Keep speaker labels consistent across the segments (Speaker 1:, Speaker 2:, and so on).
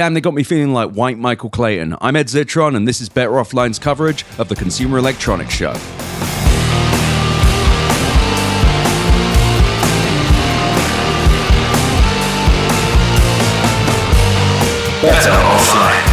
Speaker 1: Damn, they got me feeling like white Michael Clayton. I'm Ed Zitron, and this is Better Offline's coverage of the Consumer Electronics Show. Better Offline.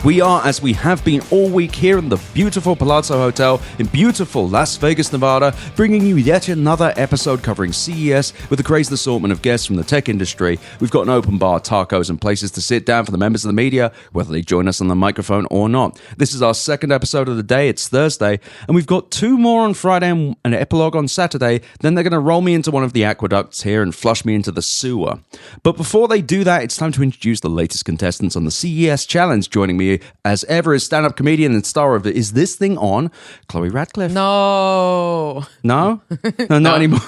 Speaker 1: We are, as we have been all week, here in the beautiful Palazzo Hotel in beautiful Las Vegas, Nevada, bringing you yet another episode covering CES with a crazy assortment of guests from the tech industry. We've got an open bar, tacos, and places to sit down for the members of the media, whether they join us on the microphone or not. This is our second episode of the day. It's Thursday, and we've got two more on Friday and an epilogue on Saturday. Then they're going to roll me into one of the aqueducts here and flush me into the sewer. But before they do that, it's time to introduce the latest contestants on the CES Challenge. Joining me as ever is stand-up comedian and star of Is This Thing On, Chloe Radlciffe.
Speaker 2: No,
Speaker 1: not anymore.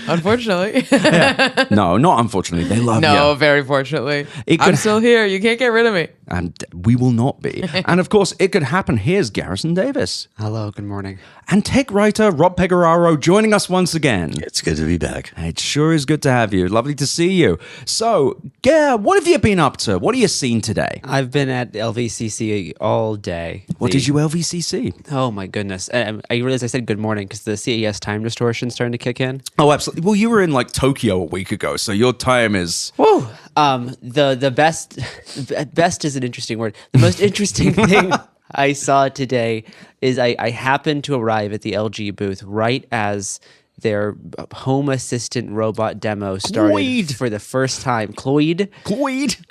Speaker 2: Unfortunately.
Speaker 1: Yeah. No, not unfortunately. They love you.
Speaker 2: No, very fortunately. I'm still here. You can't get rid of me.
Speaker 1: And we will not be. And of course, it could happen. Here's Garrison Davis.
Speaker 3: Hello, good morning.
Speaker 1: And tech writer Rob Pegoraro joining us once again.
Speaker 4: It's good to be back.
Speaker 1: It sure is good to have you. Lovely to see you. So, what have you been up to? What have you seen today?
Speaker 3: I've been at LVCC all day.
Speaker 1: What did you LVCC?
Speaker 3: Oh my goodness. I realized I said good morning because the CES time distortion starting to kick in.
Speaker 1: Oh, absolutely. Well, you were in like Tokyo a week ago, so your time is...
Speaker 3: Woo! The best is an interesting word. The most interesting thing I saw today is I happened to arrive at the LG booth right as their home assistant robot demo started for the first time. Cloyd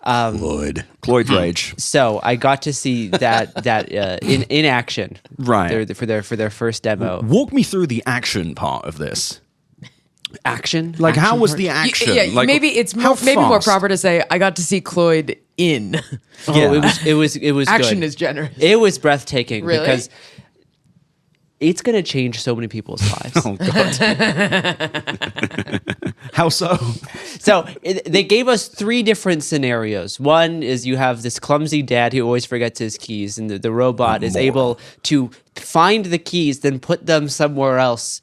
Speaker 3: Rage. So I got to see that in action,
Speaker 1: right?
Speaker 3: For their first demo.
Speaker 1: Walk me through the action part of this.
Speaker 3: Action?
Speaker 1: Like,
Speaker 3: action
Speaker 1: how was the action?
Speaker 2: Yeah,
Speaker 1: like,
Speaker 2: maybe it's more proper to say I got to see Cloyd in.
Speaker 3: Oh, yeah. it was
Speaker 2: action
Speaker 3: good.
Speaker 2: is generous.
Speaker 3: It was breathtaking.
Speaker 2: Really?
Speaker 3: Because it's going to change so many people's lives.
Speaker 1: Oh, God. How so?
Speaker 3: So they gave us three different scenarios. One is you have this clumsy dad who always forgets his keys, and the robot is able to find the keys, then put them somewhere else,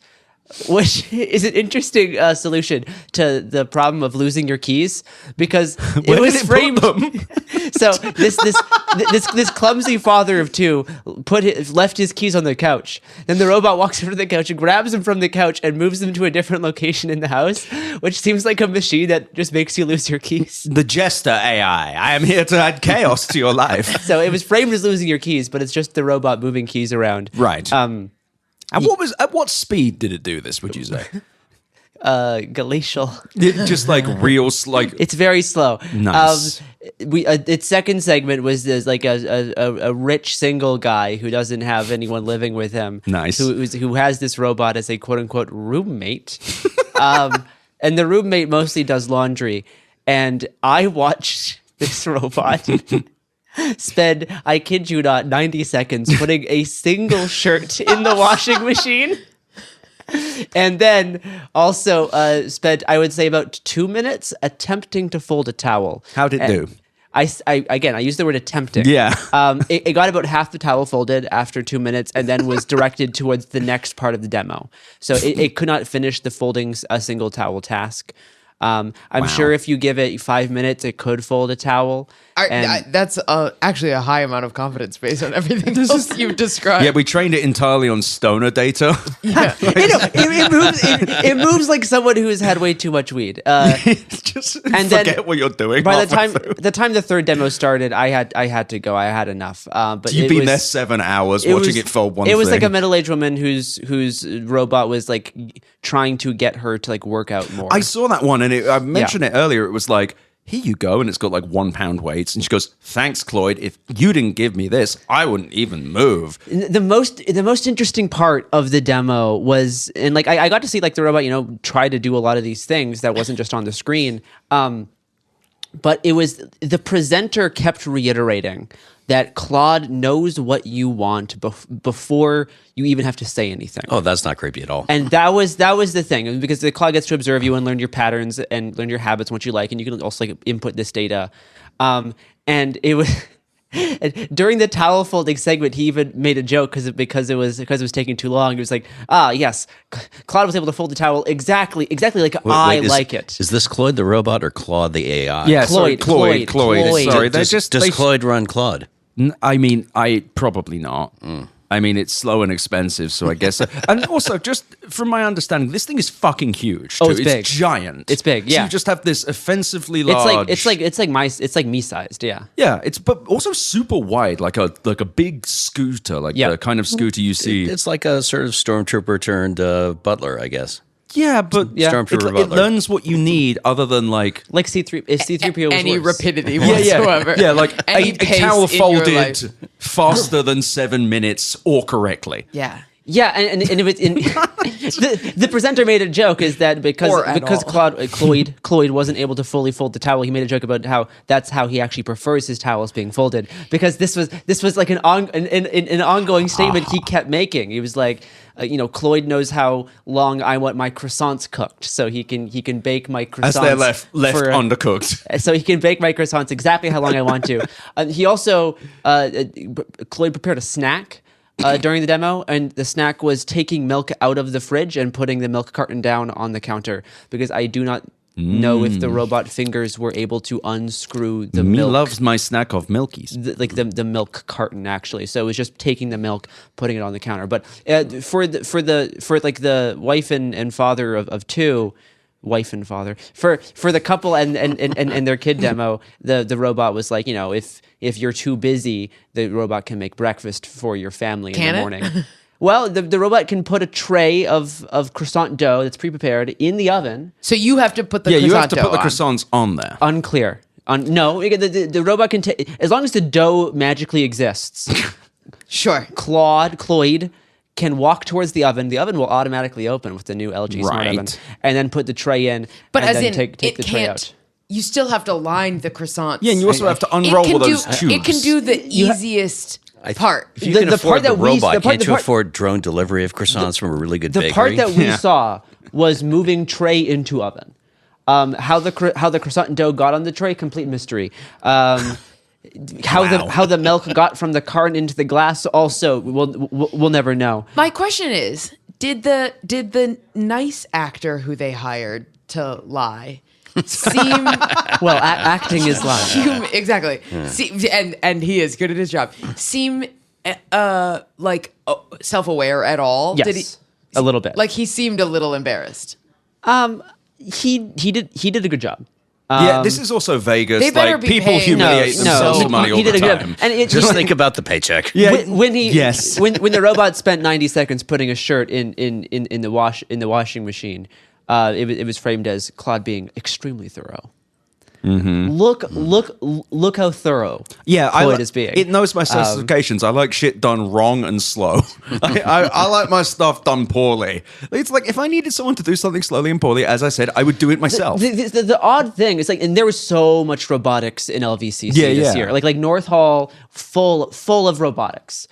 Speaker 3: which is an interesting solution to the problem of losing your keys, because it was framed. So this clumsy father of two left his keys on the couch. Then the robot walks over to the couch and grabs them from the couch and moves them to a different location in the house, which seems like a machine that just makes you lose your keys.
Speaker 1: The Jester AI. I am here to add chaos to your life.
Speaker 3: So it was framed as losing your keys, but it's just the robot moving keys around.
Speaker 1: Right. And at what speed did it do this, would you say?
Speaker 3: Glacial.
Speaker 1: Just like real, like...
Speaker 3: It's very slow.
Speaker 1: Nice.
Speaker 3: Its second segment was this, like a rich single guy who doesn't have anyone living with him.
Speaker 1: Nice.
Speaker 3: Who has this robot as a quote unquote roommate. And the roommate mostly does laundry. And I watched this robot spend, I kid you not, 90 seconds putting a single shirt in the washing machine. And then also spent, I would say, about 2 minutes attempting to fold a towel.
Speaker 1: How'd it do?
Speaker 3: I used the word attempting.
Speaker 1: Yeah.
Speaker 3: It got about half the towel folded after 2 minutes and then was directed towards the next part of the demo. So it could not finish the folding a single towel task. I'm sure if you give it 5 minutes, it could fold a towel.
Speaker 2: That's actually a high amount of confidence based on everything else you've described.
Speaker 1: Yeah, we trained it entirely on stoner data.
Speaker 2: Yeah.
Speaker 3: It moves like someone who has had way too much weed.
Speaker 1: Just
Speaker 3: and
Speaker 1: forget
Speaker 3: then,
Speaker 1: what you're doing.
Speaker 3: By the time the third demo started, I had to go. I had enough. But
Speaker 1: you've been there 7 hours watching it fold one thing.
Speaker 3: It was like a middle-aged woman whose robot was like trying to get her to like work out more.
Speaker 1: I saw that one, and I mentioned it earlier. It was like, here you go, and it's got like 1 pound weights, and she goes, "Thanks, Cloyd. If you didn't give me this, I wouldn't even move."
Speaker 3: The most interesting part of the demo was, and like I got to see like the robot, try to do a lot of these things that wasn't just on the screen. But it was the presenter kept reiterating that Claude knows what you want before you even have to say anything.
Speaker 4: Oh, that's not creepy at all.
Speaker 3: And that was the thing, because the Claude gets to observe you and learn your patterns and learn your habits, what you like, and you can also like input this data. And it was During the towel folding segment, he even made a joke because it was taking too long. He was like, yes, Claude was able to fold the towel exactly like I like it.
Speaker 4: Is this Claude the robot or Claude the AI?
Speaker 1: Yeah,
Speaker 3: Claude.
Speaker 1: Sorry, Sorry,
Speaker 4: Does Claude run Claude?
Speaker 1: I mean, I probably not. I mean, it's slow and expensive, so I guess. And also, just from my understanding, this thing is fucking huge. Too.
Speaker 3: Oh, it's big.
Speaker 1: It's giant.
Speaker 3: It's big. Yeah.
Speaker 1: So you just have this offensively large.
Speaker 3: It's like me sized. Yeah.
Speaker 1: Yeah, but also super wide, like a big scooter, like the kind of scooter you see.
Speaker 4: It's like a sort of stormtrooper turned butler, I guess.
Speaker 1: Yeah, but
Speaker 4: Stormtrooper
Speaker 1: it
Speaker 4: butler.
Speaker 1: learns what you need other than like
Speaker 3: C3. If C3PO was
Speaker 2: any
Speaker 3: worse.
Speaker 2: rapidity whatsoever.
Speaker 1: Yeah, like
Speaker 2: Any
Speaker 1: a
Speaker 2: pace
Speaker 1: towel
Speaker 2: in your
Speaker 1: folded
Speaker 2: life.
Speaker 1: faster than 7 minutes or correctly.
Speaker 2: Yeah.
Speaker 3: Yeah, and it was the presenter made a joke is that because Chloe wasn't able to fully fold the towel, he made a joke about how that's how he actually prefers his towels being folded, because this was like an ongoing statement he kept making. He was like, Chloe knows how long I want my croissants cooked, so he can bake my croissants
Speaker 1: As they're left undercooked.
Speaker 3: So he can bake my croissants exactly how long I want to. He also Chloe prepared a snack during the demo, and the snack was taking milk out of the fridge and putting the milk carton down on the counter, because I do not know if the robot fingers were able to unscrew the
Speaker 1: Me
Speaker 3: milk.
Speaker 1: loves my snack of milkies.
Speaker 3: The milk carton, actually. So it was just taking the milk, putting it on the counter. But for the wife and father of two, wife and father, for the couple and their kid demo, the robot was like, if you're too busy, the robot can make breakfast for your family in the morning. Well, the robot can put a tray of croissant dough that's pre-prepared in the oven.
Speaker 2: So you have to put the
Speaker 1: you have to
Speaker 2: croissant
Speaker 1: put the
Speaker 2: dough on.
Speaker 1: croissants on there.
Speaker 3: Unclear. No, the robot can as long as the dough magically exists.
Speaker 2: Sure.
Speaker 3: Claude can walk towards the oven. The oven will automatically open with the new LG Smart
Speaker 1: Right.
Speaker 3: Oven, and then put the tray in.
Speaker 2: But
Speaker 3: and
Speaker 2: as
Speaker 3: then
Speaker 2: in,
Speaker 3: take
Speaker 2: it
Speaker 3: the tray
Speaker 2: can't.
Speaker 3: out.
Speaker 2: You still have to line the croissants.
Speaker 1: Yeah, and you also have to
Speaker 2: It
Speaker 1: unroll
Speaker 2: can
Speaker 1: all those
Speaker 2: do,
Speaker 1: tubes.
Speaker 2: It can do the easiest part.
Speaker 4: If you
Speaker 3: The-
Speaker 4: can
Speaker 3: the
Speaker 4: afford
Speaker 3: part
Speaker 4: the
Speaker 3: that we-
Speaker 4: robot,
Speaker 3: the part-
Speaker 4: can't
Speaker 3: the
Speaker 4: you
Speaker 3: part-
Speaker 4: afford drone delivery of croissants from a really good
Speaker 3: The
Speaker 4: bakery?
Speaker 3: part that we
Speaker 1: Yeah.
Speaker 3: saw was moving tray into oven. How the croissant dough got on the tray, complete mystery. How the milk got from the carton into the glass, also we'll never know.
Speaker 2: My question is, did the nice actor who they hired to lie seem
Speaker 3: Well, acting is lying.
Speaker 2: exactly and he is good at his job, seem self-aware at all?
Speaker 3: Yes,
Speaker 2: Did he,
Speaker 3: a little bit.
Speaker 2: like he seemed a little embarrassed?
Speaker 3: He did a good job.
Speaker 1: Yeah, this is also Vegas.
Speaker 2: They better
Speaker 1: Like
Speaker 2: be
Speaker 1: people
Speaker 2: paying
Speaker 1: humiliate
Speaker 2: him
Speaker 1: themselves
Speaker 2: so
Speaker 1: for money
Speaker 2: much.
Speaker 1: all
Speaker 3: He
Speaker 1: the
Speaker 3: did a good
Speaker 1: time.
Speaker 3: and it
Speaker 4: Just think about the paycheck.
Speaker 1: Yeah,
Speaker 3: when he
Speaker 1: yes.
Speaker 3: when the robot spent 90 seconds putting a shirt in the washing machine, it was framed as Claude being extremely thorough. Mm-hmm. Look how thorough.
Speaker 1: Yeah,
Speaker 3: Claude is being.
Speaker 1: It knows my specifications. I like shit done wrong and slow. I like my stuff done poorly. It's like if I needed someone to do something slowly and poorly, as I said, I would do it myself.
Speaker 3: The odd thing is and there was so much robotics in LVCC this year. Like North Hall, full of robotics.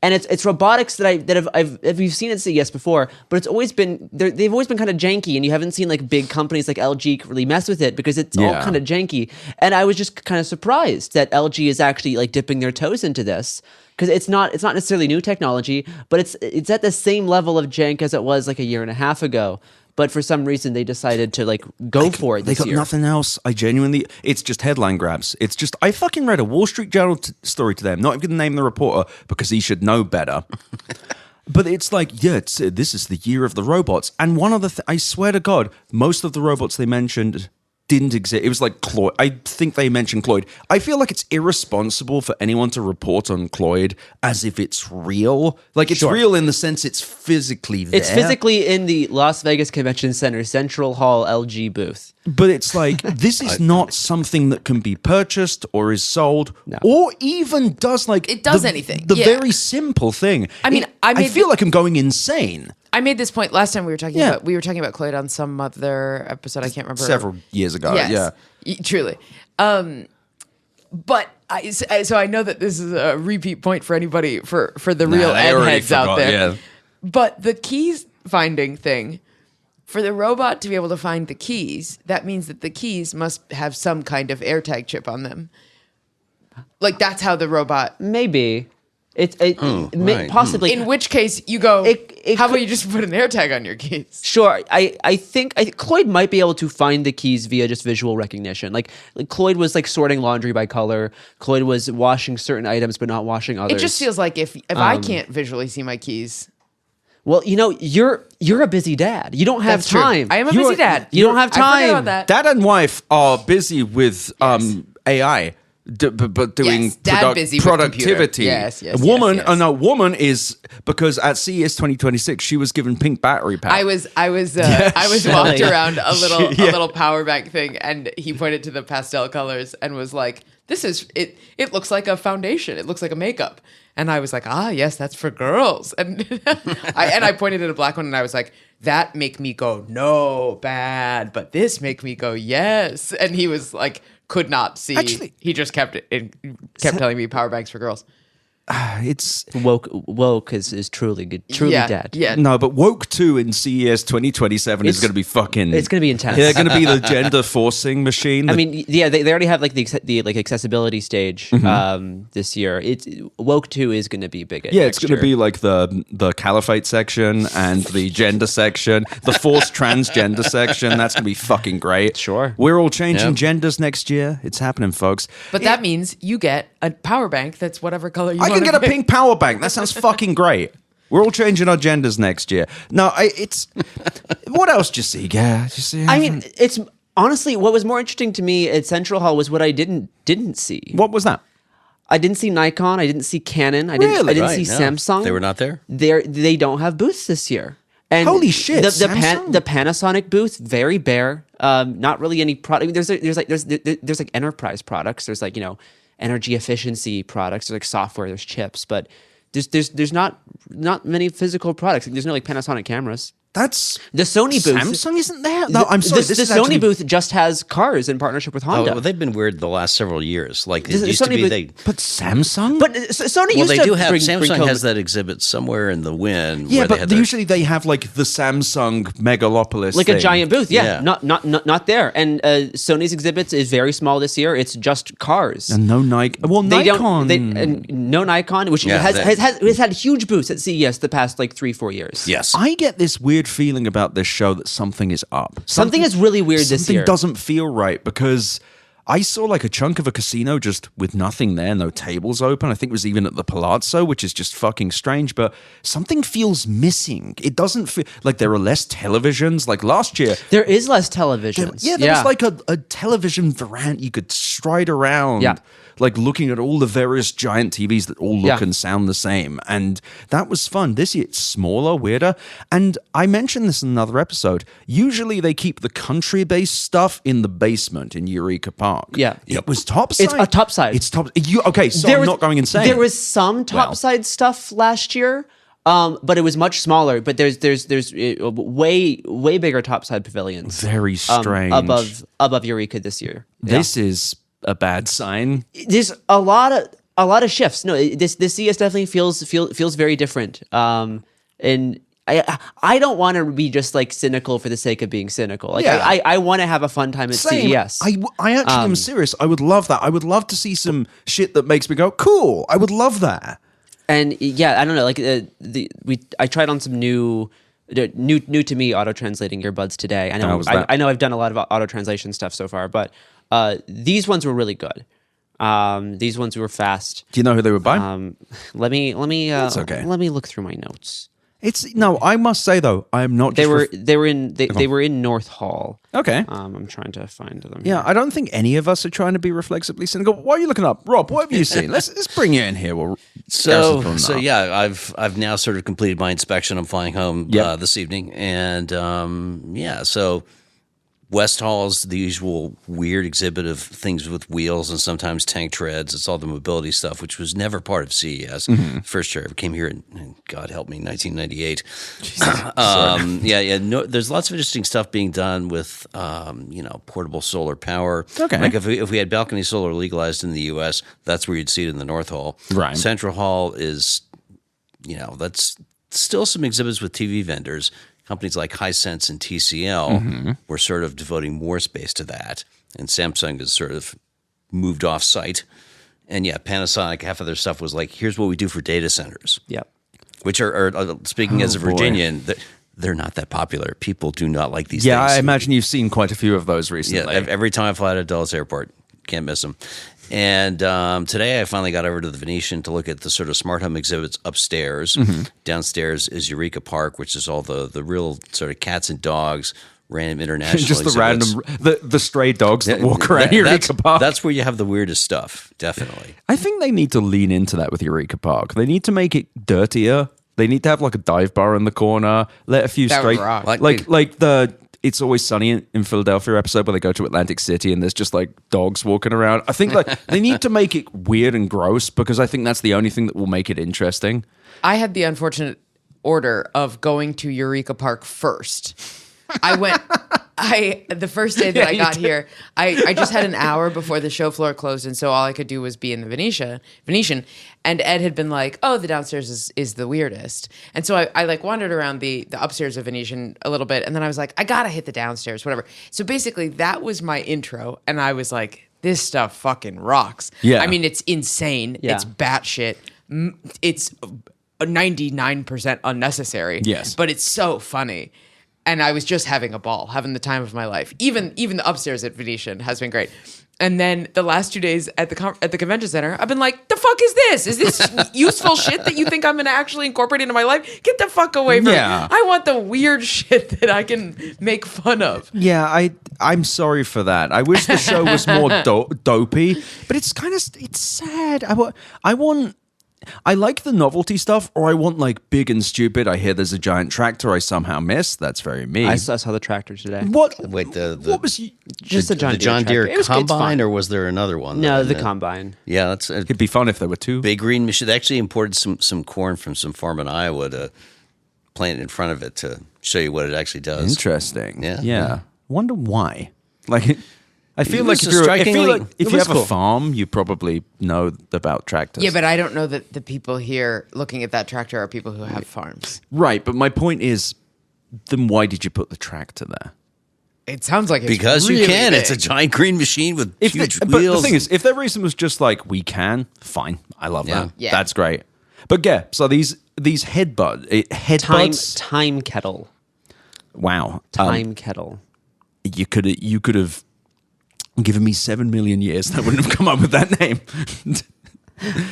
Speaker 3: And it's robotics that we've seen at CES before, but it's always been they've always been kind of janky, and you haven't seen like big companies like LG really mess with it because it's all kind of janky. And I was just kind of surprised that LG is actually like dipping their toes into this, because it's not necessarily new technology, but it's at the same level of jank as it was like a year and a half ago. But for some reason, they decided to like go for it this
Speaker 1: They got
Speaker 3: year.
Speaker 1: nothing else. It's just headline grabs. It's just, I fucking read a Wall Street Journal story to them, not even going to name the reporter because he should know better. But it's like, this is the year of the robots. And one of I swear to God, most of the robots they mentioned didn't exist. It was like Claude. I think they mentioned Claude. I feel like it's irresponsible for anyone to report on Claude as if it's real. Like it's real in the sense it's physically there.
Speaker 3: It's physically in the Las Vegas Convention Center Central Hall LG booth.
Speaker 1: But it's like, this is not something that can be purchased or is sold or even does
Speaker 2: It does anything.
Speaker 1: The
Speaker 2: Yeah.
Speaker 1: very simple thing.
Speaker 2: I mean,
Speaker 1: I feel like I'm going insane.
Speaker 2: I made this point last time we were talking
Speaker 1: Yeah.
Speaker 2: about Chloe on some other episode. I can't remember.
Speaker 1: Several years ago,
Speaker 2: Yes, truly. But so I know that this is a repeat point for anybody for the real
Speaker 1: they already
Speaker 2: heads out
Speaker 1: forgot,
Speaker 2: there.
Speaker 1: yeah.
Speaker 2: But the keys finding thing, for the robot to be able to find the keys, that means that the keys must have some kind of AirTag chip on them. Like that's how the robot.
Speaker 3: Maybe.
Speaker 4: right.
Speaker 3: Possibly.
Speaker 2: In which case, you go.
Speaker 3: It
Speaker 2: how
Speaker 3: could-
Speaker 2: about you just put an AirTag on your keys?
Speaker 3: Sure, I think Cloyd might be able to find the keys via just visual recognition. Like Cloyd was like sorting laundry by color. Cloyd was washing certain items but not washing others.
Speaker 2: It just feels like if I can't visually see my keys,
Speaker 3: well, you're a busy dad. You don't have
Speaker 2: that's true.
Speaker 3: time.
Speaker 2: I am a
Speaker 3: You
Speaker 2: busy
Speaker 3: are-
Speaker 2: dad.
Speaker 3: You don't have
Speaker 2: I forgot
Speaker 3: time.
Speaker 2: about that.
Speaker 1: Dad and wife are busy with AI. But doing
Speaker 2: Yes, dad busy with
Speaker 1: productivity.
Speaker 2: computer. Yes,
Speaker 1: a woman,
Speaker 2: yes.
Speaker 1: oh no, woman is because at CES 2026 she was given pink battery pack.
Speaker 2: I was walked
Speaker 3: Shelly.
Speaker 2: around a little power bank thing, and he pointed to the pastel colors and was like, "This is it. It looks like a foundation. It looks like a makeup." And I was like, "Ah, yes, that's for girls." And I pointed at a black one, and I was like, "That make me go no bad, but this make me go yes." And he was like, could not see.
Speaker 1: Actually-
Speaker 2: he just kept telling me power banks for girls.
Speaker 1: it's
Speaker 3: Woke is truly good, truly dad.
Speaker 2: Yeah.
Speaker 1: no, but Woke 2 in CES 2027 is
Speaker 3: It's-
Speaker 1: going to be fucking.
Speaker 3: it's gonna be intense.
Speaker 1: They're going to be the gender forcing machine.
Speaker 3: I mean, yeah, they already have like the like accessibility stage this year. It's Woke 2 is going to be big.
Speaker 1: yeah, it's going to be like the caliphate section and the gender section, the forced transgender section. That's going to be fucking great.
Speaker 3: Sure.
Speaker 1: We're all changing
Speaker 4: Yep.
Speaker 1: genders next year. It's happening, folks.
Speaker 2: But that means you get a power bank that's whatever color you
Speaker 1: I
Speaker 2: want.
Speaker 1: can get a pink power bank. That sounds fucking great. We're all changing our genders next year. No, it's. What else do you see? Yeah, do you see?
Speaker 3: I mean, it's honestly what was more interesting to me at Central Hall was what I didn't see.
Speaker 1: what was that?
Speaker 3: I didn't see Nikon. I didn't see Canon. I didn't
Speaker 1: Really?
Speaker 3: see
Speaker 4: no.
Speaker 3: Samsung.
Speaker 4: They were not there?
Speaker 3: They don't have booths this year. And
Speaker 1: Holy shit, Samsung?
Speaker 3: The Panasonic booth, very bare. Not really any product. There's like enterprise products. There's like energy efficiency products. There's like software. There's chips, but there's not many physical products. There's no like Panasonic cameras.
Speaker 1: That's
Speaker 3: The Sony booth.
Speaker 1: Samsung isn't there. No, I'm sorry.
Speaker 3: The
Speaker 1: this is
Speaker 3: Sony
Speaker 1: actually-
Speaker 3: booth just has cars in partnership with
Speaker 4: Oh,
Speaker 3: Honda.
Speaker 4: well, they've been weird the last several years. Like it
Speaker 3: The
Speaker 4: used to
Speaker 3: Sony
Speaker 4: be
Speaker 3: booth-
Speaker 4: they.
Speaker 1: But Samsung.
Speaker 3: but Sony
Speaker 4: Well,
Speaker 3: used
Speaker 4: they
Speaker 3: to
Speaker 4: do have.
Speaker 3: bring
Speaker 4: Samsung
Speaker 3: home-
Speaker 4: has that exhibit somewhere in the wind.
Speaker 1: yeah,
Speaker 4: where they
Speaker 1: but
Speaker 4: had their-
Speaker 1: usually they have like the Samsung megalopolis,
Speaker 3: like
Speaker 1: thing.
Speaker 3: a giant booth. Yeah,
Speaker 4: Yeah.
Speaker 3: not there. And Sony's exhibits is very small this year. It's just cars.
Speaker 1: And no Nike. Well,
Speaker 3: They
Speaker 1: Nikon.
Speaker 3: and no Nikon, which
Speaker 4: Yeah,
Speaker 3: has had huge booths at CES the past like 3-4 years.
Speaker 4: Yes.
Speaker 1: I get this weird feeling about this show that something is up.
Speaker 3: Something is really weird this
Speaker 1: Something
Speaker 3: year.
Speaker 1: doesn't feel right because I saw like a chunk of a casino just with nothing there, no tables open. I think it was even at the Palazzo, which is just fucking strange, but something feels missing. It doesn't feel like there are less televisions. Like last year,
Speaker 3: There is less televisions.
Speaker 1: there was like a television veranda you could stride around.
Speaker 3: Yeah.
Speaker 1: Like looking at all the various giant TVs that all look
Speaker 3: Yeah.
Speaker 1: and sound the same. And that was fun. This year it's smaller, weirder. And I mentioned this in another episode. Usually they keep the country-based stuff in the basement in Eureka Park.
Speaker 3: Yeah.
Speaker 1: It was topside.
Speaker 3: It's a topside.
Speaker 1: It's top. Okay, so
Speaker 3: There
Speaker 1: I'm
Speaker 3: was-
Speaker 1: not going insane.
Speaker 3: There was some topside stuff last year, but it was much smaller. But there's way bigger topside pavilions.
Speaker 1: very strange.
Speaker 3: Above Eureka this year.
Speaker 1: This is a bad sign.
Speaker 3: There's a lot of shifts. No, this CES definitely feels very different. And I don't want to be just like cynical for the sake of being cynical. Like
Speaker 1: Yeah.
Speaker 3: I want to have a fun time at
Speaker 1: Same.
Speaker 3: CES.
Speaker 1: I actually am serious. I would love that. I would love to see some shit that makes me go, cool. I would love that.
Speaker 3: And yeah, I don't know. Like I tried on some new to me auto translating earbuds today. I
Speaker 1: How
Speaker 3: know
Speaker 1: was that?
Speaker 3: I know I've done a lot of auto translation stuff so far, but these ones were really good. These ones were fast.
Speaker 1: Do you know who they were by?
Speaker 3: Let me
Speaker 1: okay.
Speaker 3: let me look through my notes.
Speaker 1: I must say though, I am not.
Speaker 3: They
Speaker 1: Just
Speaker 3: were they were in North Hall.
Speaker 1: okay.
Speaker 3: I'm trying to find them.
Speaker 1: Yeah, I don't think any of us are trying to be reflexively cynical. Why are you looking up, Rob? What have you seen? Let's bring you in here. Well,
Speaker 4: So yeah, I've now sort of completed my inspection. I'm flying home
Speaker 1: Yep.
Speaker 4: this evening, and so West Hall is the usual weird exhibit of things with wheels and sometimes tank treads. It's all the mobility stuff, which was never part of CES. First year I ever came here in God help me, 1998. No, there's lots of interesting stuff being done with portable solar power.
Speaker 1: Okay.
Speaker 4: Like if we had balcony solar legalized in the U.S., that's where you'd see it in the North Hall.
Speaker 1: Right.
Speaker 4: Central Hall is, that's still some exhibits with TV vendors. Companies like Hisense and TCL were sort of devoting more space to that, and Samsung has sort of moved off site. And yeah, Panasonic, half of their stuff was like, here's what we do for data centers.
Speaker 3: Yep.
Speaker 4: Which are speaking as a
Speaker 1: boy.
Speaker 4: Virginian, they're not that popular. People do not like these
Speaker 1: Yeah,
Speaker 4: things.
Speaker 1: I imagine you've seen quite a few of those
Speaker 4: Yeah,
Speaker 1: recently.
Speaker 4: every time I fly to Dulles Airport, can't miss them. And today I finally got over to the Venetian to look at the sort of smart home exhibits upstairs. Downstairs is Eureka Park, which is all the real sort of cats and dogs, random international
Speaker 1: Just the
Speaker 4: exhibits.
Speaker 1: random, the stray dogs that walk around Eureka Park.
Speaker 4: That's where you have the weirdest stuff, definitely.
Speaker 1: I think they need to lean into that with Eureka Park. They need to make it dirtier. They need to have like a dive bar in the corner. Let a few
Speaker 2: That would
Speaker 1: straight,
Speaker 2: rock.
Speaker 1: like the It's Always Sunny in Philadelphia episode where they go to Atlantic City and there's just like dogs walking around. I think like they need to make it weird and gross because I think that's the only thing that will make it interesting.
Speaker 2: I had the unfortunate order of going to Eureka Park first. The first day that I got here, I just had an hour before the show floor closed, and so all I could do was be in the Venetian. And Ed had been like, "Oh, the downstairs is the weirdest," and so I like wandered around the upstairs of Venetian a little bit, and then I was like, "I gotta hit the downstairs, whatever." So basically, that was my intro, and I was like, "This stuff fucking rocks."
Speaker 1: Yeah.
Speaker 2: I mean, it's insane.
Speaker 3: Yeah.
Speaker 2: It's batshit. It's 99% unnecessary.
Speaker 1: Yes.
Speaker 2: But it's so funny. And I was just having a ball, having the time of my life. Even the upstairs at Venetian has been great. And then the last 2 days at the convention center, I've been like, the fuck is this? Is this useful shit that you think I'm going to actually incorporate into my life? Get the fuck away from me. I want the weird shit that I can make fun of.
Speaker 1: Yeah, I'm sorry for that. I wish the show was more dopey, but it's sad. I like the novelty stuff, or I want like big and stupid. I hear there's a giant tractor I somehow missed. That's very me.
Speaker 3: I saw the tractor today.
Speaker 1: What?
Speaker 4: Wait,
Speaker 1: what was?
Speaker 3: Just a John
Speaker 4: the
Speaker 3: Deere
Speaker 4: John Deere
Speaker 3: tractor. It's
Speaker 4: Combine,
Speaker 3: fine.
Speaker 4: or was there another one?
Speaker 3: No, the Combine.
Speaker 4: Yeah, that's a
Speaker 1: It'd be fun if there were two.
Speaker 4: big green machine. They actually imported some corn from some farm in Iowa to plant in front of it to show you what it actually does.
Speaker 1: Interesting.
Speaker 4: Yeah.
Speaker 1: Wonder why. Like, I feel like
Speaker 4: was
Speaker 1: if,
Speaker 4: a
Speaker 1: I feel like if
Speaker 3: it
Speaker 1: you
Speaker 3: was
Speaker 1: have
Speaker 3: cool.
Speaker 1: a farm, you probably know about tractors.
Speaker 2: Yeah, but I don't know that the people here looking at that tractor are people who have farms.
Speaker 1: Right, but my point is, then why did you put the tractor there?
Speaker 2: It sounds like it's
Speaker 4: Because
Speaker 2: really
Speaker 4: you can.
Speaker 2: big.
Speaker 4: It's a giant green machine with huge
Speaker 1: But
Speaker 4: wheels.
Speaker 1: the thing is, if their reason was just like we can, fine, I love
Speaker 4: Yeah.
Speaker 1: that.
Speaker 2: Yeah.
Speaker 1: That's great. But yeah, so these headbutts.
Speaker 3: Time kettle.
Speaker 1: Wow,
Speaker 3: Time kettle.
Speaker 1: you could have given me 7 million years. I wouldn't have come up with that name.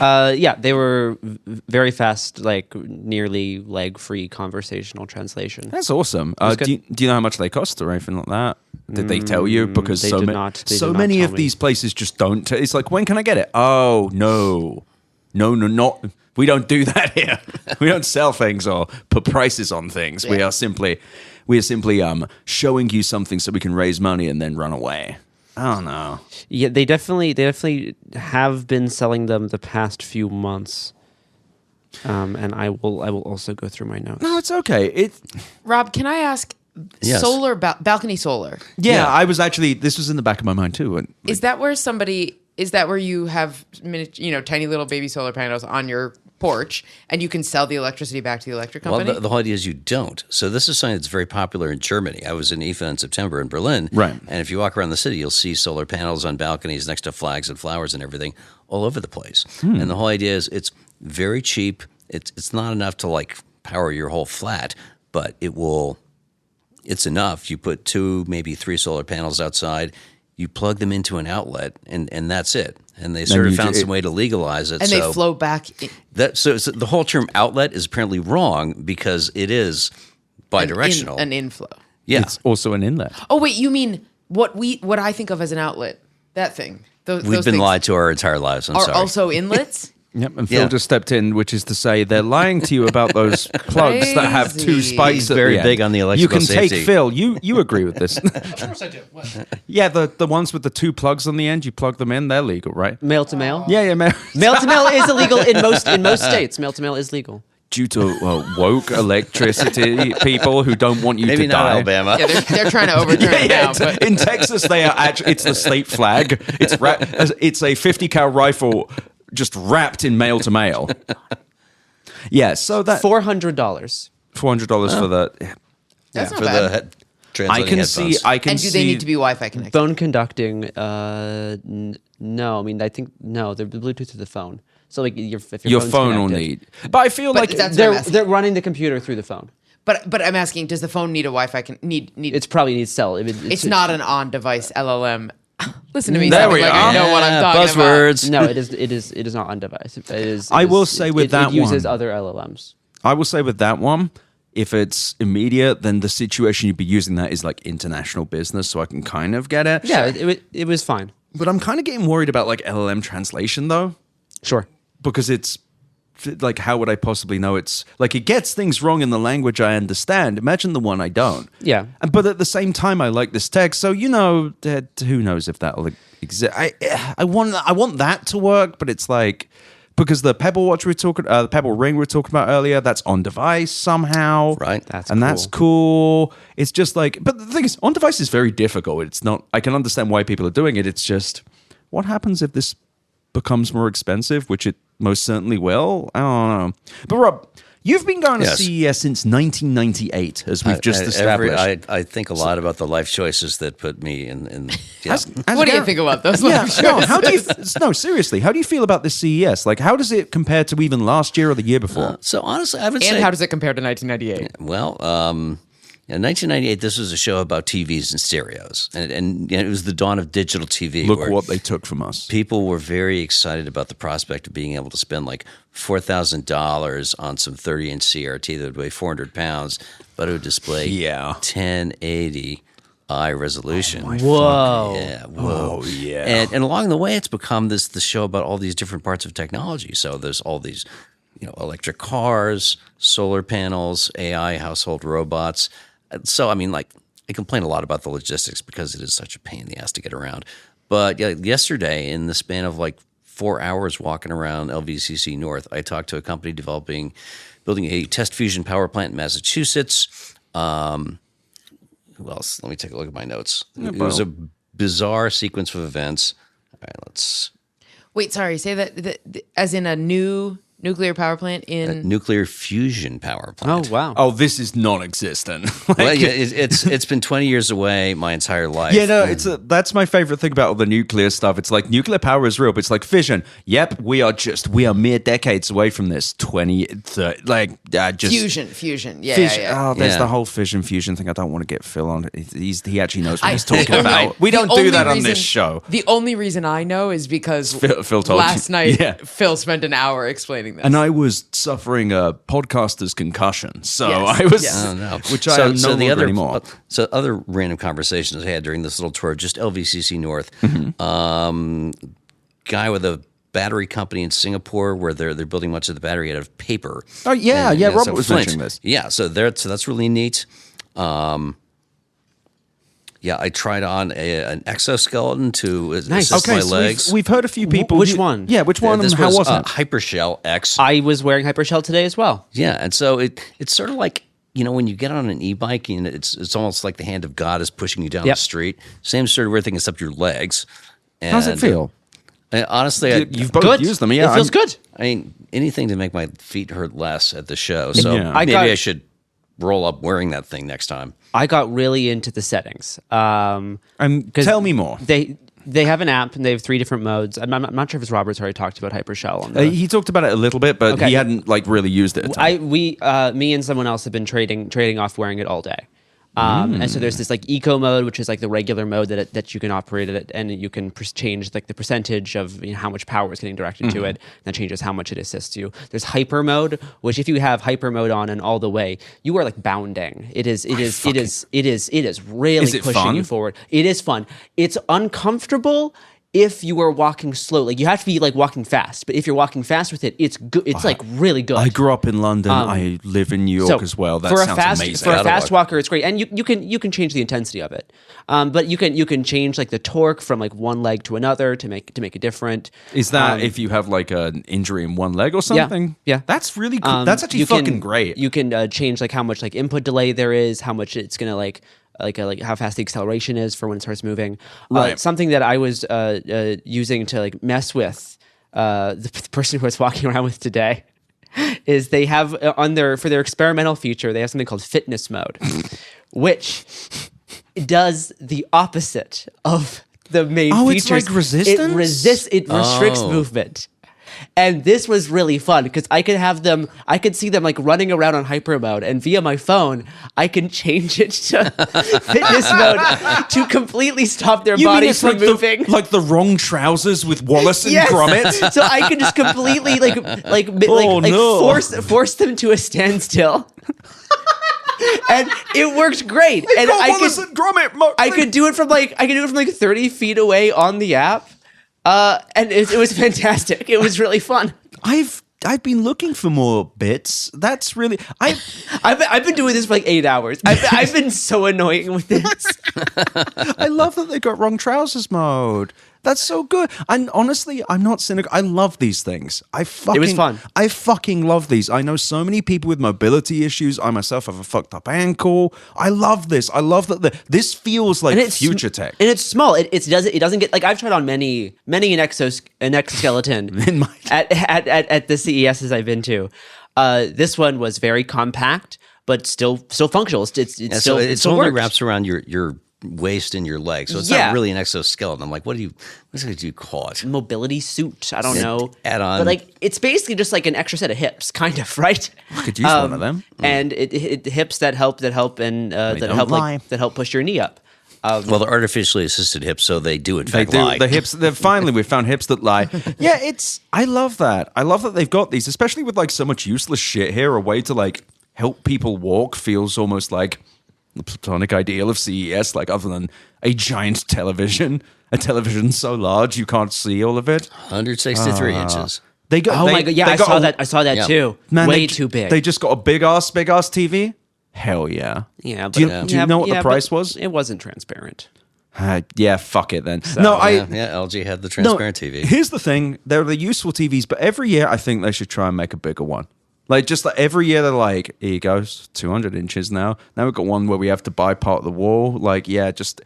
Speaker 3: Yeah, they were very fast, like nearly leg-free conversational translation.
Speaker 1: That's awesome.
Speaker 3: good.
Speaker 1: Do you know how much they cost or anything like that? Did they tell you? Because
Speaker 3: they
Speaker 1: so,
Speaker 3: did
Speaker 1: ma-
Speaker 3: not. They
Speaker 1: so
Speaker 3: did not
Speaker 1: many
Speaker 3: tell
Speaker 1: of
Speaker 3: me.
Speaker 1: these places just don't. It's like, when can I get it? Oh, no, not. We don't do that here. We don't sell things or put prices on things. We
Speaker 2: Yeah.
Speaker 1: are simply showing you something so we can raise money and then run away. I don't know.
Speaker 3: Yeah, they definitely have been selling them the past few months. And I will also go through my notes.
Speaker 1: No, it's okay.
Speaker 2: Rob, can I ask
Speaker 4: Yes.
Speaker 2: solar balcony solar?
Speaker 1: Yeah, I was actually. This was in the back of my mind too. And
Speaker 2: Is that where you have tiny little baby solar panels on your porch and you can sell the electricity back to the electric company?
Speaker 4: Well, the whole idea is you don't. So this is something that's very popular in Germany. I was in IFA in September in Berlin.
Speaker 1: Right.
Speaker 4: And if you walk around the city, you'll see solar panels on balconies next to flags and flowers and everything all over the place. And the whole idea is it's very cheap. It's not enough to like power your whole flat, but it's enough. You put 2, maybe 3 solar panels outside, you plug them into an outlet, and that's it. And they sort of found some way to legalize it.
Speaker 2: and they flow back.
Speaker 4: So the whole term outlet is apparently wrong because it is bidirectional.
Speaker 2: An inflow.
Speaker 4: Yeah.
Speaker 1: it's also an inlet.
Speaker 2: Oh wait, you mean what I think of as an outlet? That thing. Those
Speaker 4: We've been
Speaker 2: things
Speaker 4: lied to our entire lives. I'm
Speaker 2: are
Speaker 4: sorry.
Speaker 2: also inlets.
Speaker 1: Yep, and Phil
Speaker 4: Yeah.
Speaker 1: just stepped in, which is to say they're lying to you about those plugs that have 2
Speaker 2: Crazy.
Speaker 1: spikes.
Speaker 4: He's
Speaker 1: at
Speaker 4: very
Speaker 1: the
Speaker 4: big
Speaker 1: end.
Speaker 4: on the
Speaker 1: You
Speaker 4: electrical
Speaker 1: can
Speaker 4: safety.
Speaker 1: take Phil. You agree with this?
Speaker 5: Of course I do. What?
Speaker 1: Yeah, the ones with the 2 plugs on the end. You plug them in. They're legal, right?
Speaker 3: Mail to mail.
Speaker 1: Yeah, man.
Speaker 3: Mail to mail is illegal in most states. Mail to mail is legal.
Speaker 1: Due to woke electricity people who don't want you
Speaker 4: Maybe
Speaker 1: to
Speaker 4: not
Speaker 1: die.
Speaker 4: Alabama.
Speaker 2: Yeah, they're trying to overturn it now. But
Speaker 1: In Texas, they are actually. It's the state flag. It's a 50 cal rifle just wrapped in mail to mail. Yeah, so that
Speaker 3: $400.
Speaker 1: $400 for the.
Speaker 2: that's not
Speaker 4: for
Speaker 2: bad.
Speaker 4: the translating headphones.
Speaker 2: And do they need to be Wi-Fi connected?
Speaker 3: Phone conducting, no. I mean, I think, no, they're Bluetooth to the phone. So like if
Speaker 1: Your
Speaker 3: phone's
Speaker 1: phone will
Speaker 3: connected.
Speaker 1: need. But I feel like
Speaker 2: that's what I'm asking.
Speaker 3: They're running the computer through the phone.
Speaker 2: But I'm asking, does the phone need a Wi-Fi? Need?
Speaker 3: It's probably needs cell.
Speaker 2: It's not an on-device LLM. Listen to me.
Speaker 1: There
Speaker 2: sounding
Speaker 1: we
Speaker 2: like
Speaker 1: are.
Speaker 2: I know what I'm talking
Speaker 4: buzzwords.
Speaker 3: No, it is not on device. It is.
Speaker 1: I will say with that
Speaker 3: it uses
Speaker 1: one-
Speaker 3: other LLMs.
Speaker 1: I will say with that one, if it's immediate, then the situation you'd be using that is like international business, so I can kind of get it.
Speaker 3: Yeah, it was fine.
Speaker 1: But I'm kind of getting worried about like LLM translation though,
Speaker 3: Sure.
Speaker 1: because it's like, how would I possibly know it's like it gets things wrong in the language I understand? Imagine the one I don't.
Speaker 3: Yeah.
Speaker 1: But at the same time, I like this text, so that who knows if that'll exist? I want that to work, but it's like because the Pebble Watch the Pebble Ring we were talking about earlier, that's on device somehow,
Speaker 4: Right.
Speaker 1: That's cool. It's just like, but the thing is, on device is very difficult. It's not. I can understand why people are doing it. It's just, what happens if this becomes more expensive, which it most certainly will. I don't know. But Rob, you've been going to
Speaker 4: Yes.
Speaker 1: CES since 1998, as we've just established.
Speaker 4: I think a lot about the life choices that put me in yeah.
Speaker 1: As
Speaker 2: What do you
Speaker 1: Garrett-
Speaker 2: think about those?
Speaker 1: Yeah,
Speaker 2: live
Speaker 1: no,
Speaker 2: shows?
Speaker 1: how do you? No, seriously, how do you feel about this CES? Like, how does it compare to even last year or the year before?
Speaker 4: So honestly, I would
Speaker 2: And
Speaker 4: say,
Speaker 2: how does it compare to 1998?
Speaker 4: well, in 1998, this was a show about TVs and stereos, and it was the dawn of digital TV.
Speaker 1: Look
Speaker 4: where
Speaker 1: what they took from us.
Speaker 4: people were very excited about the prospect of being able to spend like $4,000 on some 30-inch CRT that would weigh 400 pounds, but it would display 1080 resolution.
Speaker 3: Whoa.
Speaker 4: Yeah, whoa.
Speaker 1: Oh, yeah.
Speaker 4: And along the way, it's become the show about all these different parts of technology. So there's all these, electric cars, solar panels, AI, household robots. So I mean, like, I complain a lot about the logistics because it is such a pain in the ass to get around. But yeah, yesterday, in the span of like 4 hours walking around LVCC North, I talked to a company building a test fusion power plant in Massachusetts. Who else? Let me take a look at my notes. It was a bizarre sequence of events. All right, let's.
Speaker 2: Wait, sorry. Say that as in a new nuclear power plant in.
Speaker 4: Nuclear fusion power plant.
Speaker 3: Oh wow.
Speaker 1: Oh, this is non-existent.
Speaker 4: Well, yeah, it's been 20 years away my entire life.
Speaker 1: Yeah, no, that's my favorite thing about all the nuclear stuff. It's like nuclear power is real, but it's like fission. Yep, we are mere decades away from this. 20, 30, just
Speaker 2: Fusion. Yeah,
Speaker 1: fission.
Speaker 2: yeah.
Speaker 1: Oh, there's
Speaker 4: Yeah.
Speaker 1: the whole fission fusion thing. I don't want to get Phil on. He actually knows what he's
Speaker 2: I-
Speaker 1: talking about. We don't
Speaker 2: The
Speaker 1: do
Speaker 2: only
Speaker 1: that on
Speaker 2: reason-
Speaker 1: this show.
Speaker 2: The only reason I know is because
Speaker 1: Phil told you.
Speaker 2: last night
Speaker 1: Yeah.
Speaker 2: Phil spent an hour explaining this.
Speaker 1: And I was suffering a podcaster's concussion, so
Speaker 2: Yes,
Speaker 1: I was,
Speaker 2: yes.
Speaker 4: Oh, no.
Speaker 1: which I am no longer anymore.
Speaker 4: So other random conversations I had during this little tour, just LVCC North. Guy with a battery company in Singapore where they're building much of the battery out of paper.
Speaker 1: Oh, yeah,
Speaker 4: And,
Speaker 1: yeah,
Speaker 4: so
Speaker 1: Robert was
Speaker 4: flint.
Speaker 1: mentioning this.
Speaker 4: Yeah, so that's really neat. Yeah, I tried on an exoskeleton to assist
Speaker 1: Okay,
Speaker 4: my
Speaker 1: so
Speaker 4: legs.
Speaker 1: we've heard a few people.
Speaker 3: Which one?
Speaker 1: Yeah, which one?
Speaker 4: This
Speaker 1: and how
Speaker 4: was,
Speaker 1: was it?
Speaker 4: Hypershell X.
Speaker 3: I was wearing Hypershell today as well.
Speaker 4: Yeah, and so it's sort of like, when you get on an e-bike and it's almost like the hand of God is pushing you down
Speaker 3: Yep.
Speaker 4: the street. Same sort of weird thing except your legs. And
Speaker 1: How's it feel?
Speaker 4: Honestly,
Speaker 1: You've both
Speaker 3: Good.
Speaker 1: used them, yeah.
Speaker 3: It feels good.
Speaker 4: I mean, anything to make my feet hurt less at the show. So
Speaker 1: Yeah.
Speaker 4: maybe
Speaker 3: I
Speaker 4: I should roll up wearing that thing next time.
Speaker 3: I got really into the settings.
Speaker 1: And
Speaker 3: 'Cause
Speaker 1: tell me more.
Speaker 3: They have an app and they have 3 different modes. I'm not sure if it's Robert's already talked about Hypershell. On the,
Speaker 1: He talked about it a little bit, but
Speaker 3: Okay.
Speaker 1: he hadn't like really used it.
Speaker 3: me and someone else have been trading off wearing it all day. And so there's this like eco mode, which is like the regular mode that you can operate it, and you can change like the percentage of how much power is getting directed to it. That changes how much it assists you. There's hyper mode, which if you have hyper mode on and all the way, you are like bounding. It is really
Speaker 1: Is it
Speaker 3: pushing
Speaker 1: fun?
Speaker 3: you forward. It is fun. It's uncomfortable if you are walking slow. Like you have to be like walking fast, but if you're walking fast with it, it's good. It's like really good.
Speaker 1: I grew up in London. I live in New York as well. That sounds amazing.
Speaker 3: For a
Speaker 4: Gotta
Speaker 3: fast
Speaker 4: walk.
Speaker 3: walker, it's great, and you can change the intensity of it. But you can change like the torque from like one leg to another to make it different.
Speaker 1: Is that if you have like an injury in one leg or something?
Speaker 3: yeah.
Speaker 1: That's really cool. That's actually
Speaker 3: You can-
Speaker 1: fucking great.
Speaker 3: You can change like how much like input delay there is, how much it's gonna like how fast the acceleration is for when it starts moving.
Speaker 1: Right.
Speaker 3: Something that I was using to like mess with the person who I was walking around with today is they have for their experimental feature they have something called fitness mode, which does the opposite of the main
Speaker 1: Oh,
Speaker 3: features.
Speaker 1: it's like resistance?
Speaker 3: It restricts movement. And this was really fun because I could see them like running around on hyper mode, and via my phone, I can change it to fitness mode to completely stop their bodies from moving.
Speaker 1: Like the wrong trousers with Wallace and
Speaker 3: Yes.
Speaker 1: Gromit?
Speaker 3: So I could just completely force them to a standstill. And it worked great. And
Speaker 1: Wallace and Gromit.
Speaker 3: I could do it from like 30 feet away on the app. And it was fantastic. It was really fun.
Speaker 1: I've been looking for more bits. That's really
Speaker 3: I've been doing this for like 8 hours. I've been so annoying with this.
Speaker 1: I love that they got wrong trousers mode. That's so good. And honestly, I'm not cynical. I love these things. It was fun. I fucking love these. I know so many people with mobility issues. I myself have a fucked up ankle. I love this. I love that this feels like future tech.
Speaker 3: And it's small. It doesn't get like I've tried on many an exoskeleton at the CESs I've been to. This one was very compact, but still functional. It still
Speaker 4: only
Speaker 3: works.
Speaker 4: wraps around your waist and your legs, so it's not really an exoskeleton. I'm like, what's it do you call it?
Speaker 3: Mobility suit? I don't know.
Speaker 4: Add on,
Speaker 3: but like it's basically just like an extra set of hips, kind of, right?
Speaker 1: I could use one of them.
Speaker 3: And it hips that help and that help push your knee up.
Speaker 4: Well, they're artificially assisted hips, so they do in fact lie.
Speaker 1: The hips. Finally, we found hips that lie. Yeah, I love that. I love that they've got these, especially with like so much useless shit here. A way to like help people walk feels almost like the platonic ideal of CES, like other than a giant television, a television so large you can't see all of it.
Speaker 4: 163 inches.
Speaker 1: They got.
Speaker 3: My god! Yeah, I saw that too.
Speaker 1: Man,
Speaker 3: way too big.
Speaker 1: They just got a big ass TV. Hell yeah.
Speaker 3: Yeah.
Speaker 1: Do you know what the price was?
Speaker 3: It wasn't transparent.
Speaker 1: Yeah, fuck it then.
Speaker 3: So,
Speaker 4: LG had the transparent TV.
Speaker 1: Here's the thing: they're the useful TVs, but every year I think they should try and make a bigger one. Like just like every year they're like, here you go, 200 inches now. Now we've got one where we have to buy part of the wall. Like, yeah, just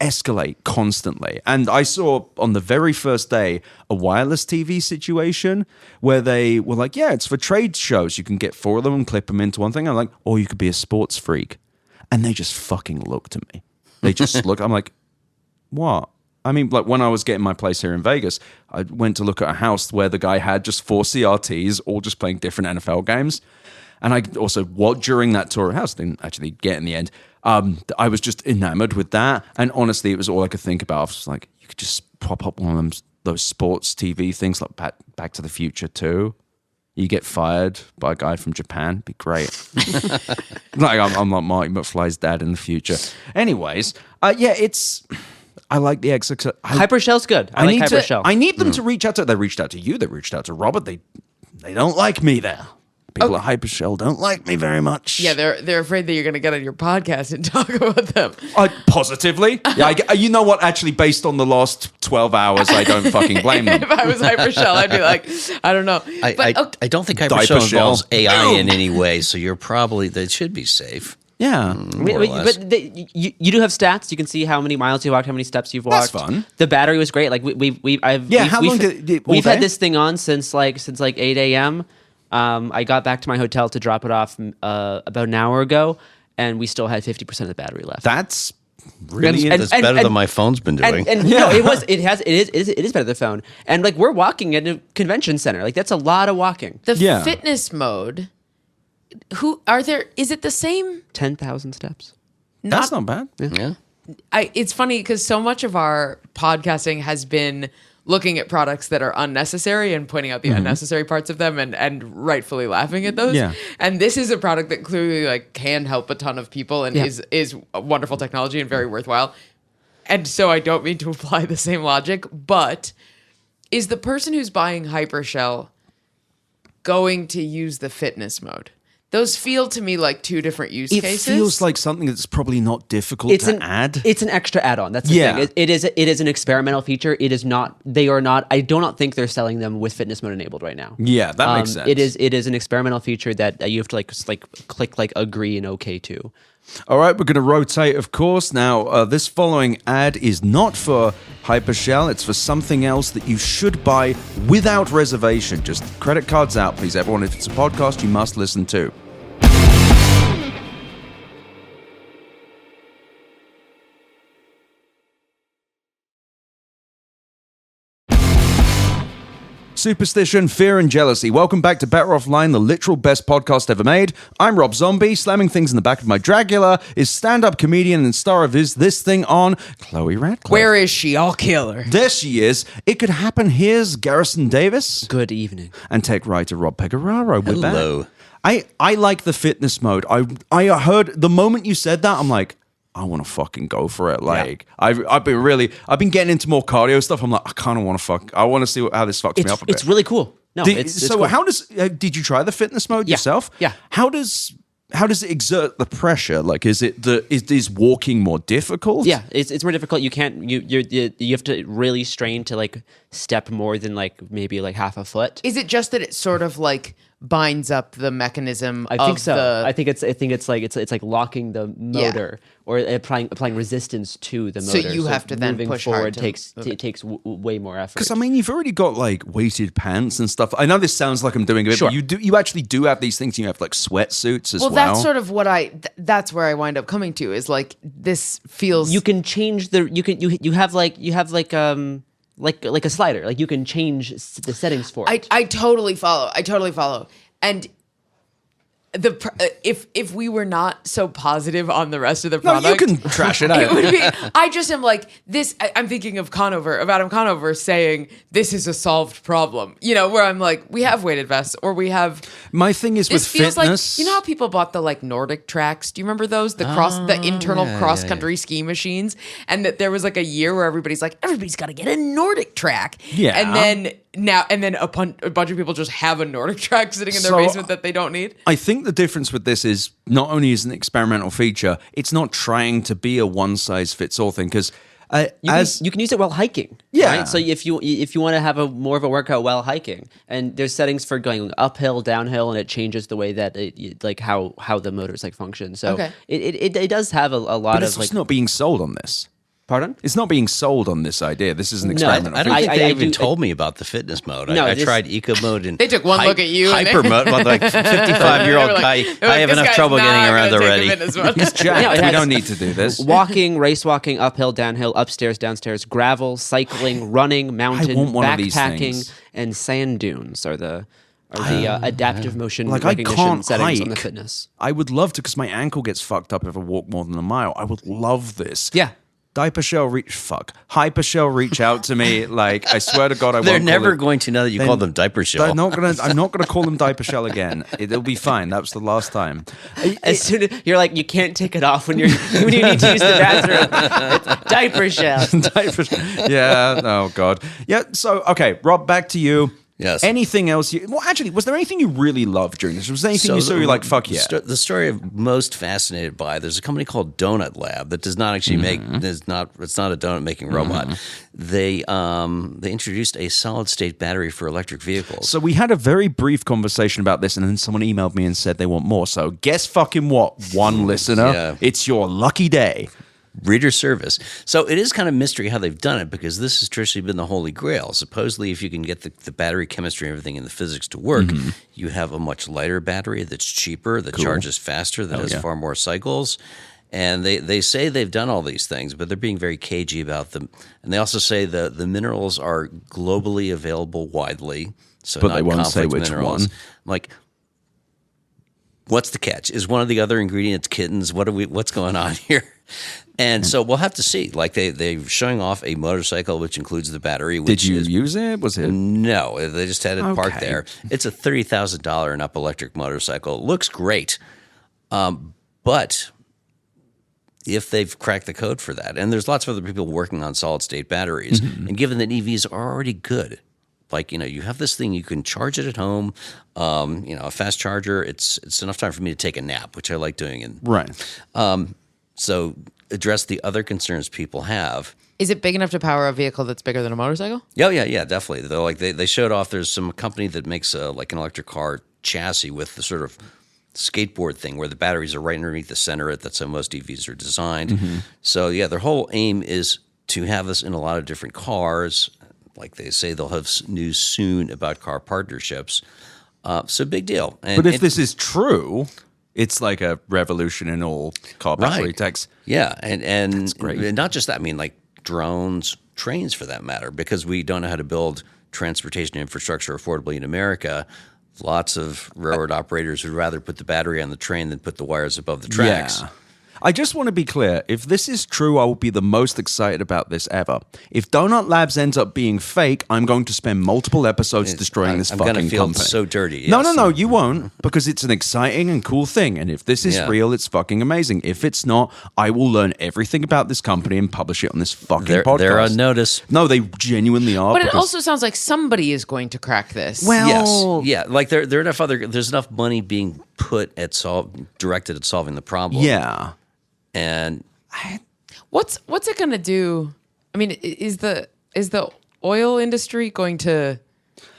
Speaker 1: escalate constantly. And I saw on the very first day a wireless TV situation where they were like, yeah, it's for trade shows. You can get 4 of them and clip them into one thing. I'm like, or you could be a sports freak. And they just fucking looked at me. They just look. I'm like, what? I mean, like when I was getting my place here in Vegas, I went to look at a house where the guy had just 4 CRTs, all just playing different NFL games. And I also, during that tour of house, didn't actually get in the end. I was just enamored with that. And honestly, it was all I could think about. I was like, you could just prop up one of those sports TV things like Back to the Future 2. You get fired by a guy from Japan. Be great. Like I'm like Marty McFly's dad in the future. Anyways, I like the XXL.
Speaker 3: Hypershell's good. I like Hypershell.
Speaker 1: I need them to reach out to. They reached out to you. They reached out to Robert. They don't like me there. People at Hypershell don't like me very much.
Speaker 2: Yeah, they're afraid that you're going to get on your podcast and talk about them.
Speaker 1: Positively. Yeah, you know what? Actually, based on the last 12 hours, I don't fucking blame them.
Speaker 2: If I was Hypershell, I'd be like, I don't know.
Speaker 4: I don't think Hypershell involves AI in any way, so that should be safe.
Speaker 1: Yeah,
Speaker 3: but you do have stats. You can see how many miles you walked, how many steps you've walked.
Speaker 1: That's fun.
Speaker 3: The battery was great. Like
Speaker 1: how long did
Speaker 3: we've had this thing on since 8 a.m. I got back to my hotel to drop it off about an hour ago, and we still had 50% of the battery left.
Speaker 1: That's really
Speaker 4: that's better than my phone's been doing.
Speaker 3: No, it is better than the phone. And like we're walking at a convention center. Like that's a lot of walking.
Speaker 2: The fitness mode. Is it the same?
Speaker 3: 10,000 steps.
Speaker 1: That's not bad.
Speaker 4: Yeah.
Speaker 2: It's funny because so much of our podcasting has been looking at products that are unnecessary and pointing out the unnecessary parts of them and rightfully laughing at those.
Speaker 1: Yeah.
Speaker 2: And this is a product that clearly like can help a ton of people and is a wonderful technology and very worthwhile. And so I don't mean to apply the same logic, but is the person who's buying Hypershell going to use the fitness mode? Those feel to me like 2 different use cases.
Speaker 1: It feels like something that's probably not difficult to add.
Speaker 3: It's an extra add-on. That's the thing. It is an experimental feature. It is not. They are not. I do not think they're selling them with fitness mode enabled right now.
Speaker 1: Yeah, that makes sense.
Speaker 3: It is an experimental feature that you have to click agree and okay to.
Speaker 1: All right, we're going to rotate, of course. Now, this following ad is not for Hypershell. It's for something else that you should buy without reservation. Just credit cards out, please, everyone. If it's a podcast, you must listen to. superstition, fear, and jealousy. Welcome back to Better Offline, the literal best podcast ever made. I'm Rob Zombie. Slamming things in the back of my Dragula is stand-up comedian and star of This Thing On, Chloe Radlciffe.
Speaker 2: Where is she? I'll kill her.
Speaker 1: There she is. It Could Happen. Here's Garrison Davis.
Speaker 3: Good evening.
Speaker 1: And tech writer Rob Pegoraro. We're
Speaker 4: Hello.
Speaker 1: back. I like the fitness mode. I heard the moment you said that, I'm like, I want to fucking go for it. Like, I've been getting into more cardio stuff. I'm like, I kind of want to I want to see how this fucks me up a bit.
Speaker 3: It's really cool. No, it's
Speaker 1: so
Speaker 3: cool.
Speaker 1: how does did you try the fitness mode yourself?
Speaker 3: Yeah.
Speaker 1: How does it exert the pressure? Like, is walking more difficult?
Speaker 3: Yeah, it's more difficult. You can't you have to really strain to like step more than like maybe like half a foot.
Speaker 2: Is it just that it sort of like binds up the mechanism?
Speaker 3: I think so. I think it's like locking the motor or applying resistance to the motor.
Speaker 2: So you have to then
Speaker 3: moving
Speaker 2: push
Speaker 3: forward
Speaker 2: hard
Speaker 3: takes way more effort.
Speaker 1: Because I mean, you've already got like weighted pants and stuff. I know this sounds like I'm doing it,
Speaker 3: Sure.
Speaker 1: but you actually do have these things. You have like sweatsuits as well.
Speaker 2: Well, that's sort of what that's where I wind up coming to is like this feels.
Speaker 3: You can change you have like a slider. Like you can change the settings for it.
Speaker 2: I totally follow. And if we were not so positive on the rest of the
Speaker 1: no,
Speaker 2: product,
Speaker 1: you can trash it out.
Speaker 2: it would be. I just am like this. I'm thinking of Adam Conover saying this is a solved problem. You know, where I'm like, we have weighted vests, or we have.
Speaker 1: My thing is
Speaker 2: This
Speaker 1: with
Speaker 2: feels
Speaker 1: fitness.
Speaker 2: like, you know how people bought the like Nordic tracks? Do you remember those? The internal cross country ski machines, and that there was like a year where everybody's got to get a Nordic track.
Speaker 1: Yeah.
Speaker 2: And then a bunch of people just have a Nordic track sitting in their basement that they don't need.
Speaker 1: I think the difference with this is not only is an experimental feature, it's not trying to be a one-size-fits-all thing, because
Speaker 3: you can use it while hiking.
Speaker 1: Yeah.
Speaker 3: Right? So if you want to have more of a workout while hiking, and there's settings for going uphill, downhill, and it changes the way that how the motors like function. So
Speaker 2: Okay.
Speaker 3: it does have a lot
Speaker 1: but
Speaker 3: of
Speaker 1: it's just not being sold on this.
Speaker 3: Pardon?
Speaker 1: It's not being sold on this idea. This is an experimental
Speaker 4: I don't
Speaker 1: feature.
Speaker 4: think they
Speaker 3: I
Speaker 4: even
Speaker 3: do-
Speaker 4: told me about the fitness mode.
Speaker 3: No,
Speaker 4: I
Speaker 3: this-
Speaker 4: tried eco mode and
Speaker 2: They took one look at you and
Speaker 4: hyper
Speaker 2: they-
Speaker 4: mode. Well, like 55-year-old guy, I have enough trouble getting around already.
Speaker 1: He's jacked.
Speaker 3: Yeah, it
Speaker 1: we
Speaker 3: has-
Speaker 1: don't need to do this.
Speaker 3: race walking, uphill, downhill, upstairs, downstairs, gravel, cycling, running, mountain,
Speaker 1: want one of these
Speaker 3: backpacking,
Speaker 1: things.
Speaker 3: and sand dunes are the adaptive motion
Speaker 1: Like, I
Speaker 3: recognition
Speaker 1: can't
Speaker 3: settings on the
Speaker 1: hike.
Speaker 3: fitness.
Speaker 1: I would love to, because my ankle gets fucked up if I walk more than a mile. I would love this.
Speaker 3: Yeah.
Speaker 1: Hypershell reach out to me. Like, I swear to God, I
Speaker 4: They're
Speaker 1: won't call
Speaker 4: never
Speaker 1: it-
Speaker 4: going to know that you call them diaper shell.
Speaker 1: I'm not gonna call them diaper shell again. It'll be fine. That was the last time.
Speaker 3: As soon as you're like, you can't take it off when you need to use the bathroom. It's diaper shell.
Speaker 1: Diaper yeah. Oh God. Yeah. So okay, Rob, back to you.
Speaker 4: Yes.
Speaker 1: Anything else? Well, actually, was there anything you really loved during this? Was there anything you saw you like? Fuck yeah.
Speaker 4: The story I'm most fascinated by. There's a company called Donut Lab that does not actually make. It's not a donut making robot. They introduced a solid state battery for electric vehicles.
Speaker 1: So we had a very brief conversation about this, and then someone emailed me and said they want more. So guess fucking what, one listener?
Speaker 4: Yeah.
Speaker 1: It's your lucky day.
Speaker 4: Reader service. So it is kind of mystery how they've done it, because this has traditionally been the holy grail. Supposedly, if you can get the battery chemistry and everything and the physics to work, you have a much lighter battery that's cheaper, that charges faster, that has far more cycles. And they say they've done all these things, but they're being very cagey about them. And they also say the minerals are globally available widely. So
Speaker 1: But
Speaker 4: not
Speaker 1: they won't say
Speaker 4: conflict
Speaker 1: which
Speaker 4: minerals.
Speaker 1: one.
Speaker 4: I'm like, what's the catch? Is one of the other ingredients kittens? What's going on here? And so we'll have to see. Like they're showing off a motorcycle which includes the battery. Which
Speaker 1: Did you
Speaker 4: is,
Speaker 1: use it? Was it?
Speaker 4: No, they just had it parked
Speaker 1: Okay.
Speaker 4: there. It's a $30,000 and up electric motorcycle. It looks great, but if they've cracked the code for that, and there's lots of other people working on solid state batteries, and given that EVs are already good. Like, you have this thing, you can charge it at home, a fast charger. It's enough time for me to take a nap, which I like doing. And
Speaker 1: Right.
Speaker 4: so address the other concerns people have.
Speaker 2: Is it big enough to power a vehicle that's bigger than a motorcycle?
Speaker 4: Yeah, definitely. Though, like they showed off, there's some company that makes like an electric car chassis with the sort of skateboard thing where the batteries are right underneath the center. That's how most EVs are designed. So yeah, their whole aim is to have this in a lot of different cars. Like they say, they'll have news soon about car partnerships. So big deal. And
Speaker 1: But if this is true, it's like a revolution in all car battery
Speaker 4: Right.
Speaker 1: techs.
Speaker 4: Yeah, and
Speaker 1: great.
Speaker 4: and not just that. I mean, like drones, trains for that matter, because we don't know how to build transportation infrastructure affordably in America, lots of railroad operators would rather put the battery on the train than put the wires above the tracks.
Speaker 1: Yeah. I just want to be clear. If this is true, I will be the most excited about this ever. If Donut Labs ends up being fake, I'm going to spend multiple episodes destroying this fucking
Speaker 4: I'm gonna feel
Speaker 1: company.
Speaker 4: so dirty.
Speaker 1: No,
Speaker 4: yes.
Speaker 1: you won't, because it's an exciting and cool thing. And if this is
Speaker 4: Yeah.
Speaker 1: real, it's fucking amazing. If it's not, I will learn everything about this company and publish it on this fucking podcast.
Speaker 4: They're on notice.
Speaker 1: No, they genuinely are.
Speaker 2: But it
Speaker 1: because-
Speaker 2: also sounds like somebody is going to crack this.
Speaker 1: Well,
Speaker 4: Yes, yeah. Like there's enough money being put at directed at solving the problem.
Speaker 1: yeah.
Speaker 4: and
Speaker 2: What's it going to do? I mean, is the oil industry going to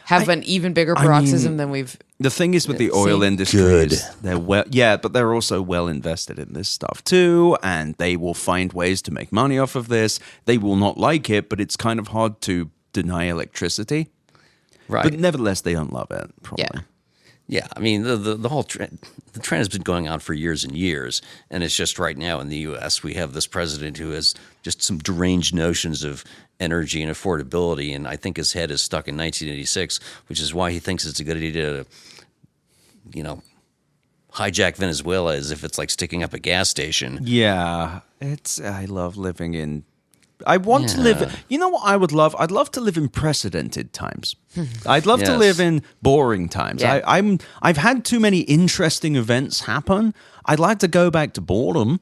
Speaker 2: have an even bigger paroxysm than we've?
Speaker 1: The thing is with the oil industry is they're but they're also well invested in this stuff too, and they will find ways to make money off of this. They will not like it, but it's kind of hard to deny electricity.
Speaker 4: right.
Speaker 1: But nevertheless, they don't love it. Probably.
Speaker 2: Yeah.
Speaker 4: Yeah, I mean the whole trend has been going on for years and years, and it's just right now in the U.S. we have this president who has just some deranged notions of energy and affordability, and I think his head is stuck in 1986, which is why he thinks it's a good idea to, hijack Venezuela as if it's like sticking up a gas station.
Speaker 1: Yeah, I love living in. I want to live. You know what I would love? I'd love to live in precedented times. I'd love to
Speaker 4: Yes.
Speaker 1: live in boring times.
Speaker 2: Yeah.
Speaker 1: I've had too many interesting events happen. I'd like to go back to boredom,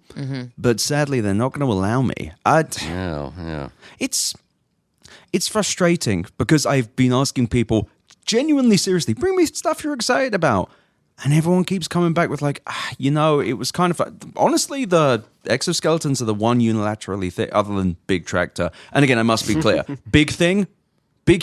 Speaker 1: but sadly they're not going to allow me.
Speaker 4: Yeah.
Speaker 1: It's frustrating because I've been asking people genuinely seriously, bring me stuff you're excited about. And everyone keeps coming back with like, it was kind of honestly, the exoskeletons are the one unilaterally thing other than Big Tractor. And again, I must be clear, big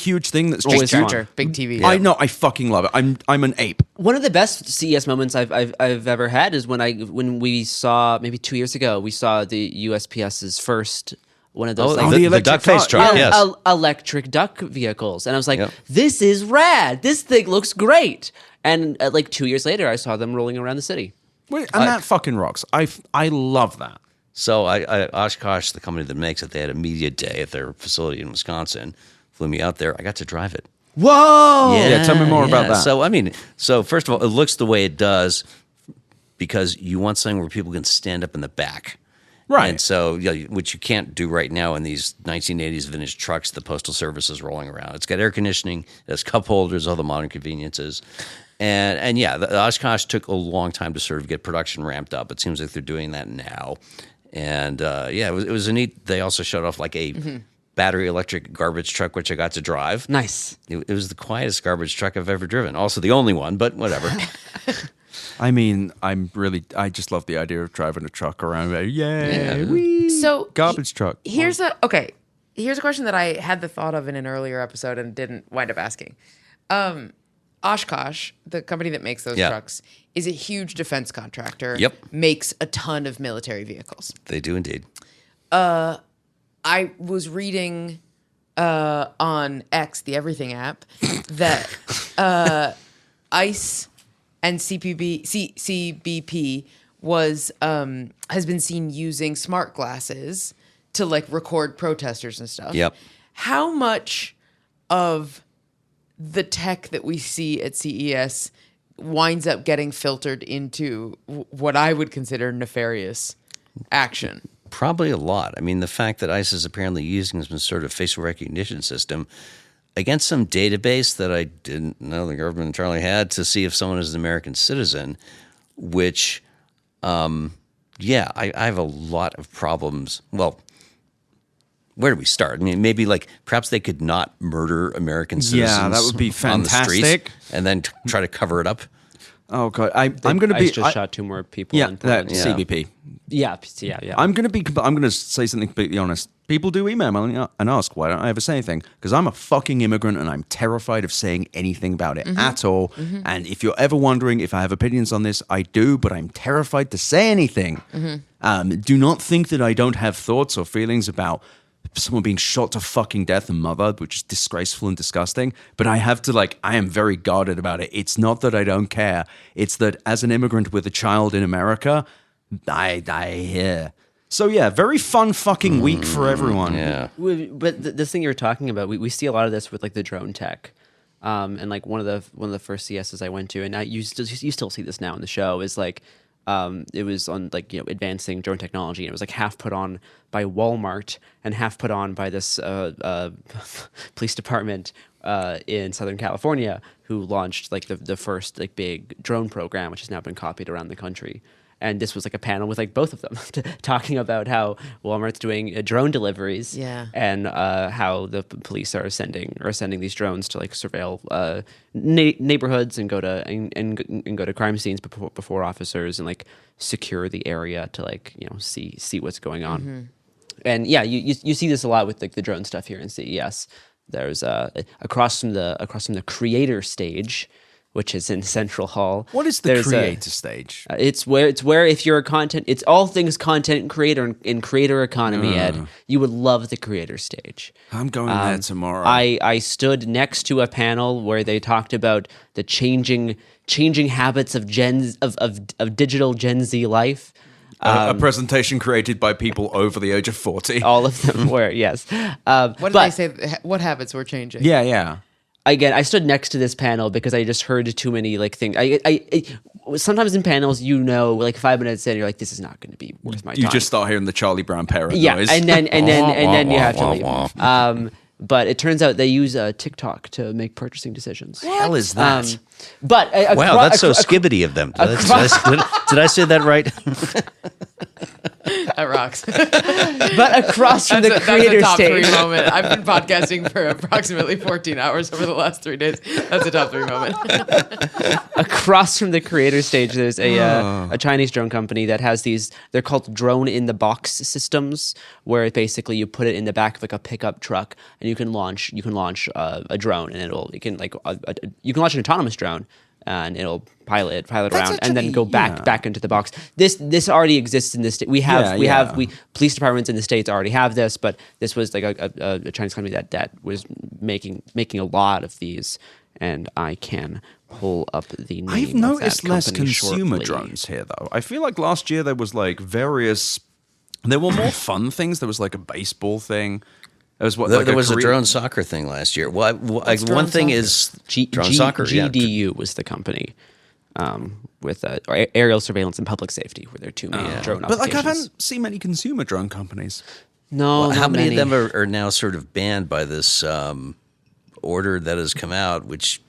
Speaker 1: huge thing that's
Speaker 3: Always
Speaker 1: just
Speaker 3: fun.
Speaker 2: Tractor, big TV.
Speaker 1: I know, I fucking love it. I'm an ape.
Speaker 3: One of the best CES moments I've ever had is when we saw, maybe 2 years ago, we saw the USPS's first one of those
Speaker 1: the
Speaker 4: the
Speaker 1: electric
Speaker 4: duck face
Speaker 1: car.
Speaker 4: truck.
Speaker 1: Yeah.
Speaker 4: Yes.
Speaker 3: electric duck vehicles, and I was like,
Speaker 4: Yep.
Speaker 3: "This is rad! This thing looks great!" And like 2 years later, I saw them rolling around the city.
Speaker 1: And that fucking rocks. I love that.
Speaker 4: So Oshkosh, the company that makes it, they had a media day at their facility in Wisconsin. Flew me out there. I got to drive it.
Speaker 1: Whoa! Yeah, tell me more about that.
Speaker 4: So first of all, it looks the way it does because you want something where people can stand up in the back.
Speaker 1: Right.
Speaker 4: And so, which you can't do right now in these 1980s vintage trucks the Postal Service is rolling around. It's got air conditioning, it has cup holders, all the modern conveniences. And the Oshkosh took a long time to sort of get production ramped up. It seems like they're doing that now. And it was a neat, they also showed off like a battery electric garbage truck, which I got to drive.
Speaker 3: Nice.
Speaker 4: It was the quietest garbage truck I've ever driven. Also the only one, but whatever.
Speaker 1: I mean, I just love the idea of driving a truck around. Yay! Whee!
Speaker 2: So
Speaker 1: Garbage truck.
Speaker 2: Here's a question that I had the thought of in an earlier episode and didn't wind up asking. Oshkosh, the company that makes those trucks, is a huge defense contractor.
Speaker 4: Yep.
Speaker 2: Makes a ton of military vehicles.
Speaker 4: They do indeed.
Speaker 2: I was reading on X, the Everything app, that ICE and CBP has been seen using smart glasses to like record protesters and stuff.
Speaker 4: Yep.
Speaker 2: How much of the tech that we see at CES winds up getting filtered into what I would consider nefarious action?
Speaker 4: Probably a lot. I mean, the fact that ICE is apparently using some sort of facial recognition system against some database that I didn't know the government entirely had to see if someone is an American citizen, which, I have a lot of problems. Well, where do we start? I mean, maybe like perhaps they could not murder American citizens.
Speaker 1: Yeah, that would be
Speaker 4: on the streets
Speaker 1: fantastic.
Speaker 4: and then try to cover it up.
Speaker 1: Oh god, I'm going to be.
Speaker 3: ICE just shot 2 more people.
Speaker 1: Yeah,
Speaker 3: in
Speaker 1: that
Speaker 3: Portland.
Speaker 1: CBP.
Speaker 3: Yeah.
Speaker 1: I'm going to say something completely honest. People do email me and ask, why don't I ever say anything? Because I'm a fucking immigrant and I'm terrified of saying anything about it at all. And if you're ever wondering if I have opinions on this, I do, but I'm terrified to say anything. Do not think that I don't have thoughts or feelings about someone being shot to fucking death and murdered, which is disgraceful and disgusting. But I have to I am very guarded about it. It's not that I don't care. It's that as an immigrant with a child in America, So yeah, very fun fucking week for everyone.
Speaker 4: Yeah.
Speaker 3: But this thing you were talking about, we see a lot of this with like the drone tech, and like one of the first CSs I went to, and you still see this now in the show is like, it was on like advancing drone technology, and it was like half put on by Walmart and half put on by this police department in Southern California who launched like the first like big drone program, which has now been copied around the country. And this was like a panel with like both of them talking about how Walmart's doing drone deliveries, and how the police are sending these drones to like surveil neighborhoods and go to crime scenes before officers and like secure the area to like see what's going on. Mm-hmm. And yeah, you see this a lot with like the drone stuff here in CES. There's across from the creator stage, which is in Central Hall.
Speaker 1: What is the creator stage?
Speaker 3: It's where if you're a content, it's all things content creator in creator economy, Ed. You would love the creator stage.
Speaker 1: I'm going there tomorrow.
Speaker 3: I stood next to a panel where they talked about the changing habits of digital Gen Z life.
Speaker 1: A presentation created by people over the age of 40.
Speaker 3: All of them were, yes.
Speaker 2: What did they say? What habits were changing?
Speaker 1: Yeah.
Speaker 3: Again, I stood next to this panel because I just heard too many like things. I sometimes in panels, like 5 minutes in, you're like, this is not going to be worth my time.
Speaker 1: You just start hearing the Charlie Brown parrot noise.
Speaker 3: Yeah, and then you have to leave. But it turns out they use TikTok to make purchasing decisions.
Speaker 4: What the hell is that?
Speaker 3: But
Speaker 4: wow, that's so skibbity of them. Did I say that right?
Speaker 2: That rocks.
Speaker 3: But across from the creator
Speaker 2: that's a top
Speaker 3: stage.
Speaker 2: 3 moment. I've been podcasting for approximately 14 hours over the last 3 days. That's a top 3 moment.
Speaker 3: Across from the creator stage, there's a Chinese drone company that has these. They're called drone in the box systems, where basically you put it in the back of like a pickup truck, and you can launch a drone, and you can launch an autonomous drone, and it'll pilot around and then go back into the box. This already exists in this. We police departments in the States already have this, but this was like a Chinese company that was making a lot of these, and I can pull up the name.
Speaker 1: I've noticed
Speaker 3: of that
Speaker 1: less
Speaker 3: company
Speaker 1: consumer
Speaker 3: shortly.
Speaker 1: drones here though. I feel like last year there was like various. There were more fun things. There was like a baseball thing. There was
Speaker 4: a drone soccer thing last year. Well, one thing is drone soccer.
Speaker 3: GDU was the company with aerial surveillance and public safety were their two main drone applications.
Speaker 1: But like I haven't seen many consumer drone companies.
Speaker 3: No,
Speaker 4: how many
Speaker 3: of
Speaker 4: them are now sort of banned by this order that has come out, which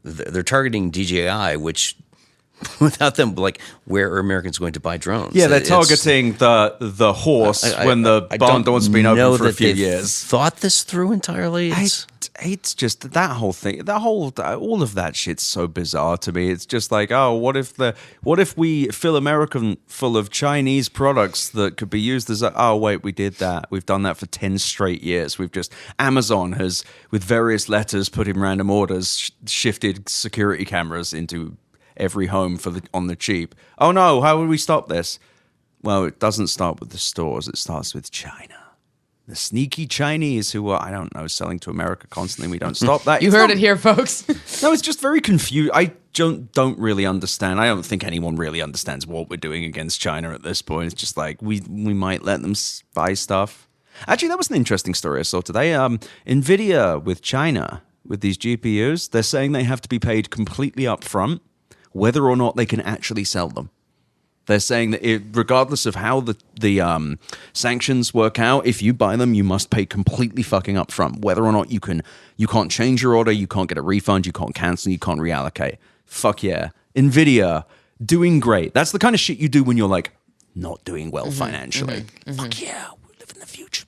Speaker 4: they're targeting DJI, which without them, like, where are Americans going to buy drones?
Speaker 1: Yeah, they're targeting the horse when the barn door's been open for a few years.
Speaker 4: Thought this through entirely.
Speaker 1: It's just that whole thing, all of that shit's so bizarre to me. It's just like, oh, what if we fill America full of Chinese products that could be used as wait, we did that. We've done that for 10 straight years. Amazon has, with various letters put in random orders, shifted security cameras into every home on the cheap. Oh no, how would we stop this? Well, it doesn't start with the stores. It starts with China. The sneaky Chinese who are, I don't know, selling to America constantly. We don't stop that.
Speaker 2: You heard it here, folks.
Speaker 1: No, it's just very confused. I don't really understand. I don't think anyone really understands what we're doing against China at this point. It's just like we might let them buy stuff. Actually, that was an interesting story I saw today. NVIDIA with China, with these GPUs, they're saying they have to be paid completely upfront whether or not they can actually sell them. They're saying that regardless of how the sanctions work out, if you buy them, you must pay completely fucking upfront. Whether or not you can't change your order, you can't get a refund, you can't cancel, you can't reallocate. Fuck yeah. NVIDIA, doing great. That's the kind of shit you do when you're like not doing well financially. Fuck yeah, we live in the future.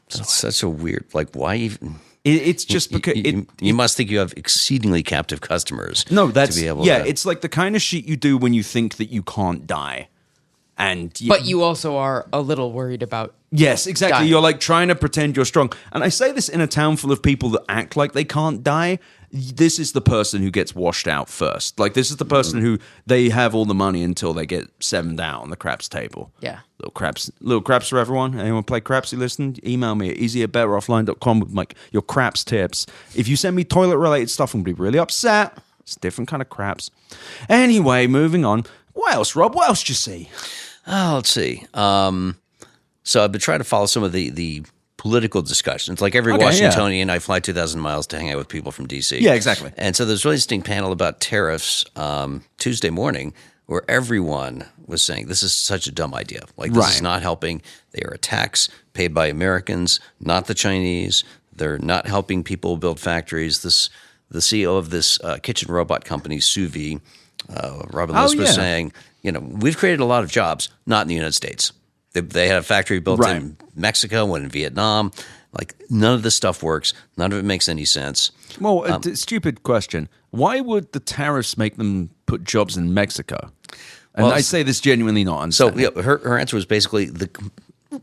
Speaker 4: That's such a weird, like, why even...
Speaker 1: It's just because
Speaker 4: you must think you have exceedingly captive customers.
Speaker 1: No, it's like the kind of shit you do when you think that you can't die,
Speaker 2: but you also are a little worried about.
Speaker 1: Yes, exactly.
Speaker 2: dying.
Speaker 1: You're like trying to pretend you're strong, and I say this in a town full of people that act like they can't die. This is the person who gets washed out first. Like, this is the person who they have all the money until they get 7 down on the craps table.
Speaker 2: Yeah.
Speaker 1: Little craps for everyone. Anyone play craps who listen? Email me at easy@betteroffline.com with like your craps tips. If you send me toilet related stuff, I'm going to be really upset. It's a different kind of craps. Anyway, moving on. What else, Rob? What else did you see?
Speaker 4: Let's see. So I've been trying to follow some of the political discussions. Like every
Speaker 1: Okay,
Speaker 4: Washingtonian, I fly 2,000 miles to hang out with people from D.C.
Speaker 1: Yeah, exactly.
Speaker 4: And so there's a really interesting panel about tariffs Tuesday morning where everyone was saying this is such a dumb idea. Like this is
Speaker 1: Right.
Speaker 4: not helping. They are a tax paid by Americans, not the Chinese. They're not helping people build factories. The CEO of this kitchen robot company, Sous Vide, Robin List, was saying, we've created a lot of jobs, not in the United States. They had a factory built
Speaker 1: Right.
Speaker 4: in Mexico, one in Vietnam. Like none of this stuff works. None of it makes any sense.
Speaker 1: Well, a stupid question. Why would the tariffs make them put jobs in Mexico? And
Speaker 4: Well,
Speaker 1: I say this genuinely not.
Speaker 4: So her answer was basically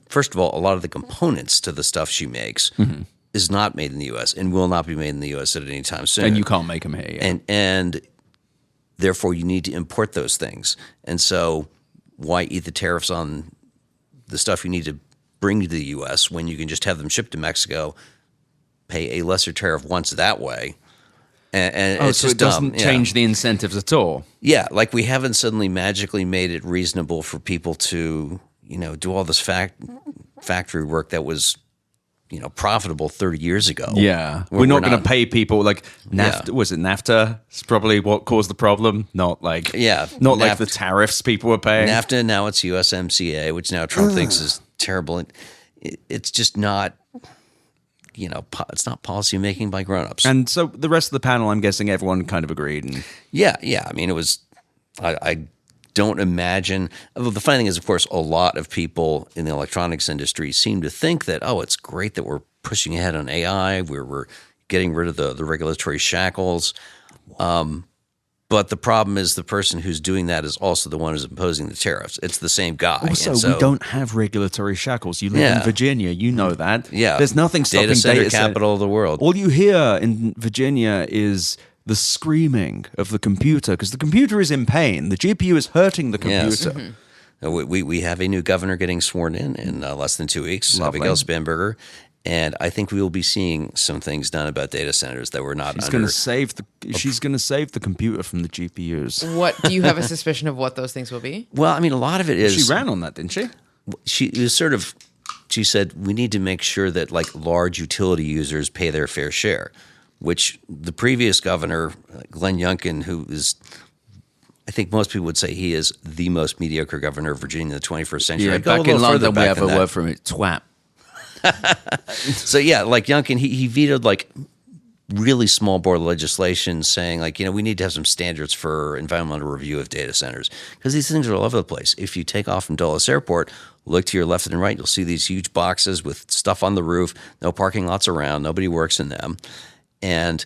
Speaker 4: first of all, a lot of the components to the stuff she makes is not made in the U.S. and will not be made in the U.S. at any time soon.
Speaker 1: and you can't make them here. Yeah.
Speaker 4: And therefore you need to import those things. And so why eat the tariffs on the stuff you need to bring to the U.S. when you can just have them shipped to Mexico, pay a lesser tariff once that way? And it's
Speaker 1: so
Speaker 4: just
Speaker 1: it doesn't
Speaker 4: dumb.
Speaker 1: change the incentives at all.
Speaker 4: Yeah, like we haven't suddenly magically made it reasonable for people to, do all this factory work that was, profitable 30 years ago.
Speaker 1: Yeah,
Speaker 4: We're
Speaker 1: not going to pay people like NAFTA.
Speaker 4: Yeah.
Speaker 1: Was it NAFTA? It's probably what caused the problem. Not like not like the tariffs people were paying.
Speaker 4: NAFTA, now it's USMCA, which now Trump thinks is terrible. It's just not, it's not policy making by grown-ups.
Speaker 1: And so the rest of the panel, I'm guessing everyone kind of agreed. And
Speaker 4: Yeah. I mean, it was. I don't imagine. Well, the funny thing is, of course, a lot of people in the electronics industry seem to think that, it's great that we're pushing ahead on AI. We're getting rid of the regulatory shackles. But the problem is the person who's doing that is also the one who's imposing the tariffs. It's the same guy.
Speaker 1: also,
Speaker 4: And so,
Speaker 1: we don't have regulatory shackles. You live in Virginia, you know that.
Speaker 4: Yeah.
Speaker 1: There's nothing stopping
Speaker 4: data center
Speaker 1: data center-
Speaker 4: capital of the world.
Speaker 1: All you hear in Virginia is the screaming of the computer because the computer is in pain. The GPU is hurting the
Speaker 4: Yes.
Speaker 1: computer.
Speaker 4: We have a new governor getting sworn in less than 2 weeks,
Speaker 1: Lovely.
Speaker 4: Abigail Spanberger, and I think we will be seeing some things done about data centers that were not
Speaker 1: She's
Speaker 4: under.
Speaker 1: going to save the compuper from the GPUs.
Speaker 2: What do you have a suspicion of what those things will be?
Speaker 4: Well, I mean, a lot of it is
Speaker 1: She ran on that, didn't she?
Speaker 4: She was sort of. She said we need to make sure that like large utility users pay their fair share, which the previous governor, Glenn Youngkin, who is. I think most people would say he is the most mediocre governor of Virginia in the 21st century.
Speaker 1: Yeah,
Speaker 4: I'd go a
Speaker 1: back in
Speaker 4: little further
Speaker 1: London, we
Speaker 4: back
Speaker 1: have
Speaker 4: than
Speaker 1: a
Speaker 4: that.
Speaker 1: word from it, twat.
Speaker 4: So yeah, like Youngkin, he vetoed like really small bore legislation saying like, we need to have some standards for environmental review of data centers because these things are all over the place. If you take off from Dulles Airport, look to your left and right, you'll see these huge boxes with stuff on the roof, no parking lots around, nobody works in them. And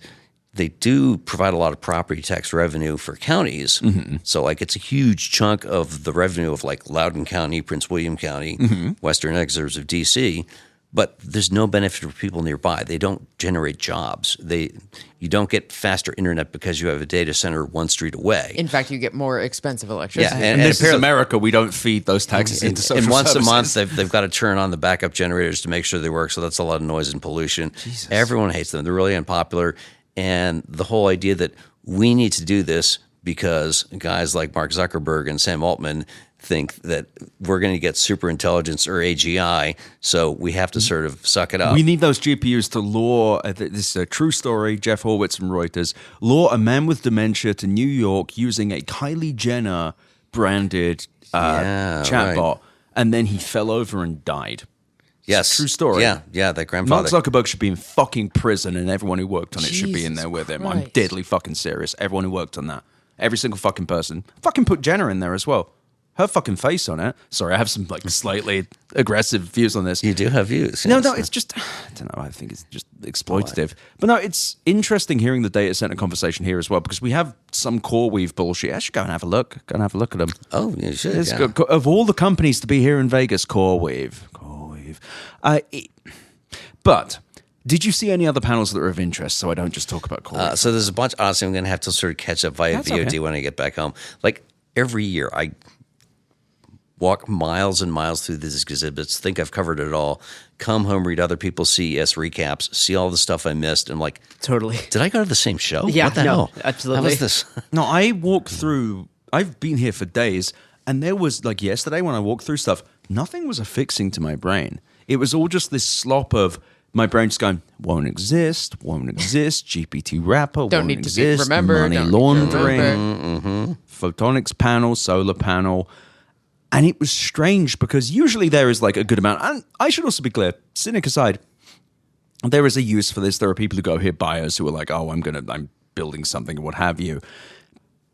Speaker 4: they do provide a lot of property tax revenue for counties. Mm-hmm. So like it's a huge chunk of the revenue of like Loudoun County, Prince William County, Western Exeter of DC. But there's no benefit for people nearby. They don't generate jobs. You don't get faster internet because you have a data center one street away.
Speaker 2: In fact, you get more expensive electricity.
Speaker 4: Yeah,
Speaker 1: And this is America. We don't feed those taxes into social
Speaker 4: and once
Speaker 1: services.
Speaker 4: a month, they've got to turn on the backup generators to make sure they work. So that's a lot of noise and pollution. Jesus. Everyone hates them. They're really unpopular. And the whole idea that we need to do this because guys like Mark Zuckerberg and Sam Altman think that we're going to get super intelligence or AGI, so we have to sort of suck it up.
Speaker 1: We need those GPUs to lure, this is a true story, Jeff Horowitz from Reuters, lure a man with dementia to New York using a Kylie Jenner branded chatbot,
Speaker 4: right.
Speaker 1: and then he fell over and died.
Speaker 4: Yes.
Speaker 1: True story.
Speaker 4: Yeah, that grandfather.
Speaker 1: Mark Zuckerberg should be in fucking prison, and everyone who worked on it should be in
Speaker 2: Jesus
Speaker 1: there with him. I'm
Speaker 2: Christ.
Speaker 1: deadly fucking serious. Everyone who worked on that. Every single fucking person. Fucking put Jenner in there as well. Her fucking face on it. Sorry, I have some like slightly aggressive views on this.
Speaker 4: You do have views.
Speaker 1: No,
Speaker 4: yes.
Speaker 1: it's just, I don't know, I think it's just exploitative. But no, it's interesting hearing the data center conversation here as well, because we have some CoreWeave bullshit. I should go and have a look. Go and have a look at them.
Speaker 4: Oh, you should.
Speaker 1: It's
Speaker 4: Yeah.
Speaker 1: good. Of all the companies to be here in Vegas, CoreWeave. But did you see any other panels that are of interest so I don't just talk about CoreWeave?
Speaker 4: So there's a bunch. Honestly, I'm going to have to sort of catch up via
Speaker 1: That's
Speaker 4: VOD
Speaker 1: okay.
Speaker 4: when I get back home. Like every year, I walk miles and miles through these exhibits, think I've covered it all, come home, read other people's CES recaps, see all the stuff I missed, and I'm like,
Speaker 3: Totally.
Speaker 4: did I go to the same show?
Speaker 3: Yeah,
Speaker 4: what the
Speaker 3: no,
Speaker 4: hell?
Speaker 3: absolutely.
Speaker 4: How was this?
Speaker 1: No, I walk through, I've been here for days, And there was, like yesterday when I walked through stuff, nothing was affixing to my brain. It was all just this slop of my brain just going, won't exist, GPT wrapper,
Speaker 2: Don't
Speaker 1: won't
Speaker 2: need to be
Speaker 1: exist,
Speaker 2: remembered,
Speaker 1: money
Speaker 2: don't need to
Speaker 1: laundering,
Speaker 2: remember.
Speaker 1: photonics panel, solar panel. And it was strange because usually there is like a good amount. And I should also be clear, cynic aside, there is a use for this. There are people who go here, buyers who are like, oh, I'm building something, what have you.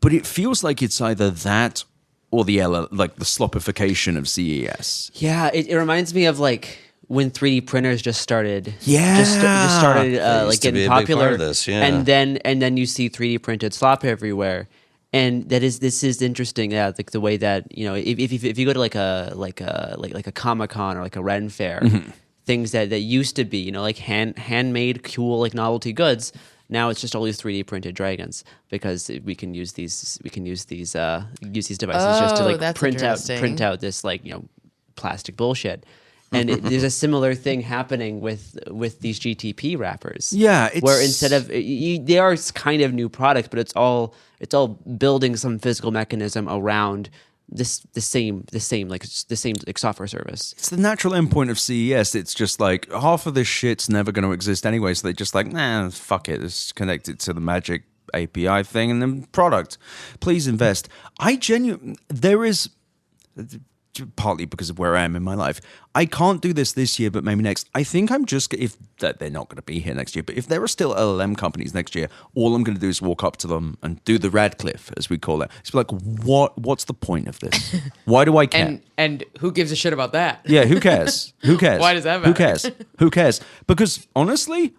Speaker 1: But it feels like it's either that or the slopification of CES.
Speaker 3: Yeah, it reminds me of like when 3D printers just started.
Speaker 1: Yeah.
Speaker 3: just started
Speaker 4: used to be
Speaker 3: getting
Speaker 4: a big
Speaker 3: popular.
Speaker 4: part of this, yeah.
Speaker 3: and then you see 3D printed slop everywhere, and this is interesting. Yeah, like the way that if you go to like a Comic-Con or like a Ren Fair, things that used to be like handmade cool like novelty goods. Now it's just all these 3D printed dragons because we can use these devices just to like print out this plastic bullshit. And there's a similar thing happening with these GTP wrappers.
Speaker 1: Yeah,
Speaker 3: where instead of they are kind of new products, but it's all building some physical mechanism around the same software service.
Speaker 1: It's the natural endpoint of CES. It's just like half of this shit's never going to exist anyway, so they're just like, nah, fuck it. It's connected to the magic API thing and then product. Please invest. There is, partly because of where I am in my life, I can't do this year, but maybe next. I think I'm just, if they're not going to be here next year, but if there are still LLM companies next year, all I'm going to do is walk up to them and do the Radcliffe, as we call it. It's like, what's the point of this? Why do I care?
Speaker 2: And who gives a shit about that?
Speaker 1: Yeah, who cares? Who cares?
Speaker 2: Why does that matter?
Speaker 1: Who cares? Who cares? Because honestly,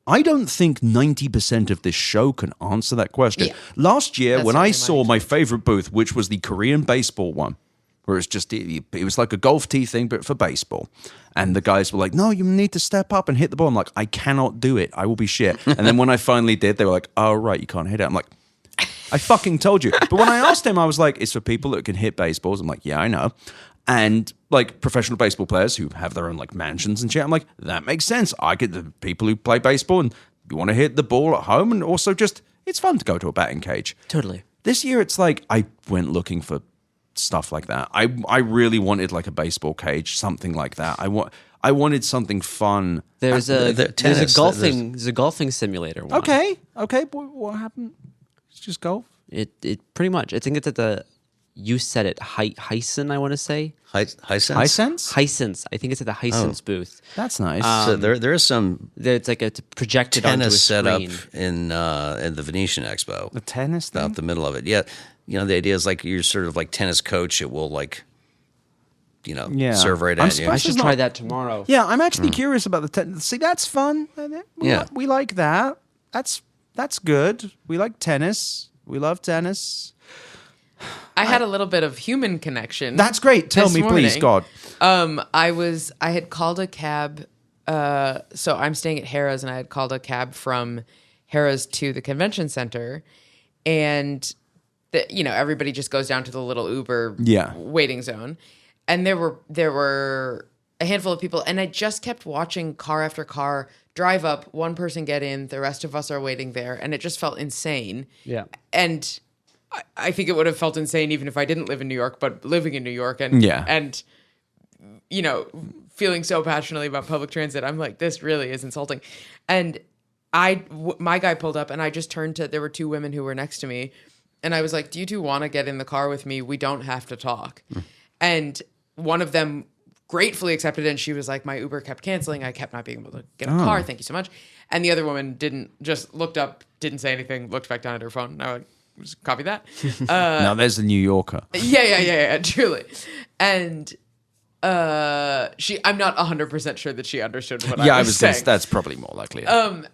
Speaker 1: I don't think 90% of this show can answer that question.
Speaker 2: Yeah.
Speaker 1: Last year,
Speaker 2: That's
Speaker 1: when I
Speaker 2: certainly
Speaker 1: saw my favorite booth, which was the Korean baseball one, where it's just, it was like a golf tee thing, but for baseball. And the guys were like, no, you need to step up and hit the ball. I'm like, I cannot do it. I will be shit. And then when I finally did, they were like, oh, right, you can't hit it. I'm like, I fucking told you. But when I asked him, I was like, it's for people that can hit baseballs. I'm like, yeah, I know. And like professional baseball players who have their own like mansions and shit. I'm like, that makes sense. I get the people who play baseball and you want to hit the ball at home. And also just, it's fun to go to a batting cage.
Speaker 3: Totally.
Speaker 1: This year, it's like, I went looking for stuff like that. I really wanted like a baseball cage, something like that. I wanted something fun.
Speaker 3: There's a golfing simulator one.
Speaker 1: Okay. What happened? It's just golf.
Speaker 3: It pretty much. I think it's at the. You said it. Hyson, I want to say.
Speaker 4: Hisense?
Speaker 3: Hisense. I think it's at the Hisense booth.
Speaker 1: That's nice.
Speaker 4: So there is some.
Speaker 3: It's like it's projected onto a
Speaker 4: tennis set up
Speaker 3: screen.
Speaker 4: in the Venetian Expo.
Speaker 1: The tennis thing?
Speaker 4: About the middle of it. Yeah. The idea is like you're sort of like tennis coach. It will like, serve right at you.
Speaker 3: I should try that tomorrow.
Speaker 1: Yeah, I'm actually curious about the tennis. See, that's fun. We like that. That's good. We like tennis. We love tennis.
Speaker 2: I had a little bit of human connection.
Speaker 1: That's great. Tell
Speaker 2: this
Speaker 1: me, please,
Speaker 2: morning.
Speaker 1: God.
Speaker 2: I had called a cab. So I'm staying at Harrah's, and I had called a cab from Harrah's to the convention center, and everybody just goes down to the little Uber waiting zone, and there were a handful of people, and I just kept watching car after car drive up, one person get in, the rest of us are waiting there, and it just felt insane.
Speaker 3: Yeah,
Speaker 2: and I think it would have felt insane even if I didn't live in New York, but living in New York and feeling so passionately about public transit, I'm like, this really is insulting. And my guy pulled up, and I just turned to, there were two women who were next to me, and I was like, do you two want to get in the car with me? We don't have to talk. And one of them gratefully accepted it, and she was like, my Uber kept canceling. I kept not being able to get a car. Thank you so much. And the other woman didn't, just looked up, didn't say anything, looked back down at her phone. And I would just copy that.
Speaker 1: Now there's the New Yorker.
Speaker 2: Yeah, truly. And I'm not 100% sure that she understood what I was saying.
Speaker 1: That's probably more likely.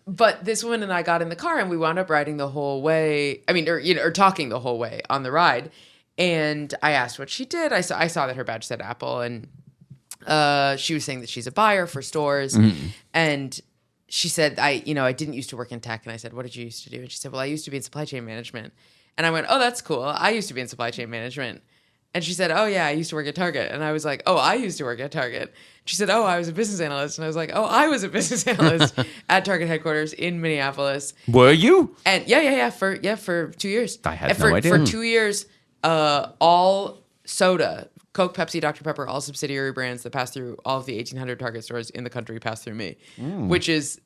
Speaker 2: But this woman and I got in the car, and we wound up riding the whole way. I mean, or talking the whole way on the ride. And I asked what she did. I saw that her badge said Apple, and she was saying that she's a buyer for stores. And she said, I didn't used to work in tech. And I said, what did you used to do? And she said, well, I used to be in supply chain management. And I went, oh, that's cool. I used to be in supply chain management. And she said, oh, yeah, I used to work at Target. And I was like, oh, I used to work at Target. She said, oh, I was a business analyst. And I was like, oh, I was a business analyst at Target headquarters in Minneapolis.
Speaker 1: Were you?
Speaker 2: And yeah, for 2 years.
Speaker 1: I had no idea.
Speaker 2: For 2 years, all soda, Coke, Pepsi, Dr. Pepper, all subsidiary brands that pass through all of the 1,800 Target stores in the country pass through me, which is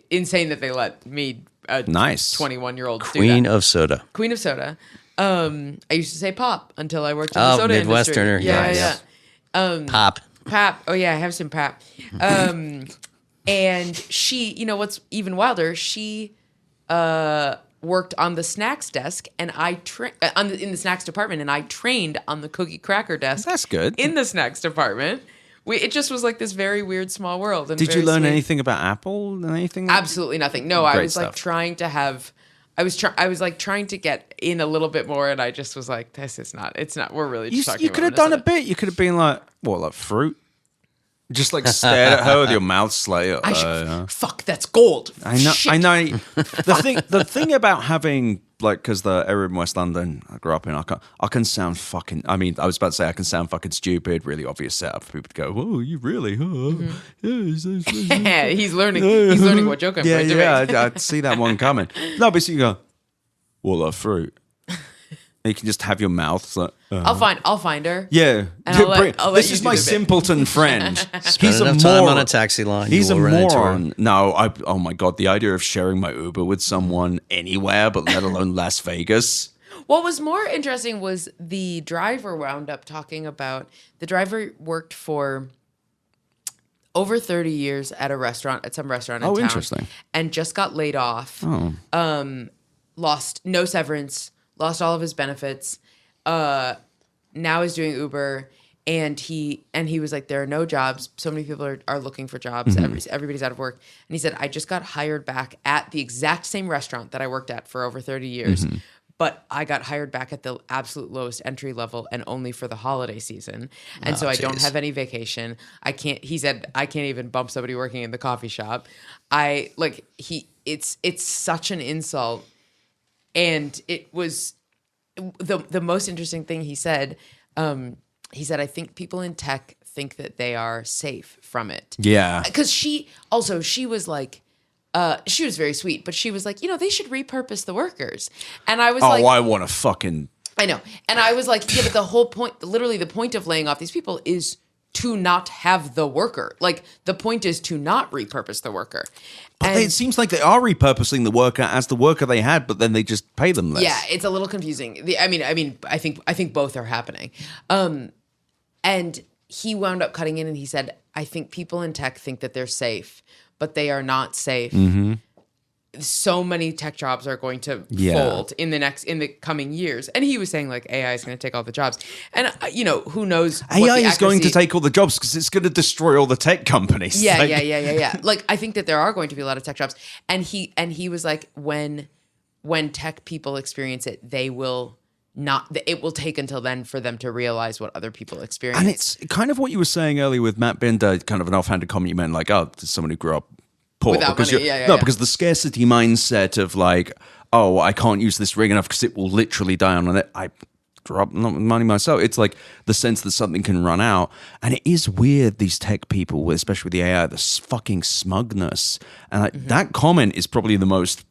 Speaker 2: insane that they let me, a
Speaker 1: Nice
Speaker 2: 21-year-old,
Speaker 4: Queen of soda.
Speaker 2: Queen of soda. I used to say pop until I worked in the soda industry.
Speaker 4: Midwesterner.
Speaker 2: Yeah.
Speaker 4: Pop.
Speaker 2: Pap. Oh yeah, I have some pap. And she, you know what's even wilder? She worked on the snacks desk, and I in the snacks department, and I trained on the cookie cracker desk.
Speaker 1: That's good.
Speaker 2: In the snacks department. It just was like this very weird small world. And
Speaker 1: Did you learn
Speaker 2: sweet.
Speaker 1: anything about Apple? Anything?
Speaker 2: Absolutely nothing. No, I
Speaker 1: Great
Speaker 2: was like
Speaker 1: stuff.
Speaker 2: trying to have. I was like trying to get in a little bit more, and I just was like, "This is not. It's not. We're really just talking."
Speaker 1: You could have done a bit. You could have been like, what, like fruit? Just like stared at her with your mouth slightly.
Speaker 2: Fuck, that's gold.
Speaker 1: I know.
Speaker 2: Shit.
Speaker 1: I know. The thing about having like, because the area in West London I grew up in, I can sound fucking. I mean, I was about to say I can sound fucking stupid. Really obvious setup for people to go, "Oh, you really? Huh?
Speaker 2: Yeah, he's learning. He's learning what joke I'm going to make.
Speaker 1: I see that one coming. No, but so you go, well, like fruit. You can just have your mouth. Like,
Speaker 2: I'll find her.
Speaker 1: Yeah.
Speaker 2: And I'll let
Speaker 1: This
Speaker 2: you
Speaker 1: is
Speaker 2: do
Speaker 1: my
Speaker 2: the bit.
Speaker 1: simpleton friend.
Speaker 4: Spend enough time on a taxi line.
Speaker 1: He's
Speaker 4: you
Speaker 1: a
Speaker 4: will run into her.
Speaker 1: moron. No, oh my God. The idea of sharing my Uber with someone anywhere, but let alone Las Vegas.
Speaker 2: What was more interesting was the driver wound up talking about. The driver worked for over 30 years at some restaurant in town.
Speaker 1: Interesting.
Speaker 2: And just got laid off. Lost no severance, lost all of his benefits. Now is doing Uber, and he was like, there are no jobs. So many people are looking for jobs. Everybody's out of work. And he said, I just got hired back at the exact same restaurant that I worked at for over 30 years. But I got hired back at the absolute lowest entry level and only for the holiday season. And so I don't have any vacation. He said, I can't even bump somebody working in the coffee shop. It's such an insult. And it was the most interesting thing he said. I think people in tech think that they are safe from it.
Speaker 1: Yeah.
Speaker 2: Because she was like, she was very sweet, but she was like, they should repurpose the workers. And I was like,
Speaker 1: I want to fucking.
Speaker 2: I know. And I was like, yeah, but the whole point, literally the point of laying off these people is to not have the worker. Like, the point is to not repurpose the worker.
Speaker 1: But it seems like they are repurposing the worker as the worker they had, but then they just pay them less.
Speaker 2: Yeah, it's a little confusing. I think both are happening. And he wound up cutting in and he said, I think people in tech think that they're safe, but they are not safe. So many tech jobs are going to fold in the coming years. And he was saying like AI is going to take all the jobs. And who knows?
Speaker 1: AI is going to take all the jobs because it's going to destroy all the tech companies.
Speaker 2: Yeah. Like, I think that there are going to be a lot of tech jobs. And he was like, when tech people experience it, they will not. It will take until then for them to realize what other people experience.
Speaker 1: And it's kind of what you were saying earlier with Matt Binder, kind of an offhanded comment you meant, like, oh, someone who grew up poor.
Speaker 2: Without
Speaker 1: because
Speaker 2: money.
Speaker 1: Because the scarcity mindset of like, oh, I can't use this ring enough because it will literally die on it. I grew up not with money myself. It's like the sense that something can run out. And it is weird, these tech people, especially with the AI, the fucking smugness. And like, that comment is probably the most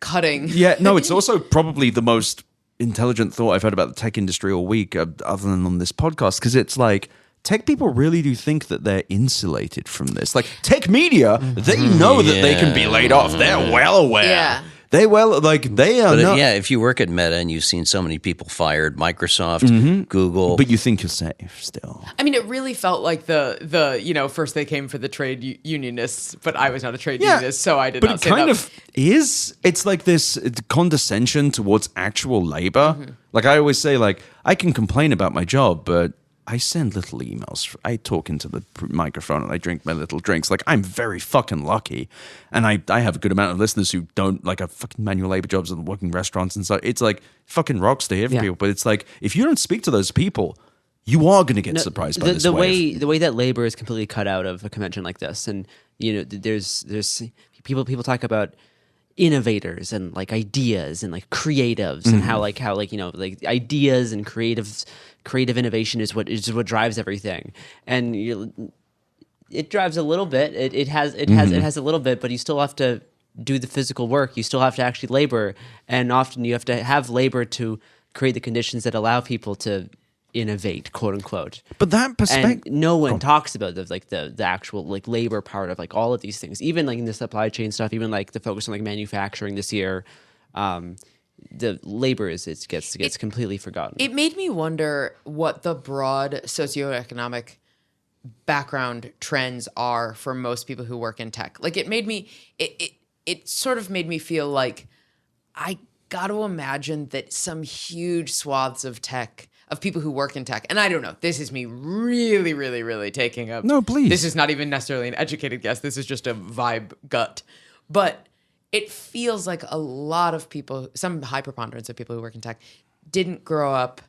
Speaker 2: cutting.
Speaker 1: Yeah, no, it's also probably the most intelligent thought I've heard about the tech industry all week, other than on this podcast, because it's like, tech people really do think that they're insulated from this. Like, tech media, they know that they can be laid off. They're well aware.
Speaker 2: Yeah.
Speaker 1: They are not.
Speaker 4: If you work at Meta and you've seen so many people fired, Microsoft, Google.
Speaker 1: But you think you're safe still.
Speaker 2: I mean, it really felt like the first they came for the trade unionists, but I was not a trade unionist, so I did not say that. But it kind of
Speaker 1: is. It's like this condescension towards actual labor. Like, I always say, like, I can complain about my job, but I send little emails. I talk into the microphone and I drink my little drinks. Like, I'm very fucking lucky. And I have a good amount of listeners who don't, like, have fucking manual labor jobs and working restaurants and stuff. It's like fucking rocks to hear from people. But it's like, if you don't speak to those people, you are going to get surprised by this wave.
Speaker 3: The way that labor is completely cut out of a convention like this. And, there's people talk about innovators and like ideas and like creatives and how ideas and creative innovation is what drives everything. And it drives a little bit. It has a little bit, but you still have to do the physical work. You still have to actually labor, and often you have to have labor to create the conditions that allow people to innovate, quote unquote.
Speaker 1: But that perspective,
Speaker 3: and no one talks about the actual like labor part of like all of these things, even like in the supply chain stuff, even like the focus on like manufacturing this year. The labor gets completely forgotten.
Speaker 2: It made me wonder what the broad socioeconomic background trends are for most people who work in tech. Like it sort of made me feel like I got to imagine that some huge swaths of people who work in tech, and I don't know, this is me really, really, really taking up.
Speaker 1: No, please.
Speaker 2: This is not even necessarily an educated guess. This is just a vibe gut. But it feels like a lot of people, some high preponderance of people who work in tech, didn't grow up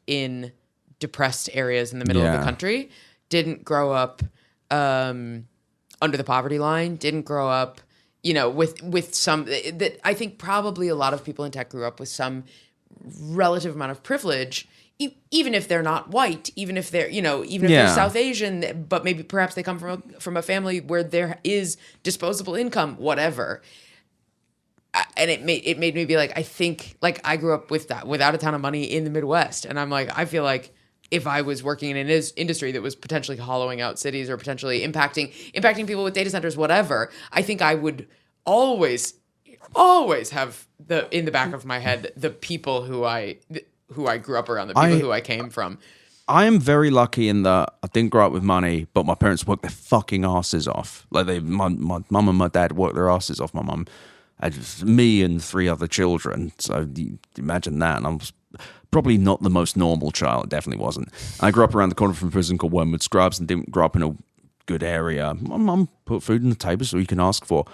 Speaker 2: in depressed areas in the middle of the country, didn't grow up under the poverty line, didn't grow up, with some that I think probably a lot of people in tech grew up with some relative amount of privilege, even if they're not white, even if they're they're South Asian, but maybe perhaps they come from a family where there is disposable income, whatever. And it made me be like, I think like I grew up with that without a ton of money in the Midwest, and I'm like, I feel like if I was working in an industry that was potentially hollowing out cities or potentially impacting people with data centers, whatever, I think I would always have in the back of my head the people who I grew up around, the people who I came from.
Speaker 1: I am very lucky in that I didn't grow up with money, but my parents worked their fucking asses off. Like my mum and my dad worked their asses off. My mum had me and 3 other children, so you imagine that. And I was probably not the most normal child. Definitely wasn't. I grew up around the corner from a prison called Wormwood Scrubs and didn't grow up in a good area. My mum put food on the table so you can ask for.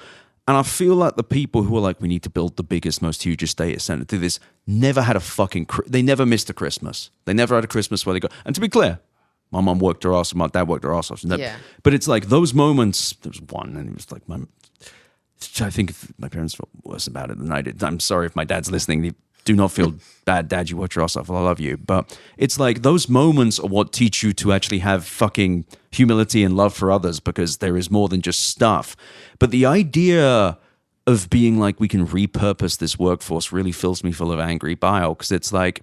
Speaker 1: And I feel like the people who are like, we need to build the biggest, most hugest data center, do this, never had they never missed a Christmas. They never had a Christmas where they go. And to be clear, my mom worked her ass off, my dad worked her ass off.
Speaker 2: Yeah.
Speaker 1: But it's like those moments, there was one, and it was like, I think if my parents felt worse about it than I did. I'm sorry if my dad's listening. Do not feel bad, Dad, you worked your ass off. I love you. But it's like those moments are what teach you to actually have fucking humility and love for others, because there is more than just stuff. But the idea of being like, we can repurpose this workforce really fills me full of angry bile, because it's like,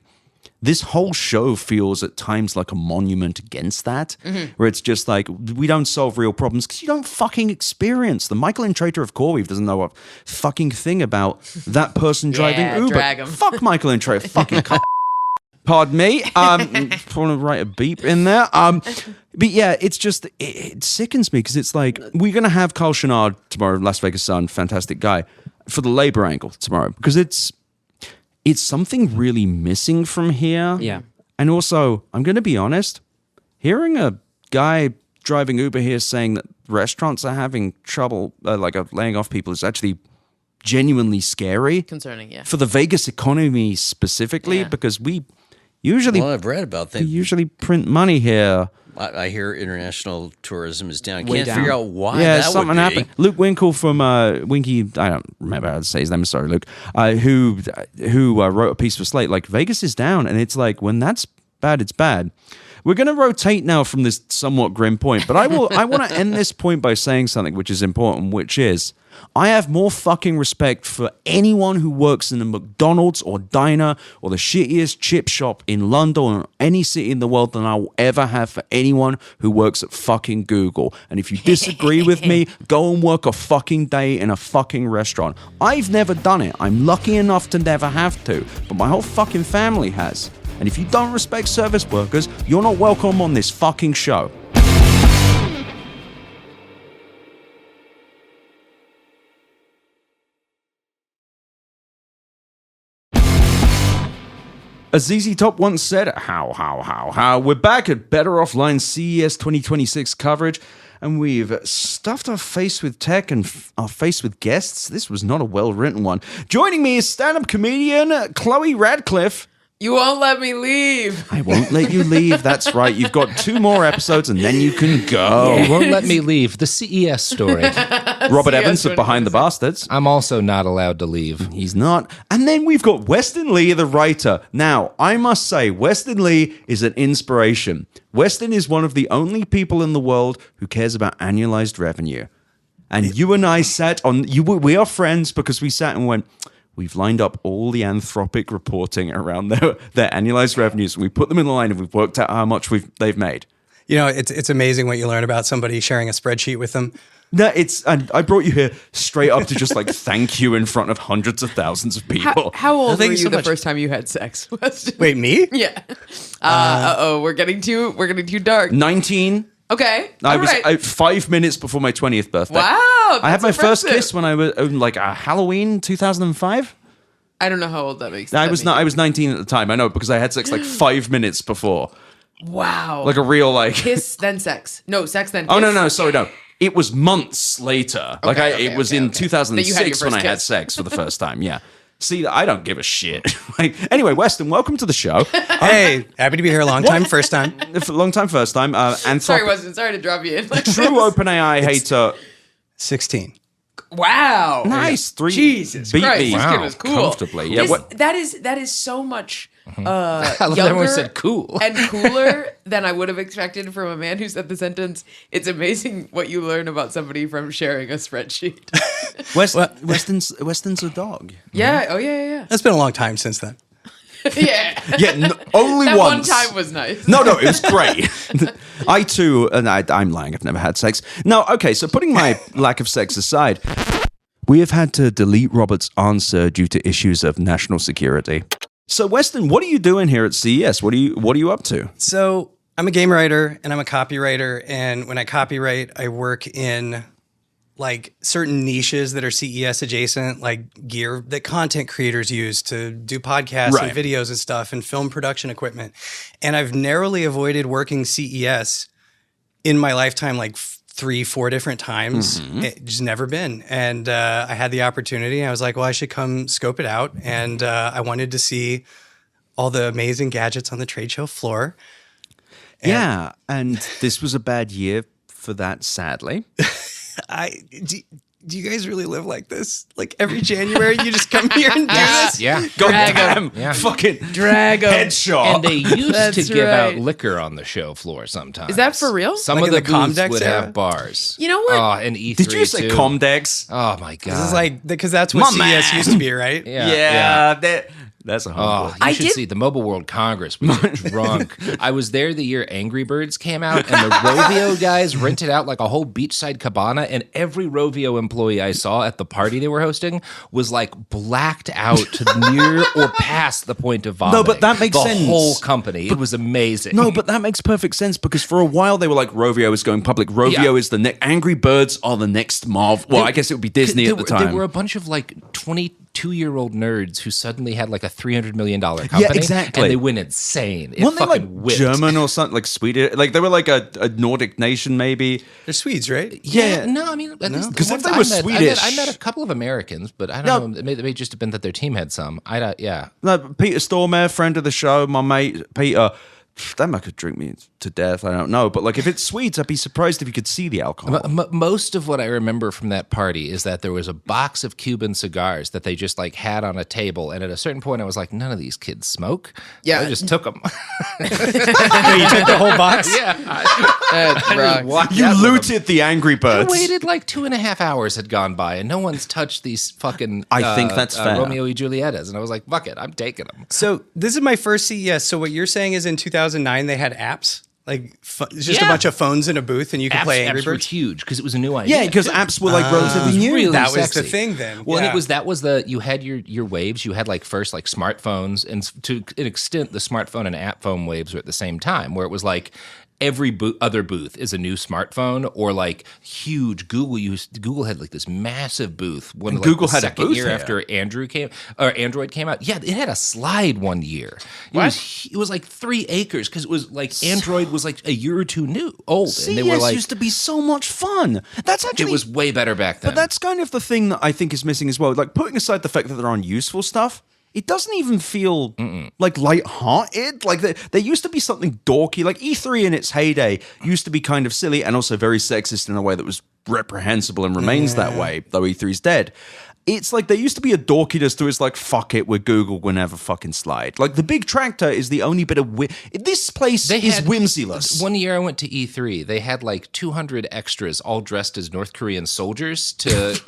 Speaker 1: this whole show feels at times like a monument against that, where it's just like, we don't solve real problems because you don't fucking experience them. Michael Intrator of CoreWeave doesn't know a fucking thing about that person driving Uber.
Speaker 2: Drag him.
Speaker 1: Fuck Michael Intrator, fucking pardon me. I want to write a beep in there. But yeah, it's just, it sickens me, because it's like, we're going to have Carl Chenard tomorrow, Las Vegas Sun, fantastic guy, for the labor angle tomorrow, because it's something really missing from here.
Speaker 3: Yeah.
Speaker 1: And also, I'm going to be honest, hearing a guy driving Uber here saying that restaurants are having trouble, laying off people, is actually genuinely scary.
Speaker 2: Concerning, yeah.
Speaker 1: For the Vegas economy specifically, because we usually...
Speaker 4: Well, I've read about
Speaker 1: we
Speaker 4: things.
Speaker 1: usually print money here.
Speaker 4: I hear international tourism is down. I
Speaker 3: Way
Speaker 4: can't
Speaker 3: down.
Speaker 4: figure out why
Speaker 1: Yeah,
Speaker 4: that
Speaker 1: something
Speaker 4: would be.
Speaker 1: happened. Luke Winkle from Winky, I don't remember how to say his name. Sorry, Luke. Who wrote a piece for Slate. Like, Vegas is down, and it's like, when that's bad, it's bad. We're going to rotate now from this somewhat grim point, but I want to end this point by saying something which is important, which is, I have more fucking respect for anyone who works in a McDonald's or diner or the shittiest chip shop in London or any city in the world than I will ever have for anyone who works at fucking Google. And if you disagree with me, go and work a fucking day in a fucking restaurant. I've never done it. I'm lucky enough to never have to, but my whole fucking family has. And if you don't respect service workers, you're not welcome on this fucking show. As ZZ Top once said, how, we're back at Better Offline CES 2026 coverage, and we've stuffed our face with tech and our face with guests. This was not a well-written one. Joining me is stand-up comedian Chloe Radlciffe.
Speaker 2: You won't let me leave.
Speaker 1: I won't let you leave. That's right. You've got 2 more episodes and then you can go.
Speaker 5: You won't let me leave. The CES story.
Speaker 1: Robert Evans of Behind the Bastards.
Speaker 5: I'm also not allowed to leave.
Speaker 1: He's not. And then we've got Westin Lee, the writer. Now, I must say, Westin Lee is an inspiration. Westin is one of the only people in the world who cares about annualized revenue. And you and I sat on, we are friends because we sat and went, we've lined up all the Anthropic reporting around their annualized revenues, and we put them in the line, and we've worked out how much they've made.
Speaker 6: You know, it's amazing what you learn about somebody sharing a spreadsheet with them.
Speaker 1: No, and I brought you here straight up to just like thank you in front of hundreds of thousands of people.
Speaker 2: How old
Speaker 6: thank
Speaker 2: were
Speaker 6: you
Speaker 2: you
Speaker 6: so
Speaker 2: the
Speaker 6: much.
Speaker 2: first time you had sex?
Speaker 6: Wait, me?
Speaker 2: Yeah. We're getting too dark.
Speaker 1: 19.
Speaker 2: Okay.
Speaker 1: I
Speaker 2: all
Speaker 1: was
Speaker 2: right.
Speaker 1: 5 minutes before my 20th birthday.
Speaker 2: Wow.
Speaker 1: I had
Speaker 2: that's
Speaker 1: my first
Speaker 2: impressive.
Speaker 1: kiss when I was like Halloween 2005.
Speaker 2: I don't know how old that makes.
Speaker 1: I was 19 at the time. I know because I had sex like 5 minutes before.
Speaker 2: Wow.
Speaker 1: Like a real like
Speaker 2: kiss then sex. No, sex then kiss.
Speaker 1: Oh no, sorry, no. It was months later.
Speaker 2: Okay,
Speaker 1: it was
Speaker 2: okay,
Speaker 1: in
Speaker 2: okay. That you had your
Speaker 1: 2006 when I
Speaker 2: first
Speaker 1: had
Speaker 2: kiss.
Speaker 1: sex for the first time. Yeah. See, I don't give a shit. Anyway, Westin, welcome to the show.
Speaker 6: Hey, happy to be here. Long time, first time.
Speaker 1: Long time, first time.
Speaker 2: Sorry, Weston. Sorry to drop you in. Like
Speaker 1: True OpenAI hater.
Speaker 6: 16.
Speaker 2: Wow.
Speaker 1: Nice. Three.
Speaker 2: Jesus
Speaker 1: beat
Speaker 2: Christ,
Speaker 1: me
Speaker 2: this kid was cool.
Speaker 1: comfortably. Yeah.
Speaker 2: That is so much
Speaker 5: I love that
Speaker 2: younger
Speaker 5: everyone said cool.
Speaker 2: and cooler than I would have expected from a man who said the sentence. It's amazing what you learn about somebody from sharing a spreadsheet.
Speaker 1: Weston's a dog.
Speaker 2: Yeah. Oh yeah.
Speaker 6: That's been a long time since then.
Speaker 2: Yeah.
Speaker 1: Yeah. Only
Speaker 2: That
Speaker 1: once.
Speaker 2: one time was nice.
Speaker 1: No, it was great. I too, and I'm lying, I've never had sex. No, okay, so putting my lack of sex aside, we have had to delete Robert's answer due to issues of national security. So, Weston, what are you doing here at CES? What are you up to?
Speaker 6: So I'm a game writer and I'm a copywriter. And when I copyright, I work in like certain niches that are CES adjacent, like gear that content creators use to do podcasts
Speaker 1: Right.
Speaker 6: and videos and stuff and film production equipment. And I've narrowly avoided working CES in my lifetime, like 3-4 different times. It's just never been. And I had the opportunity. I was like, well, I should come scope it out. And I wanted to see all the amazing gadgets on the trade show floor.
Speaker 1: Yeah, and this was a bad year for that, sadly.
Speaker 6: Do you guys really live like this? Like every January, you just come here and do this?
Speaker 5: Yeah.
Speaker 1: God
Speaker 2: Drag 'em.
Speaker 1: damn,
Speaker 5: Yeah.
Speaker 1: fucking
Speaker 2: Drag 'em.
Speaker 1: headshot.
Speaker 5: And they used
Speaker 2: That's
Speaker 5: to give out
Speaker 2: right.
Speaker 5: liquor on the show floor sometimes.
Speaker 2: Is that for real?
Speaker 5: Some
Speaker 6: Like
Speaker 5: of
Speaker 6: in
Speaker 5: the
Speaker 6: the
Speaker 5: booths
Speaker 6: Comdex
Speaker 5: would
Speaker 6: era?
Speaker 5: have bars.
Speaker 2: You know what?
Speaker 5: Oh, and E3
Speaker 1: Did you say
Speaker 5: too.
Speaker 1: Comdex?
Speaker 5: Oh my god.
Speaker 6: This is like, because that's what
Speaker 1: My
Speaker 6: CES
Speaker 1: man.
Speaker 6: used to be, right?
Speaker 5: Yeah.
Speaker 1: That's a
Speaker 5: Oh,
Speaker 1: hard
Speaker 5: you
Speaker 2: I
Speaker 5: should
Speaker 2: did-
Speaker 5: see the Mobile World Congress. We were drunk. I was there the year Angry Birds came out, and the Rovio guys rented out like a whole beachside cabana, and every Rovio employee I saw at the party they were hosting was like blacked out to near or past the point of vomiting.
Speaker 1: No, but that makes
Speaker 5: the
Speaker 1: sense.
Speaker 5: whole company. It was amazing.
Speaker 1: No, but that makes perfect sense because for a while they were like, Rovio is going public. Rovio
Speaker 5: Yeah.
Speaker 1: is the next. Angry Birds are the next Marvel. Well, I guess it would be Disney
Speaker 5: there
Speaker 1: at the
Speaker 5: were-
Speaker 1: time.
Speaker 5: There were a bunch of like 22-year-old nerds who suddenly had like a $300 million company.
Speaker 1: exactly.
Speaker 5: And they went insane. It
Speaker 1: Weren't they
Speaker 5: fucking
Speaker 1: like
Speaker 5: whipped.
Speaker 1: German or something, like Swedish? Like they were like a Nordic nation, maybe.
Speaker 6: They're Swedes, right?
Speaker 1: Yeah.
Speaker 5: No, I mean, at least the
Speaker 1: 'Cause if
Speaker 5: ones
Speaker 1: they
Speaker 5: I
Speaker 1: were
Speaker 5: met-
Speaker 1: Swedish-
Speaker 5: I met a couple of Americans, but I
Speaker 1: No.
Speaker 5: don't know. It may just have been that their team had some. Yeah.
Speaker 1: No, Peter Stormare, friend of the show, my mate Peter. That man could drink me to death. I don't know, but like if it's Swedes, I'd be surprised if you could see the alcohol.
Speaker 5: Most of what I remember from that party is that there was a box of Cuban cigars that they just like had on a table, and at a certain point, I was like, "None of these kids smoke."
Speaker 2: Yeah.
Speaker 5: I just took them.
Speaker 6: You took the whole box?
Speaker 2: That's wrong.
Speaker 1: You looted the Angry
Speaker 5: I
Speaker 1: Birds.
Speaker 5: waited like 2.5 hours had gone by, and no one's touched these fucking.
Speaker 1: I think that's fair.
Speaker 5: Romeo y Julietas, and I was like, "Fuck it, I'm taking them."
Speaker 6: So this is my first CES. So what you're saying is in 2009, they had apps? Like it's just a
Speaker 5: Yeah.
Speaker 6: bunch of phones in a booth and you could play Angry
Speaker 5: apps were
Speaker 6: Birds?
Speaker 5: huge because it was a new idea.
Speaker 1: Yeah, because apps were like relatively new.
Speaker 5: really
Speaker 6: That was
Speaker 5: sexy.
Speaker 6: the thing then.
Speaker 5: Well,
Speaker 6: Yeah.
Speaker 5: and that was the you had your waves. You had like first like smartphones, and to an extent, the smartphone and app phone waves were at the same time, where it was like every other booth is a new smartphone, or like huge Google had like this massive booth. When like,
Speaker 1: Google
Speaker 5: the
Speaker 1: had a
Speaker 5: second
Speaker 1: booth
Speaker 5: year
Speaker 1: here.
Speaker 5: after Android came out. Yeah, it had a slide one year. It was like 3 acres because it was like Android was like a year or two old,
Speaker 1: CES
Speaker 5: and they were like
Speaker 1: used to be so much fun. That's actually
Speaker 5: it was way better back then.
Speaker 1: But that's kind of the thing that I think is missing as well. Like putting aside the fact that they're on useful stuff, it doesn't even feel like light-hearted. Like there used to be something dorky. Like E3 in its heyday used to be kind of silly and also very sexist in a way that was reprehensible and remains that way, though E3's dead. it's like there used to be a dorkiness to it's like, fuck it, we're Google, we'll never fucking slide. Like the big tractor is the only bit of this place is whimsyless.
Speaker 5: One year I went to E3. They had like 200 extras all dressed as North Korean soldiers to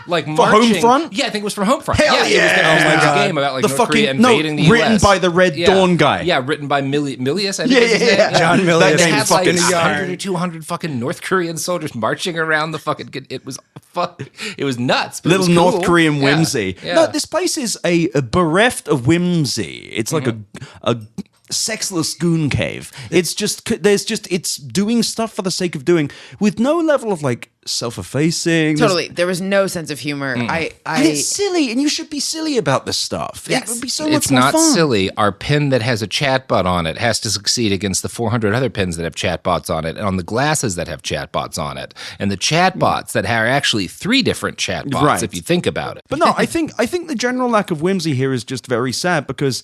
Speaker 5: like
Speaker 1: For
Speaker 5: marching.
Speaker 1: Homefront?
Speaker 5: Yeah, I think it was from Homefront.
Speaker 1: Hell
Speaker 5: yeah, it was a game about like
Speaker 1: The
Speaker 5: North
Speaker 1: fucking-
Speaker 5: Korea
Speaker 1: no,
Speaker 5: invading the
Speaker 1: written
Speaker 5: US.
Speaker 1: by the Red Dawn guy.
Speaker 5: Yeah, written by Milius, I think
Speaker 1: Yeah,
Speaker 5: is his
Speaker 1: yeah,
Speaker 5: name.
Speaker 1: yeah.
Speaker 6: John
Speaker 1: That
Speaker 6: Milius.
Speaker 1: game
Speaker 5: They had
Speaker 1: fucking
Speaker 5: like
Speaker 1: sucked.
Speaker 5: 100 or 200 fucking North Korean soldiers marching around the fucking. It was nuts. But it
Speaker 1: Little
Speaker 5: was
Speaker 1: North
Speaker 5: cool.
Speaker 1: Korean
Speaker 5: Yeah,
Speaker 1: whimsy.
Speaker 5: yeah.
Speaker 1: No, this place is a bereft of whimsy. It's like a sexless goon cave. It's it's doing stuff for the sake of doing with no level of like self-effacing.
Speaker 2: Totally. There was no sense of humor.
Speaker 1: And it's silly, and you should be silly about this stuff.
Speaker 2: Yes.
Speaker 1: It would be so much
Speaker 5: It's
Speaker 1: more
Speaker 5: not
Speaker 1: fun.
Speaker 5: silly. Our pin that has a chatbot on it has to succeed against the 400 other pins that have chatbots on it, and on the glasses that have chatbots on it, and the chatbots that are actually 3 different chatbots.
Speaker 1: Right.
Speaker 5: If you think about it.
Speaker 1: But no, I think the general lack of whimsy here is just very sad because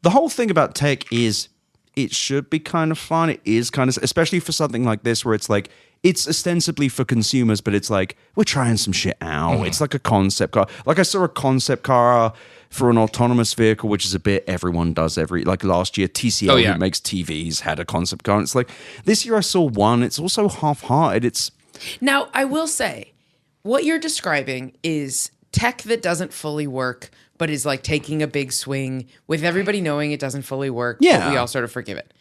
Speaker 1: the whole thing about tech is it should be kind of fun. It is kind of, especially for something like this where it's like, it's ostensibly for consumers, but it's like, we're trying some shit out. It's like a concept car. Like I saw a concept car for an autonomous vehicle, which is a bit everyone does like last year, TCL, who makes TVs, had a concept car. And it's like, this year I saw one. It's also half-hearted.
Speaker 2: Now, I will say, what you're describing is tech that doesn't fully work, but is like taking a big swing with everybody knowing it doesn't fully work,
Speaker 1: Yeah.
Speaker 2: but we all sort of forgive it.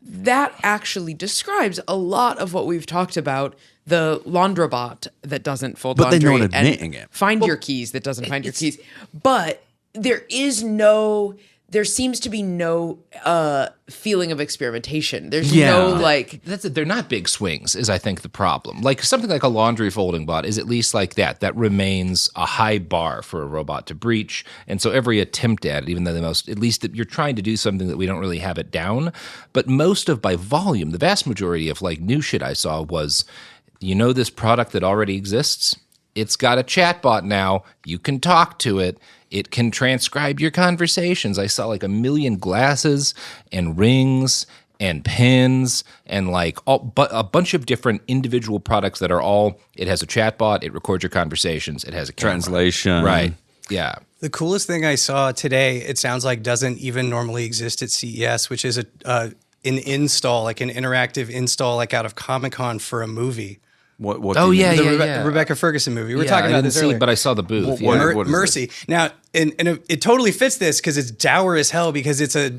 Speaker 2: That actually describes a lot of what we've talked about, the laundrobot that doesn't fold
Speaker 1: But they're
Speaker 2: laundry.
Speaker 1: not
Speaker 2: and
Speaker 1: admitting it.
Speaker 2: Find your keys that doesn't find your keys. But there seems to be no feeling of experimentation. There's no like...
Speaker 5: That's it. They're not big swings, is I think the problem. Like something like a laundry folding bot is at least like that. That remains a high bar for a robot to breach. And so every attempt at it, even though at least that you're trying to do something that we don't really have it down. But most of by volume, the vast majority of like new shit I saw was, this product that already exists? It's got a chatbot now. You can talk to it. It can transcribe your conversations. I saw like 1 million glasses and rings and pins and like a bunch of different individual products that are all, it has a chatbot, it records your conversations, it has a camera.
Speaker 1: Translation.
Speaker 5: Right. Yeah.
Speaker 6: The coolest thing I saw today, it sounds like doesn't even normally exist at CES, which is an install, like an interactive install, like out of Comic-Con for a movie.
Speaker 1: What
Speaker 5: Oh,
Speaker 1: do you
Speaker 5: yeah,
Speaker 1: mean?
Speaker 5: yeah.
Speaker 6: The Rebecca Ferguson movie. We were
Speaker 5: Yeah,
Speaker 6: talking
Speaker 5: I
Speaker 6: about
Speaker 5: didn't
Speaker 6: this
Speaker 5: see
Speaker 6: earlier.
Speaker 5: it, but I saw the booth.
Speaker 1: What-
Speaker 5: yeah.
Speaker 1: what is
Speaker 6: Mercy. Now, and it totally fits this because it's dour as hell because it's a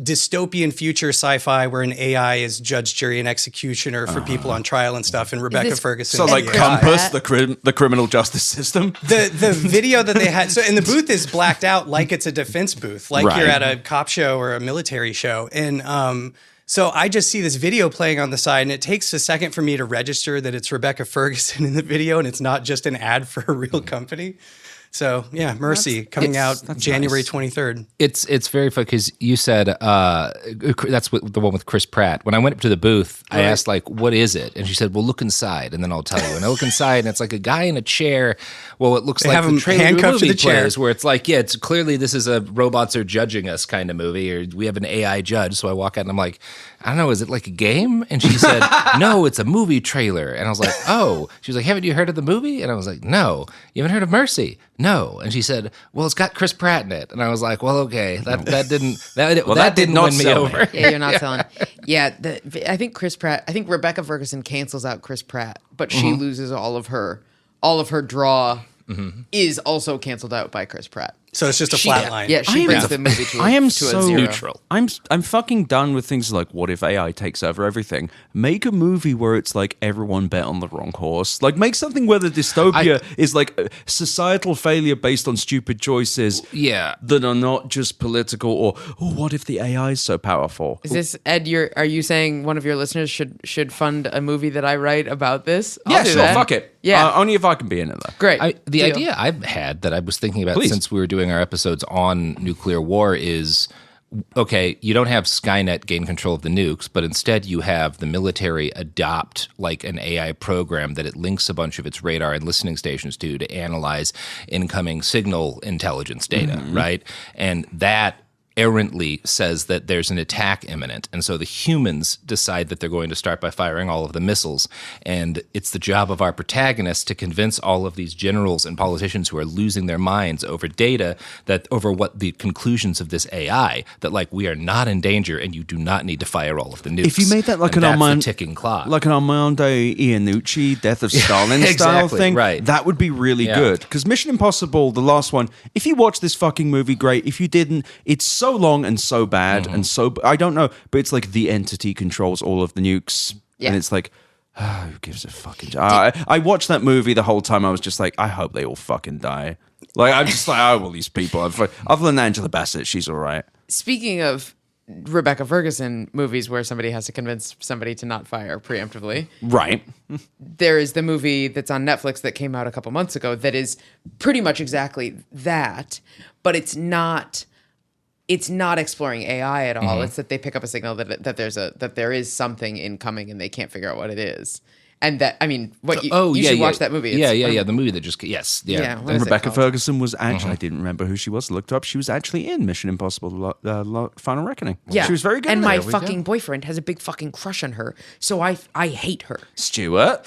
Speaker 6: dystopian future sci-fi where an AI is judge, jury, and executioner for people on trial and stuff. And Rebecca
Speaker 2: this-
Speaker 6: Ferguson.
Speaker 1: So
Speaker 6: is
Speaker 1: like
Speaker 6: the AI.
Speaker 1: Compass, the criminal justice system.
Speaker 6: The video that they had, and the booth is blacked out like it's a defense booth, like
Speaker 1: Right.
Speaker 6: you're at a cop show or a military show. And so I just see this video playing on the side, and it takes a second for me to register that it's Rebecca Ferguson in the video, and it's not just an ad for a real company. So yeah, Mercy coming out January 23rd.
Speaker 5: It's very funny because you said that's the one with Chris Pratt. When I went up to the booth, I asked like, "What is it?" And she said, "Well, look inside, and then I'll tell you." And I look inside, and it's like a guy in a chair. Well, it looks
Speaker 6: They
Speaker 5: like
Speaker 6: have
Speaker 5: the
Speaker 6: him
Speaker 5: trailer to a
Speaker 6: handcuffed to
Speaker 5: movie
Speaker 6: the chair.
Speaker 5: plays, where it's like, yeah, it's clearly this is a robots are judging us kind of movie, or we have an AI judge. So I walk out and I'm like, I don't know, is it like a game? And she said, no, it's a movie trailer. And I was like, oh. She was like, haven't you heard of the movie? And I was like, no. You haven't heard of Mercy? No. And she said, well, it's got Chris Pratt in it. And I was like, well, okay, that didn't
Speaker 1: not
Speaker 5: win me
Speaker 1: sell
Speaker 5: over.
Speaker 2: Yeah, you're not selling. Yeah, I think Rebecca Ferguson cancels out Chris Pratt, but she loses all of her draw. Is also canceled out by Chris Pratt.
Speaker 6: So it's just a flat line.
Speaker 2: Yeah, she brings the movie to a zero.
Speaker 5: neutral.
Speaker 1: I'm fucking done with things like what if AI takes over everything? Make a movie where it's like everyone bet on the wrong horse. Like make something where the dystopia is like a societal failure based on stupid choices.
Speaker 5: Yeah.
Speaker 1: That are not just political or what if the AI is so powerful?
Speaker 2: Is this Ed? Are you saying one of your listeners should fund a movie that I write about this? I'll
Speaker 1: Yeah,
Speaker 2: do
Speaker 1: sure.
Speaker 2: that.
Speaker 1: Fuck it.
Speaker 2: Yeah,
Speaker 1: Only if I can be in it though.
Speaker 2: great.
Speaker 5: The
Speaker 2: Deal.
Speaker 5: idea I've had that I was thinking about
Speaker 1: Please.
Speaker 5: since we were doing our episodes on nuclear war is, okay, you don't have Skynet gain control of the nukes, but instead you have the military adopt like an AI program that it links a bunch of its radar and listening stations to analyze incoming signal intelligence data, right? And that errantly says that there's an attack imminent. And so the humans decide that they're going to start by firing all of the missiles. And it's the job of our protagonist to convince all of these generals and politicians who are losing their minds over data, that over what the conclusions of this AI, that like we are not in danger and you do not need to fire all of the nukes.
Speaker 1: If you made that like
Speaker 5: and
Speaker 1: an
Speaker 5: that's the ticking clock.
Speaker 1: like an Armando Iannucci Death of Stalin style
Speaker 5: Exactly,
Speaker 1: thing,
Speaker 5: right.
Speaker 1: that would be really good. Because Mission Impossible, the last one, if you watch this fucking movie, great. If you didn't, it's so long and so bad and so I don't know, but it's like the entity controls all of the nukes,
Speaker 2: Yeah.
Speaker 1: and it's like. Who gives a fucking? I watched that movie the whole time. I was just like, I hope they all fucking die. Like I'm just like, oh well, these people. Other than Angela Bassett, she's all right.
Speaker 2: Speaking of Rebecca Ferguson movies where somebody has to convince somebody to not fire preemptively,
Speaker 1: Right.
Speaker 2: there is the movie that's on Netflix that came out a couple months ago that is pretty much exactly that, but it's not exploring AI at all. It's that they pick up a signal that there is something incoming and they can't figure out what it is. And that, I mean, you should watch that movie.
Speaker 5: The movie that just, yes. Yeah.
Speaker 2: Yeah. What
Speaker 1: And
Speaker 2: is it
Speaker 1: Rebecca
Speaker 2: called?
Speaker 1: Ferguson was actually, I didn't remember who she was, looked her up. She was actually in Mission Impossible Final Reckoning.
Speaker 2: Yeah.
Speaker 1: She was very good.
Speaker 2: And
Speaker 1: in
Speaker 2: my
Speaker 1: it.
Speaker 2: fucking boyfriend has a big fucking crush on her. So I hate her.
Speaker 1: Stuart.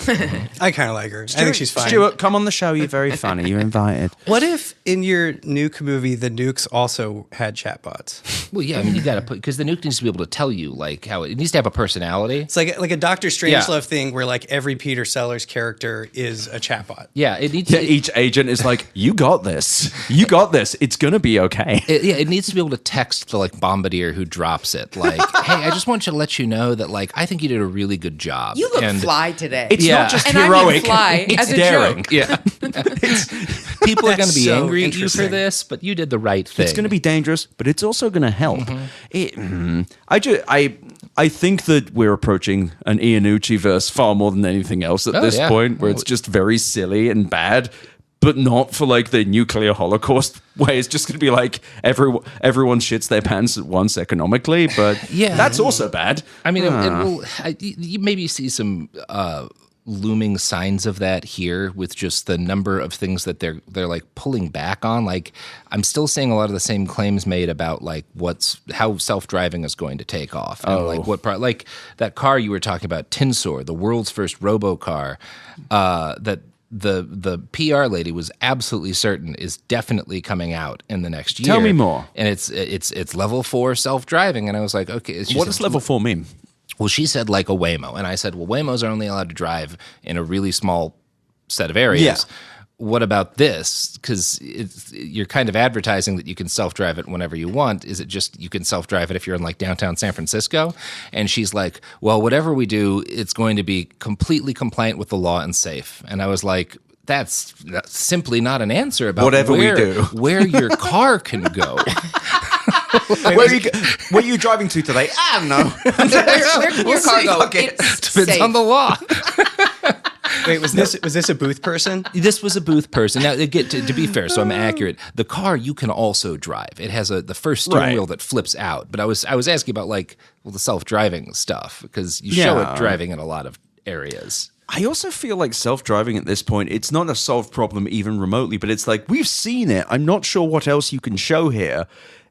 Speaker 6: I kind of like her. I think she's fine.
Speaker 1: Stuart, come on the show. You're very funny. You're invited.
Speaker 6: What if in your nuke movie, the nukes also had chatbots?
Speaker 5: Well, yeah, I mean, you got to put, because the nuke needs to be able to tell you, like, how it needs to have a personality.
Speaker 6: It's like a Doctor Strangelove thing where like every Peter Sellers character is a chatbot.
Speaker 5: Yeah, it needs
Speaker 1: Yeah, each agent is like, you got this. You got this. It's going to be okay.
Speaker 5: it needs to be able to text the like bombardier who drops it, like, hey, I just want to let you know that like I think you did a really good job.
Speaker 2: You look fly today.
Speaker 1: It's
Speaker 5: Yeah.
Speaker 1: not just
Speaker 2: and I
Speaker 1: heroic.
Speaker 2: mean fly
Speaker 1: it's
Speaker 2: as a
Speaker 1: daring.
Speaker 2: joke.
Speaker 5: Yeah. People are going to be
Speaker 6: so
Speaker 5: angry at you for
Speaker 6: interesting.
Speaker 5: this, but you did the right thing.
Speaker 1: It's going to be dangerous, but it's also going to help. I think that we're approaching an Iannucci verse far more than anything else at this point, where it's just very silly and bad, but not for like the nuclear holocaust way. It's just going to be like everyone shits their pants at once economically, but
Speaker 5: Yeah.
Speaker 1: that's also bad.
Speaker 5: I mean, it will. You maybe see some looming signs of that here with just the number of things that they're like pulling back on. Like, I'm still seeing a lot of the same claims made about like how self-driving is going to take off, and like like that car you were talking about, Tinsor, the world's first robo car, that the PR lady was absolutely certain is definitely coming out in the next year.
Speaker 1: Tell me more.
Speaker 5: And it's level 4 self-driving, and I was like, okay.
Speaker 1: What does level 4 mean?
Speaker 5: Well, she said like a Waymo, and I said, well, Waymos are only allowed to drive in a really small set of areas.
Speaker 1: Yeah.
Speaker 5: What about this? Because you're kind of advertising that you can self-drive it whenever you want. Is it just you can self-drive it if you're in like downtown San Francisco? And she's like, well, whatever we do, it's going to be completely compliant with the law and safe. And I was like, that's simply not an answer about
Speaker 1: Whatever we do.
Speaker 5: where your car can go.
Speaker 1: Where are you driving to today? I don't know.
Speaker 2: Where can your car go?
Speaker 1: Okay.
Speaker 2: It's
Speaker 5: Depends
Speaker 2: safe.
Speaker 5: on the law.
Speaker 6: Wait, was this a booth person?
Speaker 5: This was a booth person. Now, to be fair, so I'm accurate. The car you can also drive. It has the first steering wheel that flips out. But I was asking about like the self-driving stuff, because you show it driving in a lot of areas.
Speaker 1: I also feel like self-driving at this point, it's not a solved problem even remotely, but it's like, we've seen it. I'm not sure what else you can show here,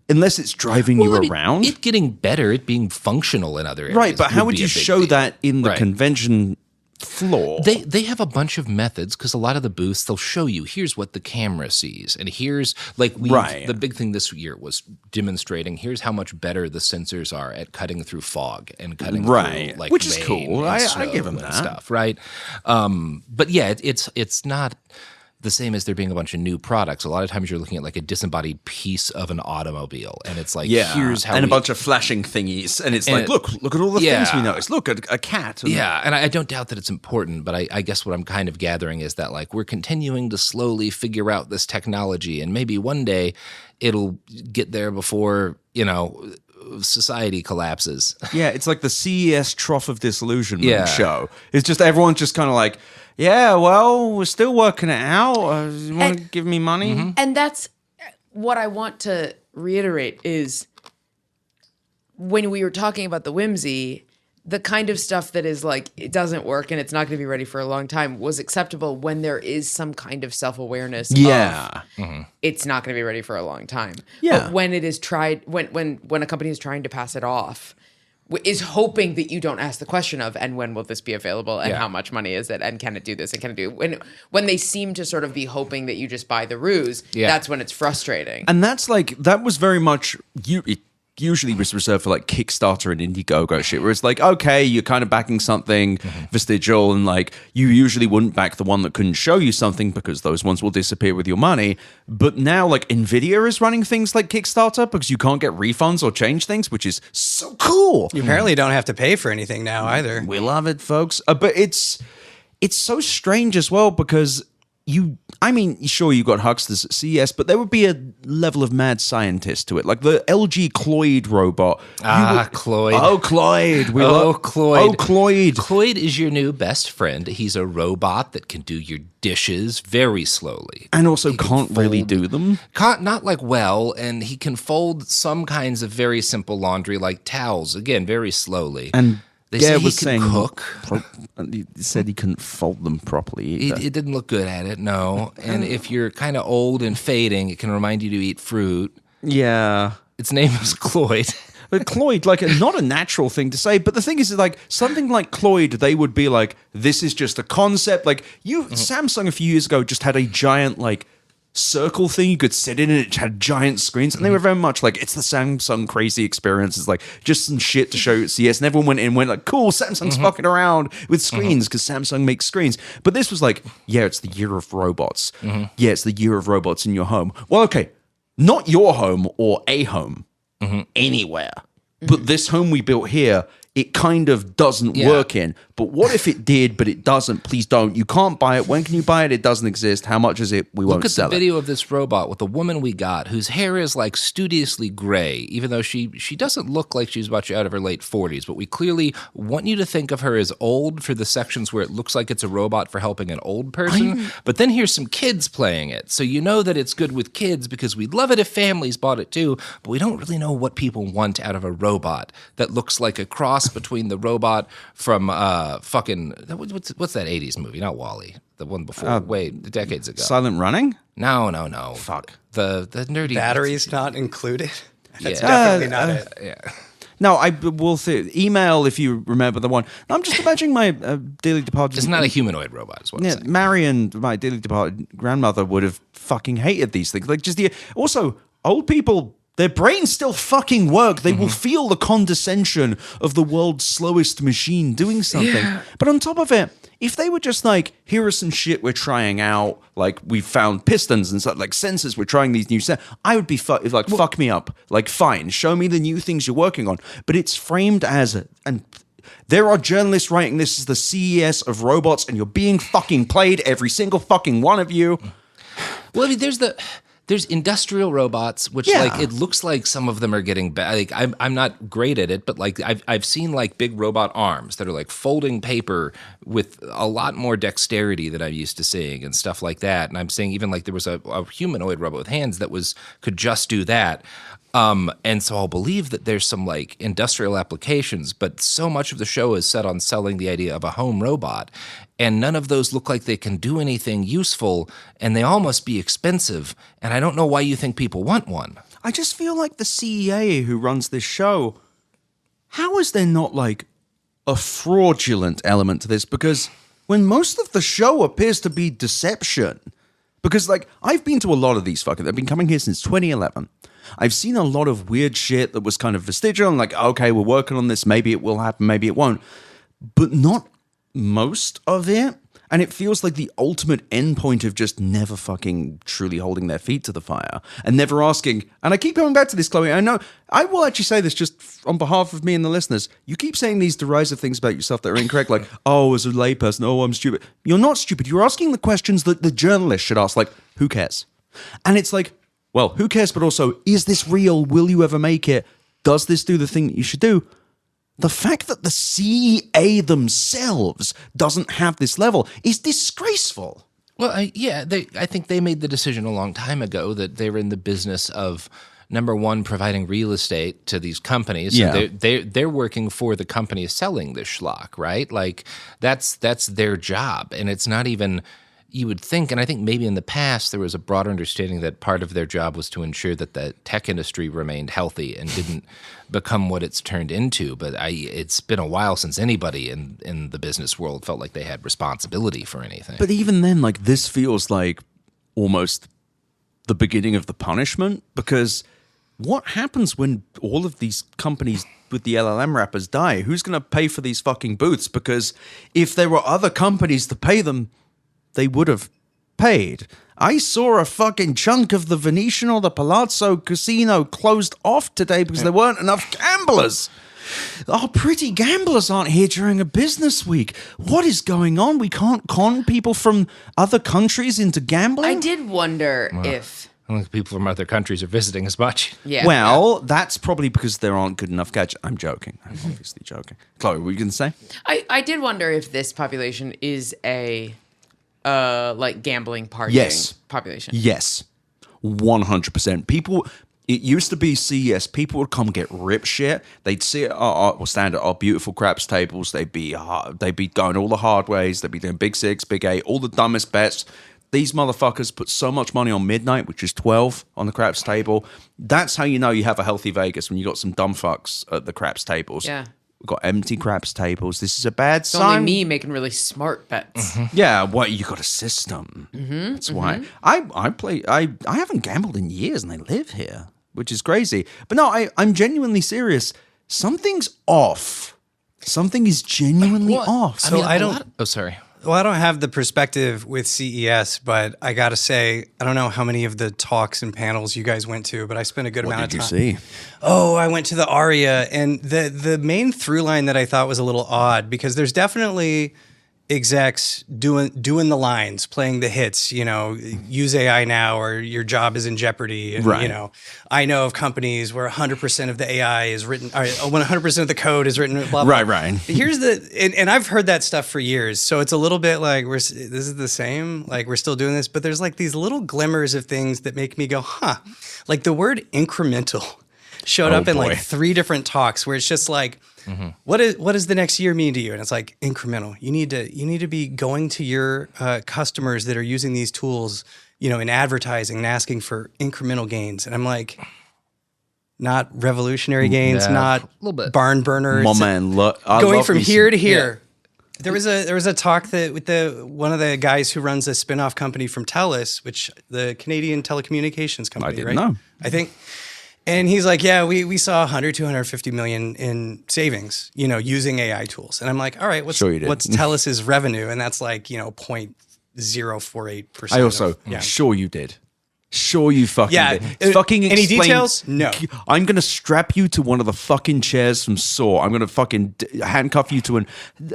Speaker 1: unless it's driving you around.
Speaker 5: It getting better, it being functional in other areas.
Speaker 1: Right, but how would
Speaker 5: be
Speaker 1: you
Speaker 5: a big
Speaker 1: show
Speaker 5: deal.
Speaker 1: that in the
Speaker 5: Right.
Speaker 1: convention floor?
Speaker 5: They have a bunch of methods, because a lot of the booths, they'll show you, here's what the camera sees, and here's like the big thing this year was demonstrating here's how much better the sensors are at cutting through fog and cutting through like
Speaker 1: which is
Speaker 5: rain
Speaker 1: cool.
Speaker 5: and
Speaker 1: I
Speaker 5: snow
Speaker 1: give them
Speaker 5: and
Speaker 1: that
Speaker 5: stuff, right? But yeah, it's not the same as there being a bunch of new products. A lot of times you're looking at like a disembodied piece of an automobile, and it's like, here's how
Speaker 1: and a bunch of flashing thingies, and it's like, look at all the things we noticed. Look at a cat. And
Speaker 5: yeah, and I don't doubt that it's important, but I guess what I'm kind of gathering is that like we're continuing to slowly figure out this technology, and maybe one day it'll get there before, society collapses.
Speaker 1: Yeah, it's like the CES Trough of Disillusionment show. It's just everyone's just kind of like, yeah, well, we're still working it out. You want to give me money?
Speaker 2: And that's what I want to reiterate is when we were talking about the whimsy, the kind of stuff that is like, it doesn't work and it's not going to be ready for a long time was acceptable when there is some kind of self-awareness.
Speaker 1: Yeah.
Speaker 2: Of it's not going to be ready for a long time.
Speaker 1: Yeah.
Speaker 2: But when it is tried, when a company is trying to pass it off, is hoping that you don't ask the question of, and when will this be available, and how much money is it, and can it do this, and can it do when they seem to sort of be hoping that you just buy the ruse, that's when it's frustrating.
Speaker 1: And that's like, that was very much, it usually was reserved for like Kickstarter and Indiegogo shit, where it's like, okay, you're kind of backing something vestigial, and like, you usually wouldn't back the one that couldn't show you something because those ones will disappear with your money. But now, like, Nvidia is running things like Kickstarter because you can't get refunds or change things, which is so cool.
Speaker 6: You apparently don't have to pay for anything now either.
Speaker 1: We love it, folks. But it's so strange as well because sure, you got hucksters at CES, but there would be a level of mad scientist to it. Like the LG Cloyd robot.
Speaker 5: Cloyd.
Speaker 1: Oh, Cloyd.
Speaker 5: Cloyd.
Speaker 1: Oh, Cloyd.
Speaker 5: Cloyd is your new best friend. He's a robot that can do your dishes very slowly.
Speaker 1: And also can't really do them.
Speaker 5: Not like well, and he can fold some kinds of very simple laundry like towels, again, very slowly.
Speaker 1: And
Speaker 5: they say he
Speaker 1: was
Speaker 5: can
Speaker 1: saying
Speaker 5: cook.
Speaker 1: He said he couldn't fold them properly either.
Speaker 5: It didn't look good at it, no. And if you're kind of old and fading, it can remind you to eat fruit.
Speaker 1: Yeah.
Speaker 5: Its name is Cloyd.
Speaker 1: But Cloyd, like, not a natural thing to say. But the thing is, like, something like Cloyd, they would be like, this is just a concept. Like, Samsung a few years ago just had a giant, like, circle thing you could sit in, and it had giant screens, and they were very much like, it's the Samsung crazy experience. It's like just some shit to show you at CES, and everyone went in and went like, cool, Samsung's fucking around with screens because Samsung makes screens. But this was like, yeah, it's the year of robots. Yeah, it's the year of robots in your home. Well, okay, not your home or a home, anywhere. But this home we built here, it kind of doesn't work in. But what if it did, but it doesn't? Please don't. You can't buy it. When can you buy it? It doesn't exist. How much is it? We won't sell it.
Speaker 5: Look at the video of this robot with the woman we got, whose hair is like studiously gray, even though she doesn't look like she's about to be out of her late 40s. But we clearly want you to think of her as old for the sections where it looks like it's a robot for helping an old person. But then here's some kids playing it. So you know that it's good with kids because we'd love it if families bought it too. But we don't really know what people want out of a robot that looks like a cross between the robot from fucking what's that 80s movie? Not WALL-E, the one before, decades ago.
Speaker 1: Silent Running?
Speaker 5: No.
Speaker 1: Fuck.
Speaker 5: The nerdy
Speaker 6: Batteries not included. That's
Speaker 5: Yeah.
Speaker 6: definitely not it.
Speaker 5: Yeah.
Speaker 1: No, I will email if you remember the one. I'm just imagining my dearly departed.
Speaker 5: It's not a humanoid robot, is what I'm
Speaker 1: Yeah,
Speaker 5: saying.
Speaker 1: Marion, my dearly departed grandmother, would have fucking hated these things. Like, just also old people. Their brains still fucking work. They will feel the condescension of the world's slowest machine doing something. Yeah. But on top of it, if they were just like, here are some shit we're trying out, like we found pistons and stuff, like sensors, we're trying these new I would be fuck me up. Like, fine, show me the new things you're working on. But it's framed as, and there are journalists writing this as the CES of robots, and you're being fucking played, every single fucking one of you.
Speaker 5: Well, I mean, there's industrial robots, which like it looks like some of them are getting bad. Like I'm not great at it, but like I've seen like big robot arms that are like folding paper with a lot more dexterity than I'm used to seeing and stuff like that. And I'm saying even like there was a humanoid robot with hands that could just do that. And so I'll believe that there's some like industrial applications, but so much of the show is set on selling the idea of a home robot. And none of those look like they can do anything useful, and they all must be expensive. And I don't know why you think people want one.
Speaker 1: I just feel like the CEA who runs this show, how is there not like a fraudulent element to this? Because when most of the show appears to be deception, because like I've been to a lot of these I've been coming here since 2011. I've seen a lot of weird shit that was kind of vestigial and like, okay, we're working on this. Maybe it will happen. Maybe it won't. But not most of it. And it feels like the ultimate endpoint of just never fucking truly holding their feet to the fire and never asking. And I keep coming back to this, Chloe. I know I will actually say this just on behalf of me and the listeners. You keep saying these derisive things about yourself that are incorrect, like, oh, as a layperson, oh, I'm stupid. You're not stupid. You're asking the questions that the journalist should ask, like, who cares? And it's like, well, who cares? But also, is this real? Will you ever make it? Does this do the thing that you should do? The fact that the CEA themselves doesn't have this level is disgraceful.
Speaker 5: Well, I think they made the decision a long time ago that they were in the business of number one, providing real estate to these companies. So they're working for the company selling this schlock, right? Like that's their job, and it's not even. You would think, and I think maybe in the past there was a broader understanding that part of their job was to ensure that the tech industry remained healthy and didn't become what it's turned into. But it's been a while since anybody in the business world felt like they had responsibility for anything.
Speaker 1: But even then, like, this feels like almost the beginning of the punishment, because what happens when all of these companies with the LLM wrappers die? Who's going to pay for these fucking booths? Because if there were other companies to pay them, they would have paid. I saw a fucking chunk of the Venetian or the Palazzo Casino closed off today because there weren't enough gamblers. Our pretty gamblers aren't here during a business week. What is going on? We can't con people from other countries into gambling?
Speaker 2: I did wonder if...
Speaker 5: I don't think people from other countries are visiting as much.
Speaker 2: Yeah.
Speaker 1: Well, that's probably because there aren't good enough gadgets. I'm joking. I'm obviously joking. Chloe, what were you going to say?
Speaker 2: I did wonder if this population is a... like gambling partying
Speaker 1: Yes.
Speaker 2: population.
Speaker 1: Yes, 100%. People, it used to be CES. People would come get rip shit. They'd sit at or stand at our beautiful craps tables. They'd be going all the hard ways. They'd be doing big 6, big 8, all the dumbest bets. These motherfuckers put so much money on midnight, which is 12 on the craps table. That's how you know you have a healthy Vegas, when you got some dumb fucks at the craps tables.
Speaker 2: Yeah.
Speaker 1: We've got empty craps tables. This is a bad
Speaker 2: It's
Speaker 1: sign.
Speaker 2: only me making really smart bets.
Speaker 1: Yeah, well, you got a system. That's why I haven't gambled in years, and I live here, which is crazy. But no, I'm genuinely serious. Something's off. Something is genuinely off.
Speaker 6: So I don't.
Speaker 5: Oh, sorry.
Speaker 6: Well, I don't have the perspective with CES, but I got to say, I don't know how many of the talks and panels you guys went to, but I spent a good amount of time.
Speaker 1: What did you see?
Speaker 6: Oh, I went to the Aria, and the main through line that I thought was a little odd, because there's definitely execs doing the lines, playing the hits, use AI now or your job is in jeopardy. And,
Speaker 1: Right.
Speaker 6: I know of companies where 100% of the AI is written, or 100% of the code is written, blah, blah.
Speaker 1: Right.
Speaker 6: Here's and I've heard that stuff for years. So it's a little bit like, this is the same, like we're still doing this, but there's like these little glimmers of things that make me go, like the word incremental showed up in
Speaker 1: boy.
Speaker 6: like 3 different talks where it's just like, what does the next year mean to you? And it's like incremental. You need to be going to your customers that are using these tools, in advertising and asking for incremental gains. And I'm like, not revolutionary gains,
Speaker 5: Yeah,
Speaker 6: not
Speaker 5: a little bit.
Speaker 6: barn burners.
Speaker 1: My man,
Speaker 6: Going from here to here. There was a talk that with one of the guys who runs a spinoff company from TELUS, which the Canadian telecommunications company,
Speaker 1: I didn't
Speaker 6: right?
Speaker 1: know.
Speaker 6: I think. And he's like, yeah, we saw 250 million in savings, using AI tools. And I'm like, all right, what's
Speaker 1: Sure you did.
Speaker 6: what's TELUS's revenue? And that's like, 0.048%.
Speaker 1: I also, sure you did. Sure you fucking
Speaker 6: Yeah.
Speaker 1: did. Fucking
Speaker 6: Any
Speaker 1: explain-
Speaker 6: details? No.
Speaker 1: I'm going to strap you to one of the fucking chairs from Saw. I'm going to fucking handcuff you to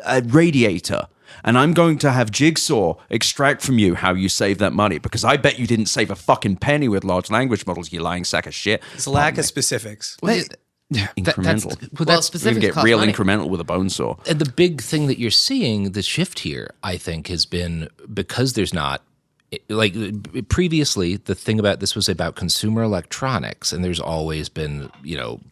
Speaker 1: a radiator. And I'm going to have Jigsaw extract from you how you save that money, because I bet you didn't save a fucking penny with large language models, you lying sack of shit.
Speaker 6: It's a lack of specifics.
Speaker 1: Incremental.
Speaker 5: Well,
Speaker 2: Well,
Speaker 5: that's
Speaker 1: We can
Speaker 2: specifics
Speaker 1: get
Speaker 2: cost
Speaker 1: real
Speaker 2: money.
Speaker 1: incremental with a bone saw.
Speaker 5: And the big thing that you're seeing, the shift here, I think, has been because there's not, like previously, the thing about this was about consumer electronics, and there's always been,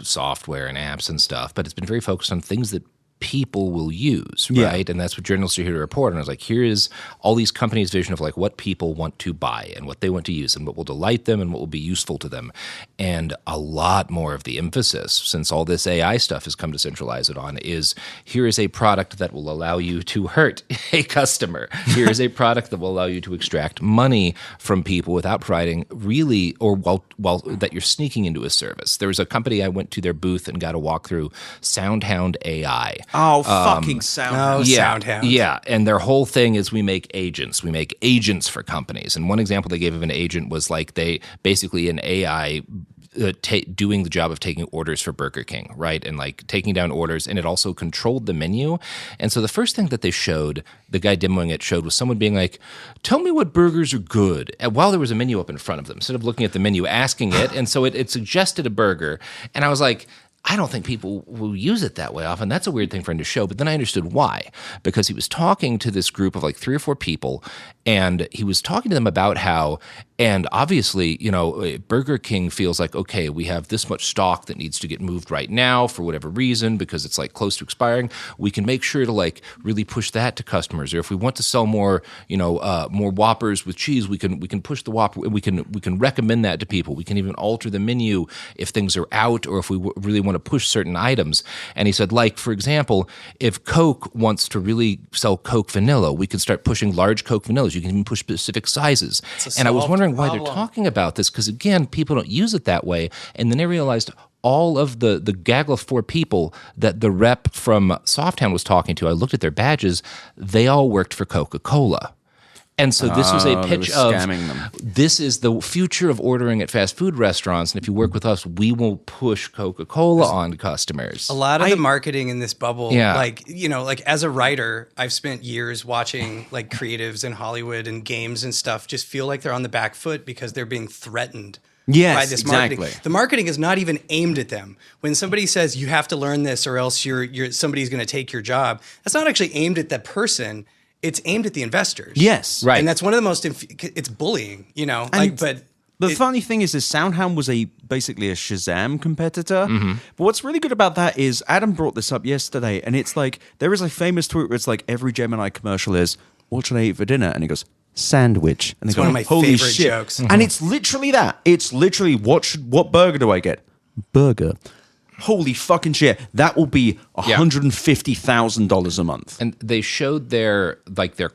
Speaker 5: software and apps and stuff, but it's been very focused on things that people will use, right? And that's what journalists are here to report. And I was like, here is all these companies' vision of like what people want to buy and what they want to use and what will delight them and what will be useful to them. And a lot more of the emphasis, since all this AI stuff has come to centralize it on, is here is a product that will allow you to hurt a customer. Here is a product that will allow you to extract money from people without providing really, or while that you're sneaking into a service. There was a company I went to their booth and got a walk through, SoundHound AI.
Speaker 1: Oh, fucking sound.
Speaker 6: Oh, SoundHound.
Speaker 5: Yeah, and their whole thing is we make agents. We make agents for companies. And one example they gave of an agent was like they basically an AI doing the job of taking orders for Burger King, right? And like taking down orders, and it also controlled the menu. And so the first thing that they showed, the guy demoing it showed, was someone being like, tell me what burgers are good. And while there was a menu up in front of them, instead of looking at the menu, asking it. And so it suggested a burger. And I was like, I don't think people will use it that way often. That's a weird thing for him to show. But then I understood why. Because he was talking to this group of like 3 or 4 people, and he was talking to them about how And obviously, Burger King feels like, okay, we have this much stock that needs to get moved right now for whatever reason, because it's like close to expiring. We can make sure to like really push that to customers. Or if we want to sell more, more Whoppers with cheese, we can push the Whopper. We can recommend that to people. We can even alter the menu if things are out, or if we really want to push certain items. And he said, like, for example, if Coke wants to really sell Coke Vanilla, we can start pushing large Coke Vanillas. You can even push specific sizes. And I was wondering why they're talking about this, because again, people don't use it that way. And then I realized all of the gaggle of 4 people that the rep from Softown was talking to, I looked at their badges, they all worked for Coca-Cola. And so this was a pitch of this is the future of ordering at fast food restaurants. And if you work with us, we will push Coca-Cola on customers.
Speaker 6: A lot of the marketing in this bubble, like as a writer, I've spent years watching like creatives in Hollywood and games and stuff just feel like they're on the back foot because they're being threatened. By this marketing. The marketing is not even aimed at them. When somebody says you have to learn this or else somebody's going to take your job, that's not actually aimed at that person. It's aimed at the investors.
Speaker 1: Yes.
Speaker 6: Right. And that's one of the most, it's bullying, but
Speaker 1: the funny thing is SoundHound was basically a Shazam competitor.
Speaker 5: Mm-hmm.
Speaker 1: But what's really good about that is Adam brought this up yesterday, and it's like, there is a famous tweet where it's like every Gemini commercial is, what should I eat for dinner? And he goes, sandwich. And they go,
Speaker 6: one of my
Speaker 1: holy
Speaker 6: favorite
Speaker 1: shit.
Speaker 6: jokes.
Speaker 1: And it's literally that. It's literally, what burger do I get? Burger. Holy fucking shit. That will be $150,000 a month.
Speaker 5: And they showed their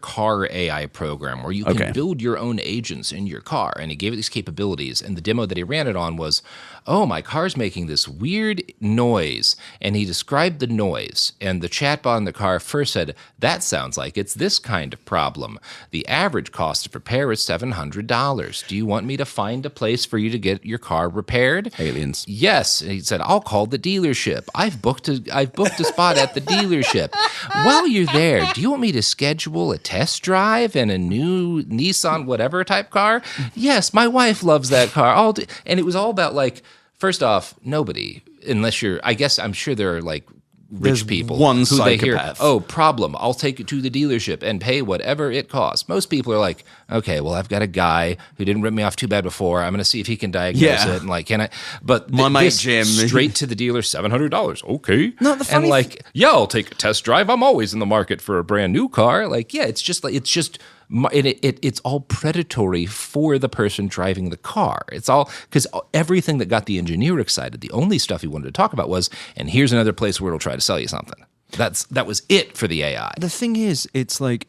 Speaker 5: car AI program where you can build your own agents in your car. And he gave it these capabilities. And the demo that he ran it on was, oh, my car's making this weird noise. And he described the noise. And the chatbot in the car first said, that sounds like it's this kind of problem. The average cost of repair is $700. Do you want me to find a place for you to get your car repaired?
Speaker 1: Aliens.
Speaker 5: Yes. And he said, I'll call the dealership. I've booked a spot at the dealership. While you're there, do you want me to schedule a test drive and a new Nissan whatever type car? Yes, my wife loves that car. And it was all about like, first off, nobody, unless I'm sure there are like rich people
Speaker 1: one
Speaker 5: who
Speaker 1: psychopath.
Speaker 5: They hear, oh, problem, I'll take it to the dealership and pay whatever it costs. Most people are like, okay, well, I've got a guy who didn't rip me off too bad before. I'm going to see if he can diagnose it. And like, can I? But
Speaker 1: my mate Jim,
Speaker 5: straight to the dealer, $700. Okay.
Speaker 1: No, the funny
Speaker 5: and like, I'll take a test drive. I'm always in the market for a brand new car. Like, it's all predatory for the person driving the car. It's all because everything that got the engineer excited, the only stuff he wanted to talk about was, and here's another place where it'll try to sell you something. That was it for the AI.
Speaker 1: The thing is, it's like,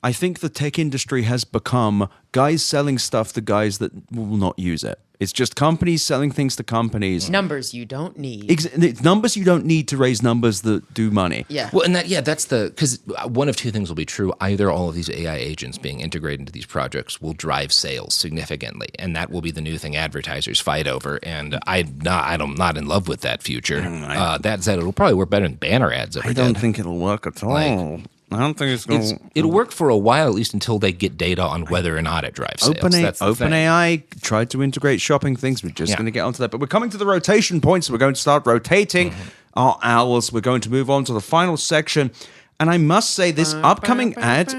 Speaker 1: I think the tech industry has become guys selling stuff to guys that will not use it. It's just companies selling things to companies.
Speaker 2: Numbers you don't need.
Speaker 1: It's numbers you don't need to raise numbers that do money.
Speaker 2: Yeah.
Speaker 5: Well, and that's because one of two things will be true. Either all of these AI agents being integrated into these projects will drive sales significantly, and that will be the new thing advertisers fight over. And I'm not in love with that future. That said, it'll probably work better than banner ads.
Speaker 1: I don't think it'll work at all. I don't think it's going to...
Speaker 5: It'll work for a while, at least until they get data on whether or not it drives sales.
Speaker 1: OpenAI tried to integrate shopping things. We're just going to get onto that. But we're coming to the rotation point, so we're going to start rotating our hours. We're going to move on to the final section. And I must say, this upcoming ad...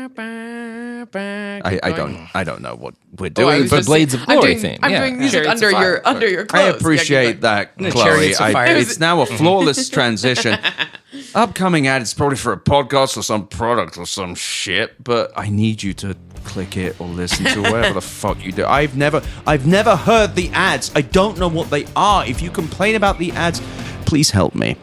Speaker 1: I don't know what we're doing.
Speaker 5: For Blades of Glory theme.
Speaker 2: I'm doing music under your clothes.
Speaker 1: I appreciate that, Chloe.
Speaker 6: Chariots of Fire.
Speaker 1: It's now a flawless transition. Upcoming ad, it's probably for a podcast or some product or some shit, but I need you to click it or listen to whatever the fuck you do. I've never heard the ads. I don't know what they are. If you complain about the ads, please help me.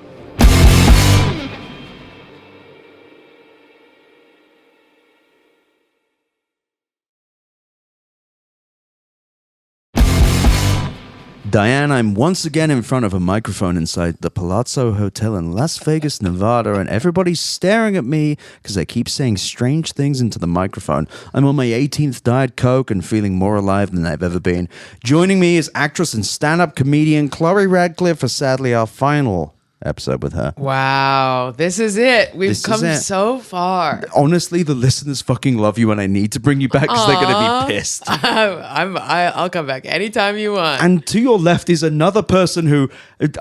Speaker 1: Diane, I'm once again in front of a microphone inside the Palazzo Hotel in Las Vegas, Nevada, and everybody's staring at me because I keep saying strange things into the microphone. I'm on my 18th Diet Coke and feeling more alive than I've ever been. Joining me is actress and stand-up comedian Chloe Radlciffe for sadly our final episode with her.
Speaker 2: Wow, this is it. We've come so far.
Speaker 1: Honestly, the listeners fucking love you, and I need to bring you back because they're going to be pissed.
Speaker 2: I'll come back anytime you want.
Speaker 1: And to your left is another person who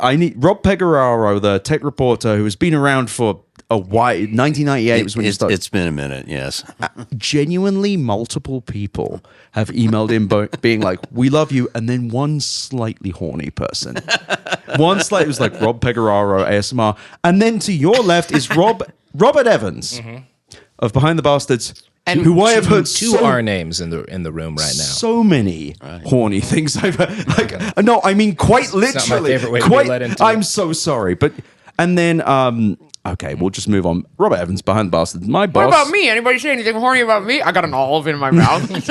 Speaker 1: I need, Rob Pegoraro, the tech reporter who has been around for why 1998 was when you started.
Speaker 4: It's been a minute, yes.
Speaker 1: Genuinely, multiple people have emailed in being like, "We love you," and then one slightly horny person. One slightly was like Rob Pegoraro ASMR, and then to your left is Robert Evans of Behind the Bastards.
Speaker 2: And
Speaker 1: who I have heard
Speaker 5: Two R names in the room right now.
Speaker 1: so many horny things I've heard. Like, no, I mean quite literally.
Speaker 5: It's not my favorite way to be led into.
Speaker 1: I'm so sorry, but and then okay, we'll just move on. Robert Evans, Behind the Bastards, my boss.
Speaker 2: What about me? Anybody say anything horny about me? I got an olive in my mouth. Anyway,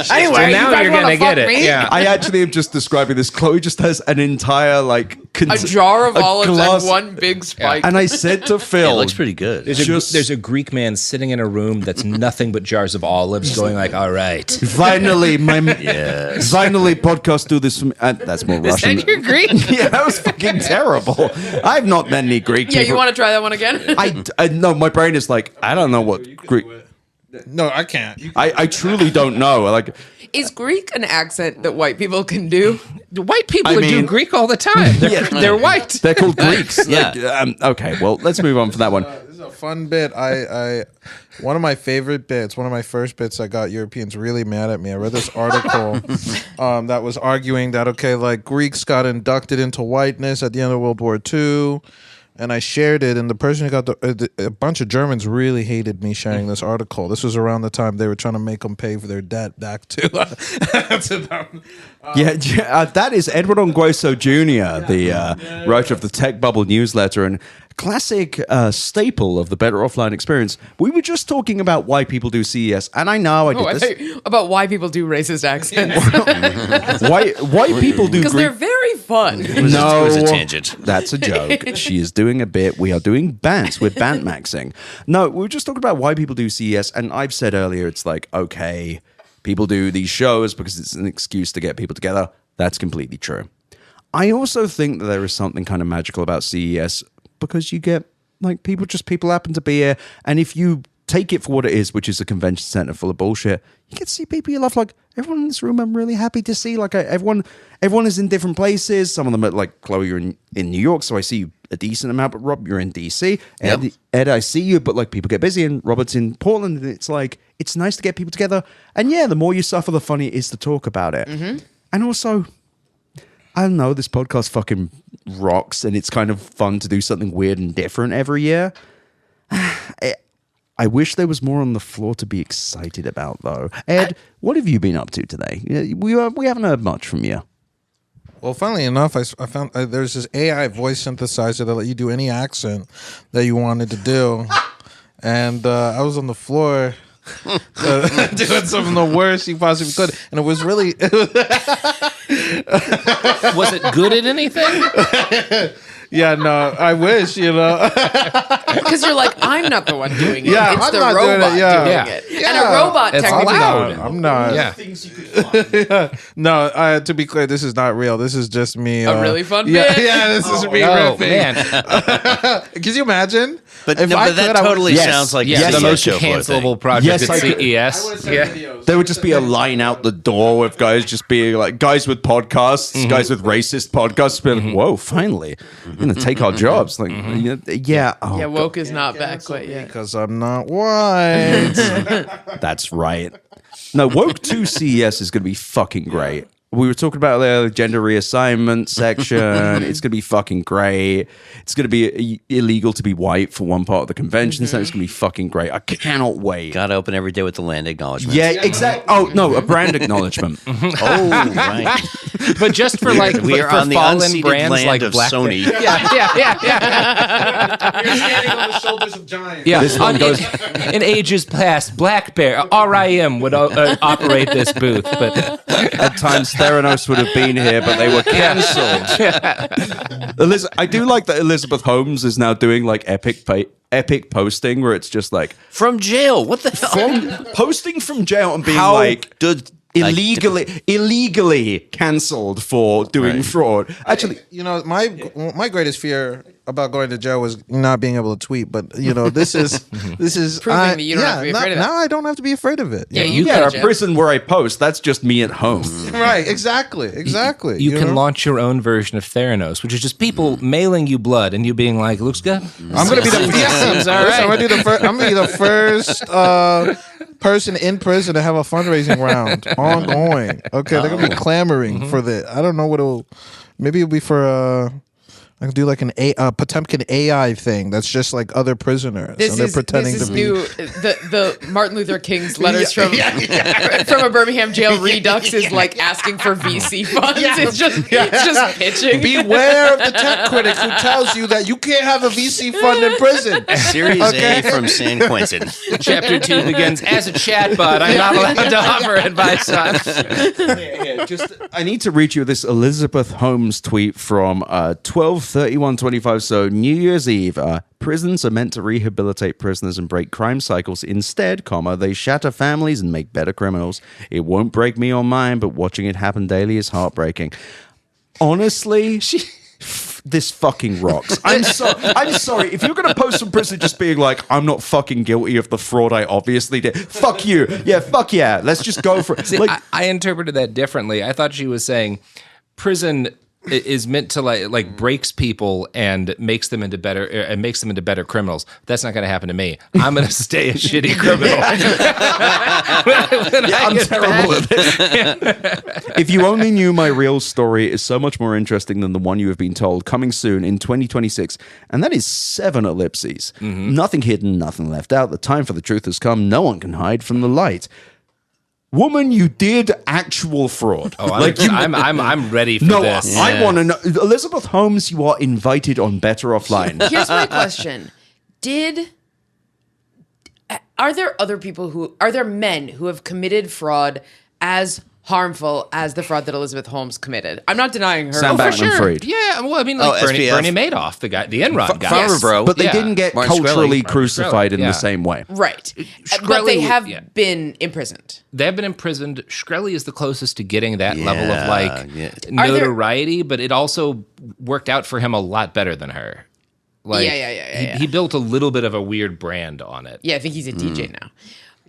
Speaker 5: So now
Speaker 2: you guys
Speaker 5: you're
Speaker 2: wanna
Speaker 5: gonna get
Speaker 2: fuck
Speaker 5: it.
Speaker 2: me?
Speaker 5: Yeah.
Speaker 1: I actually am just describing this. Chloe just has an entire like
Speaker 2: A jar of
Speaker 1: a
Speaker 2: olives
Speaker 1: glass-
Speaker 2: and one big spike.
Speaker 1: And I said to Phil,
Speaker 4: It looks pretty good.
Speaker 5: There's a Greek man sitting in a room that's nothing but jars of olives, going like, "All right."
Speaker 1: finally, finally, podcast do this. That's more Russian.
Speaker 2: You're Greek?
Speaker 1: Yeah, that was fucking terrible. I've not met any Greek.
Speaker 2: Yeah,
Speaker 1: people.
Speaker 2: you want to try that one again?
Speaker 1: I no, my brain is like, I don't know what Greek.
Speaker 7: No, I can't.
Speaker 1: I truly don't know. Like,
Speaker 2: Is Greek an accent that white people can do?
Speaker 5: White people
Speaker 1: I
Speaker 5: do
Speaker 1: mean-
Speaker 5: Greek all the time. They're white.
Speaker 1: they're called Greeks.
Speaker 4: Yeah.
Speaker 1: Like, okay, well, let's move on from that one.
Speaker 7: This is a fun bit. I one of my favorite bits, one of my first bits that got Europeans really mad at me. I read this article that was arguing that, okay, like Greeks got inducted into whiteness at the end of World War II. And I shared it, and the person who got a bunch of Germans really hated me sharing this article. This was around the time they were trying to make them pay for their debt back to them.
Speaker 1: That is Edward Ongweso Jr., the writer of the Tech Bubble newsletter and classic staple of the Better Offline experience. We were just talking about why people do CES, and I know I did
Speaker 2: Oh, I
Speaker 1: this.
Speaker 2: think about why people do racist accents.
Speaker 1: Why people do
Speaker 2: Because
Speaker 1: Greek.
Speaker 2: they're very fun.
Speaker 4: It was a tangent.
Speaker 1: That's a joke. She is doing a bit. We are doing bants. We're bant maxing. No, we were just talking about why people do CES, and I've said earlier, it's like, okay, people do these shows because it's an excuse to get people together. That's completely true. I also think that there is something kind of magical about CES because you get, like, people happen to be here, and if you take it for what it is, which is a convention center full of bullshit, you get to see people you love. Like, everyone in this room I'm really happy to see. Like, everyone is in different places. Some of them are like, Chloe, you're in New York, so I see you a decent amount, but Rob, you're in DC. Ed, I see you, but like people get busy, and Robert's in Portland, and it's like, it's nice to get people together. And yeah, the more you suffer, the funnier it is to talk about it. And also, I don't know, this podcast fucking rocks, and it's kind of fun to do something weird and different every year. I wish there was more on the floor to be excited about, though. Ed, what have you been up to today? We haven't heard much from you.
Speaker 7: Well, funnily enough, I found there's this AI voice synthesizer that let you do any accent that you wanted to do. And I was on the floor doing some of the worst you possibly could. And it was really...
Speaker 5: Was it good at anything?
Speaker 7: Yeah, no, I wish,
Speaker 2: Because you're like, I'm not the one doing it.
Speaker 7: Yeah,
Speaker 2: it's
Speaker 7: I'm
Speaker 2: the
Speaker 7: not doing
Speaker 2: robot
Speaker 7: it, yeah.
Speaker 2: doing
Speaker 5: Yeah.
Speaker 2: it. And a robot
Speaker 5: It's
Speaker 2: technically.
Speaker 5: loud.
Speaker 7: I'm not.
Speaker 5: Yeah.
Speaker 1: Things you could find.
Speaker 7: No, to be clear, this is not real. This is just me.
Speaker 2: A really fun
Speaker 7: yeah,
Speaker 2: bit?
Speaker 7: Yeah, this is me
Speaker 5: Oh
Speaker 7: riffing.
Speaker 5: man,
Speaker 7: Can you imagine?
Speaker 4: But,
Speaker 7: If
Speaker 4: no,
Speaker 7: I
Speaker 4: but that
Speaker 7: could, I would-
Speaker 4: totally
Speaker 1: Yes.
Speaker 4: sounds like
Speaker 5: yeah,
Speaker 4: a
Speaker 5: the
Speaker 4: CES
Speaker 5: most
Speaker 4: show floor thing.
Speaker 5: cancelable project
Speaker 1: Yes, I
Speaker 5: at
Speaker 1: could-
Speaker 5: CES. Yeah.
Speaker 1: There would just be a line out the door with guys just being like, guys with podcasts, guys with racist podcasts, being like, whoa, finally, you're going to take our jobs. Like, yeah. Oh,
Speaker 2: Yeah, woke is not back quite yet.
Speaker 7: Because I'm not white.
Speaker 1: that's right. No, Woke 2 CES is going to be fucking great. We were talking about the gender reassignment section. It's going to be fucking great. It's going to be illegal to be white for one part of the convention. So it's going to be fucking great. I cannot wait.
Speaker 4: Got to open every day with the land acknowledgement.
Speaker 1: Yeah, exactly. Oh, no, a brand acknowledgement.
Speaker 4: Oh, right.
Speaker 5: But just for like
Speaker 4: We are
Speaker 5: for
Speaker 4: on the
Speaker 5: fallen
Speaker 4: unceded
Speaker 5: brands
Speaker 4: land
Speaker 5: like
Speaker 4: of
Speaker 5: Blackberry.
Speaker 4: Sony.
Speaker 5: Yeah.
Speaker 7: You're standing on the shoulders of giants.
Speaker 5: Yeah,
Speaker 1: This one goes-
Speaker 5: in ages past, Black Bear, RIM would operate this booth, but
Speaker 1: At times, Theranos would have been here, but they were cancelled. I do like that Elizabeth Holmes is now doing like epic posting where it's just like
Speaker 4: From jail. What the hell?
Speaker 1: posting from jail and being
Speaker 4: How
Speaker 1: like,
Speaker 4: does
Speaker 1: illegally cancelled for doing fraud. Actually,
Speaker 7: my greatest fear about going to jail was not being able to tweet. But this is
Speaker 2: Proving that you don't have to be afraid of it.
Speaker 7: Now I don't have to be afraid of it.
Speaker 1: a prison where I post. That's just me at home.
Speaker 7: Right? Exactly.
Speaker 5: You can launch your own version of Theranos, which is just people mailing you blood and you being like, "Looks good."
Speaker 7: I'm gonna be the
Speaker 5: Seems all right.
Speaker 7: I'm gonna be the first person in prison to have a fundraising round ongoing. Okay, they're gonna be clamoring for that. I don't know what it'll. Maybe it'll be for. I can do like a Potemkin AI thing that's just like other prisoners.
Speaker 2: This
Speaker 7: and they're
Speaker 2: is
Speaker 7: pretending
Speaker 2: this is
Speaker 7: to be.
Speaker 2: new. The Martin Luther King's letters from a Birmingham jail redux is like asking for VC funds. It's just pitching.
Speaker 7: Beware of the tech critic who tells you that you can't have a VC fund in prison.
Speaker 4: Series A from San Quentin.
Speaker 5: Chapter 2 begins as a chatbot. I'm not allowed to offer advice on.
Speaker 1: I need to read you this Elizabeth Holmes tweet from 12/31/25. So New Year's Eve. Prisons are meant to rehabilitate prisoners and break crime cycles. Instead, they shatter families and make better criminals. It won't break me or mine, but watching it happen daily is heartbreaking. Honestly, this fucking rocks. I'm sorry. If you're gonna post from prison just being like, I'm not fucking guilty of the fraud I obviously did. Fuck you. Yeah, fuck yeah. Let's just go for it.
Speaker 5: See, I interpreted that differently. I thought she was saying prison is meant to like breaks people and makes them into better criminals. That's not going to happen to me. I'm going to stay a shitty criminal.
Speaker 1: I'm terrible at this. If you only knew my real story is so much more interesting than the one you have been told. Coming soon in 2026, and that is 7 ellipses. Nothing hidden, nothing left out. The time for the truth has come. No one can hide from the light. Woman, you did actual fraud.
Speaker 5: Oh, I'm ready for this.
Speaker 1: I want to know. Elizabeth Holmes, you are invited on Better Offline.
Speaker 2: Here's my question. Are there men who have committed fraud as harmful as the fraud that Elizabeth Holmes committed? I'm not denying her.
Speaker 1: Sam
Speaker 2: for
Speaker 1: Bankman
Speaker 2: sure.
Speaker 1: Fried.
Speaker 5: Yeah, well, I mean, like Bernie Madoff, the guy, the Enron guy.
Speaker 2: Yes.
Speaker 4: Bro.
Speaker 1: But they
Speaker 5: Yeah.
Speaker 1: didn't get
Speaker 4: Martin
Speaker 1: culturally
Speaker 4: Shkreli.
Speaker 1: crucified in
Speaker 5: Yeah.
Speaker 1: the same way.
Speaker 2: Right. But they have
Speaker 5: yeah.
Speaker 2: been imprisoned.
Speaker 5: They have been imprisoned. Shkreli is the closest to getting that level of
Speaker 4: Yeah.
Speaker 5: notoriety, but it also worked out for him a lot better than her. Like,
Speaker 2: Yeah.
Speaker 5: He built a little bit of a weird brand on it.
Speaker 2: Yeah, I think he's a DJ now.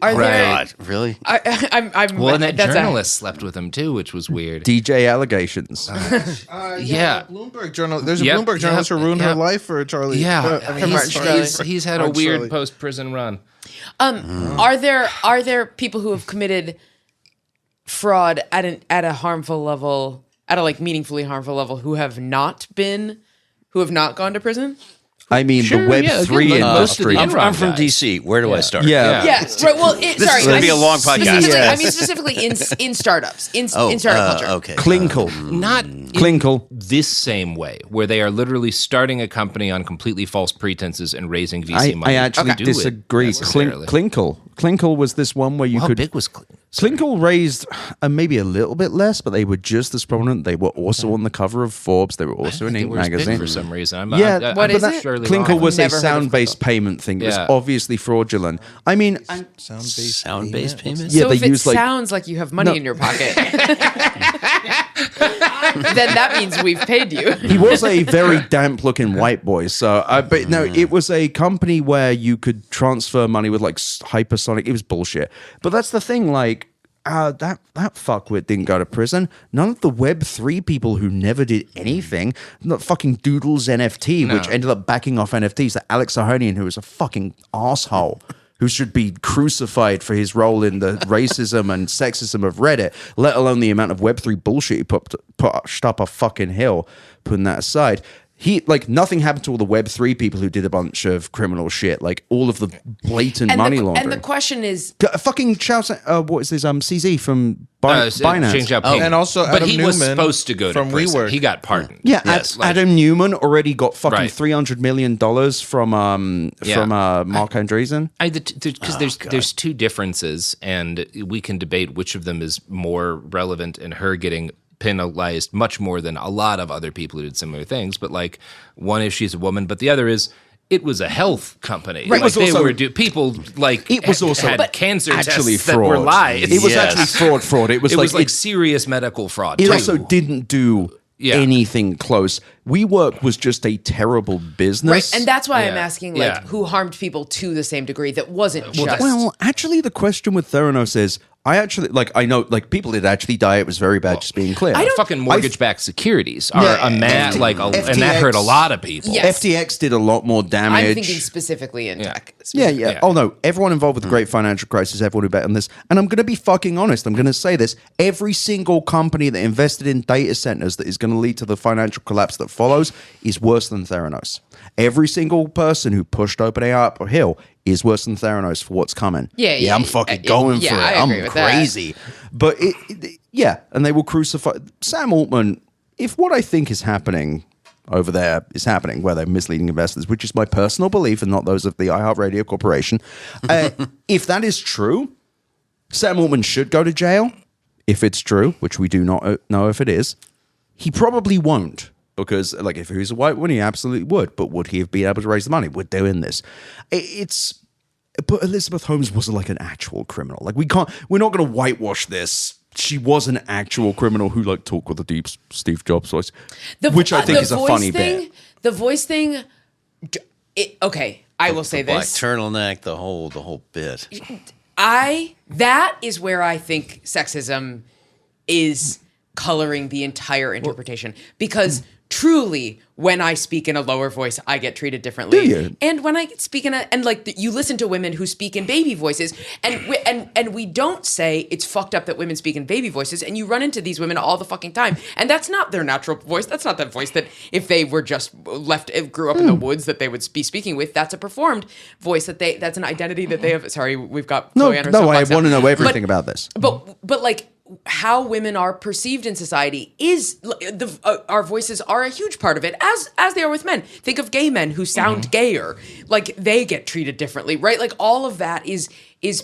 Speaker 2: Are
Speaker 5: Right.
Speaker 2: there?
Speaker 4: God, really?
Speaker 2: I'm.
Speaker 5: Well, and that
Speaker 2: that's
Speaker 5: journalist slept with him too, which was weird.
Speaker 1: DJ allegations.
Speaker 5: Yeah.
Speaker 7: Bloomberg journal. There's a
Speaker 5: Yep,
Speaker 7: Bloomberg journalist who ruined her life for Charlie.
Speaker 5: Yeah,
Speaker 2: Martin Shkreli.
Speaker 5: he's had a
Speaker 7: Martin
Speaker 5: weird
Speaker 7: Shkreli.
Speaker 5: post-prison run.
Speaker 2: Are there people who have committed fraud at a harmful level, at a like meaningfully harmful level, who have not gone to prison?
Speaker 1: I mean,
Speaker 5: Sure,
Speaker 1: the Web3
Speaker 5: yeah, again, like most of
Speaker 1: industry.
Speaker 5: the
Speaker 4: I'm from
Speaker 5: guys.
Speaker 4: DC. Where do I start?
Speaker 1: Yeah.
Speaker 2: Yes, right. Well,
Speaker 4: This is going to be a long podcast.
Speaker 2: I mean specifically in startups, in startup culture.
Speaker 4: Okay.
Speaker 1: Klinkle.
Speaker 5: Not
Speaker 1: Klinkle.
Speaker 5: this same way, where they are literally starting a company on completely false pretenses and raising VC
Speaker 1: I
Speaker 5: money.
Speaker 1: actually
Speaker 5: to do it
Speaker 1: disagree.
Speaker 5: necessarily.
Speaker 1: Klinkle was this one where you
Speaker 5: How
Speaker 1: could.
Speaker 5: big was
Speaker 1: Klinkle raised maybe a little bit less, but they were just as prominent. They were also on the cover of Forbes. They were also in
Speaker 5: They
Speaker 1: Inc.
Speaker 5: were as big
Speaker 1: magazine.
Speaker 5: for some reason.
Speaker 2: What is it?
Speaker 1: Klinkle was a
Speaker 2: Never heard of
Speaker 1: sound-based
Speaker 2: Klinkle.
Speaker 1: payment thing. It was
Speaker 5: Yeah.
Speaker 1: obviously fraudulent. I mean,
Speaker 4: Sound-based payments?
Speaker 1: yeah,
Speaker 2: So
Speaker 1: they
Speaker 2: if it
Speaker 1: use like
Speaker 2: sounds like you have money in your pocket, then that means we've paid you.
Speaker 1: he was a very damp-looking white boy. So, but no, it was a company where you could transfer money with like hypersonic. It was bullshit. But that's the thing. Like that fuckwit didn't go to prison. None of the Web3 people who never did anything. Not fucking Doodles NFT, which ended up backing off NFTs. That Alex Ohanian, who was a fucking asshole. Who should be crucified for his role in the racism and sexism of Reddit, let alone the amount of Web3 bullshit he pushed up a fucking hill, putting that aside. Nothing happened to all the Web3 people who did a bunch of criminal shit, like all of the blatant money laundering.
Speaker 2: And the question is,
Speaker 1: Fucking what is this, CZ from Binance.
Speaker 5: Change out
Speaker 7: And also
Speaker 5: but
Speaker 7: Adam
Speaker 5: he was
Speaker 7: Newman
Speaker 5: supposed to go to
Speaker 7: from
Speaker 5: prison.
Speaker 7: WeWork.
Speaker 5: He got pardoned.
Speaker 1: Yeah,
Speaker 5: yes,
Speaker 1: Adam Newman already got fucking
Speaker 5: Right.
Speaker 1: $300 million from Mark Andreessen.
Speaker 5: Because there's two differences, and we can debate which of them is more relevant in her getting penalized much more than a lot of other people who did similar things. But like, one is she's a woman, but the other is it was a health company.
Speaker 2: Right.
Speaker 5: Like
Speaker 1: It was also-
Speaker 5: people like
Speaker 1: It was also
Speaker 5: had cancer
Speaker 1: actually
Speaker 5: tests that were
Speaker 1: fraud.
Speaker 5: lies.
Speaker 1: It was
Speaker 4: Yes.
Speaker 1: actually fraud. It was
Speaker 5: It
Speaker 1: like,
Speaker 5: was like serious medical fraud.
Speaker 1: it
Speaker 5: too.
Speaker 1: also didn't do
Speaker 5: Yeah.
Speaker 1: anything close. WeWork was just a terrible business.
Speaker 2: Right, and that's why I'm
Speaker 5: Yeah.
Speaker 2: asking, like,
Speaker 5: Yeah.
Speaker 2: who harmed people to the same degree that wasn't just.
Speaker 1: Well, actually, the question with Theranos is, I actually, like, I know, like, people did actually die. It was very bad, just being clear.
Speaker 5: fucking mortgage-backed securities are a and that hurt a lot of people.
Speaker 2: Yes.
Speaker 1: FTX did a lot more damage.
Speaker 2: I'm thinking specifically in tech.
Speaker 1: Yeah. Oh, no. Everyone involved with the great financial crisis, everyone who bet on this. And I'm going to be fucking honest. I'm going to say this. Every single company that invested in data centers that is going to lead to the financial collapse that follows is worse than Theranos. Every single person who pushed OpenAI up a hill is worse than Theranos for what's coming.
Speaker 2: Yeah,
Speaker 1: I'm fucking going for it.
Speaker 2: I
Speaker 1: I'm
Speaker 2: agree with that.
Speaker 1: crazy. But yeah, and they will crucify Sam Altman. If what I think is happening over there is happening, where they're misleading investors, which is my personal belief and not those of the iHeart Radio Corporation, if that is true, Sam Altman should go to jail. If it's true, which we do not know if it is, he probably won't. Because, like, if he was a white woman, he absolutely would. But would he have been able to raise the money? We're doing this. But Elizabeth Holmes wasn't like an actual criminal. Like, we're not going to whitewash this. She was an actual criminal who, like, talked with a deep Steve Jobs voice, which I think is a funny bit.
Speaker 2: The voice thing, okay, I will say
Speaker 4: Black
Speaker 2: this.
Speaker 4: turtleneck, the whole bit.
Speaker 2: That is where I think sexism is coloring the entire interpretation, because truly, when I speak in a lower voice, I get treated differently.
Speaker 1: Do you?
Speaker 2: And when I speak you listen to women who speak in baby voices, and we don't say it's fucked up that women speak in baby voices, and you run into these women all the fucking time, and that's not their natural voice. That's not the voice that if they were just grew up in the woods that they would be speaking with. That's a performed voice that's an identity that they have. Sorry, we've got Chloe on her
Speaker 1: I
Speaker 2: soapbox now.
Speaker 1: want to know everything about this.
Speaker 2: But like, how women are perceived in society is our voices are a huge part of it, as they are with men. Think of gay men who sound gayer, like they get treated differently, right? Like all of that is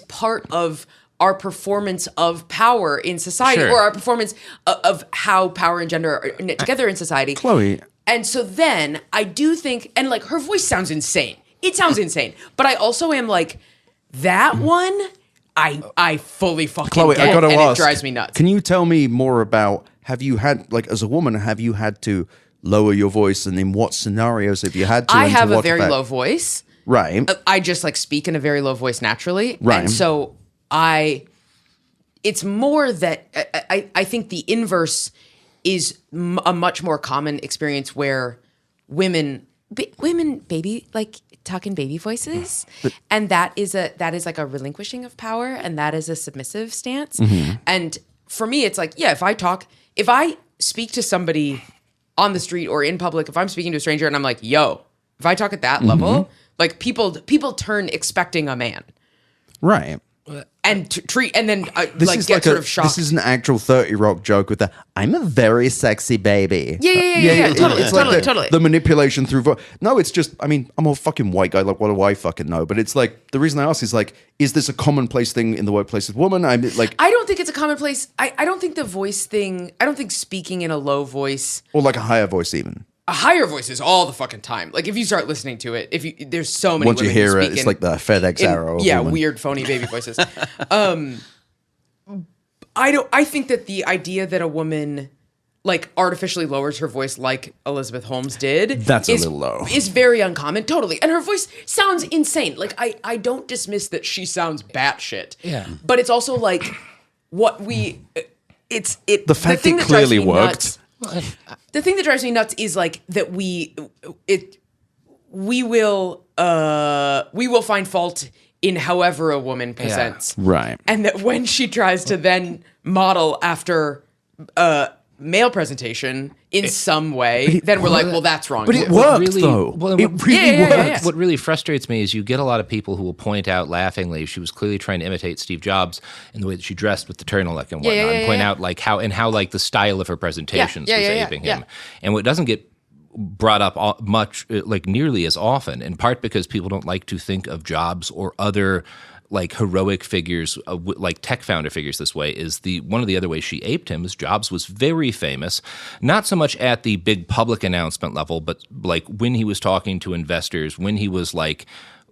Speaker 2: part of our performance of power in society,
Speaker 5: Sure.
Speaker 2: or our performance of how power and gender are knit together in society.
Speaker 1: Chloe.
Speaker 2: And so then I do think, and like her voice sounds insane. It sounds insane, but I also am like that one. I fully fucking
Speaker 1: Chloe,
Speaker 2: get,
Speaker 1: I gotta
Speaker 2: and
Speaker 1: ask.
Speaker 2: it drives me nuts.
Speaker 1: Can you tell me more about? Have you had, like, as a woman, have you had to lower your voice, and in what scenarios have you had to?
Speaker 2: I
Speaker 1: and to
Speaker 2: have a
Speaker 1: what
Speaker 2: very
Speaker 1: effect?
Speaker 2: low voice.
Speaker 1: Right.
Speaker 2: I just like speak in a very low voice naturally.
Speaker 1: Right.
Speaker 2: And so it's more that I think the inverse is a much more common experience where women baby like talk in baby voices, and that is like a relinquishing of power, and that is a submissive stance. And for me, it's like, yeah, if I speak to somebody on the street or in public, if I'm speaking to a stranger and I'm like, yo, if I talk at that level, like people turn expecting a man.
Speaker 1: Right.
Speaker 2: And treat, and then
Speaker 1: This
Speaker 2: like
Speaker 1: is
Speaker 2: get
Speaker 1: like
Speaker 2: sort of shocked.
Speaker 1: This is an actual 30 Rock joke with the "I'm a very sexy baby."
Speaker 2: Yeah. Totally,
Speaker 1: It's like
Speaker 2: totally.
Speaker 1: the manipulation through voice. No, it's just. I mean, I'm a fucking white guy. Like, what do I fucking know? But it's like the reason I ask is like, is this a commonplace thing in the workplace with women? I mean, like,
Speaker 2: I don't think it's a commonplace. I don't think the voice thing. I don't think speaking in a low voice,
Speaker 1: or like a higher voice even.
Speaker 2: a higher voice is all the fucking time. Like if you start listening to it, there's so many.
Speaker 1: Once you
Speaker 2: women who
Speaker 1: hear it,
Speaker 2: speak
Speaker 1: it's
Speaker 2: in-
Speaker 1: like the FedEx
Speaker 2: in-
Speaker 1: arrow. of
Speaker 2: Yeah,
Speaker 1: women.
Speaker 2: weird phony baby voices. I think that the idea that a woman like artificially lowers her voice like Elizabeth Holmes did,
Speaker 1: That's a little low.
Speaker 2: Is very uncommon, totally. And her voice sounds insane. Like I don't dismiss that she sounds batshit.
Speaker 5: Yeah.
Speaker 2: But it's also like the
Speaker 1: fact
Speaker 2: thing
Speaker 1: it
Speaker 2: that
Speaker 1: clearly
Speaker 2: drives me
Speaker 1: worked.
Speaker 2: nuts- the thing that drives me nuts is like that we will find fault in however a woman presents.
Speaker 1: Right.
Speaker 2: And that when she tries to then model after male presentation in some way, then we're like, well, that's wrong.
Speaker 1: But it
Speaker 2: too.
Speaker 1: worked though.
Speaker 5: Well,
Speaker 1: It really
Speaker 2: Yeah.
Speaker 1: worked.
Speaker 5: What really frustrates me is you get a lot of people who will point out laughingly she was clearly trying to imitate Steve Jobs in the way that she dressed with the turtleneck and whatnot, and point out like how like the style of her presentations was aping him. And what doesn't get brought up much, like nearly as often, in part because people don't like to think of Jobs or other like heroic figures, like tech founder figures this way, is one of the other ways she aped him is Jobs was very famous, not so much at the big public announcement level, but like when he was talking to investors, when he was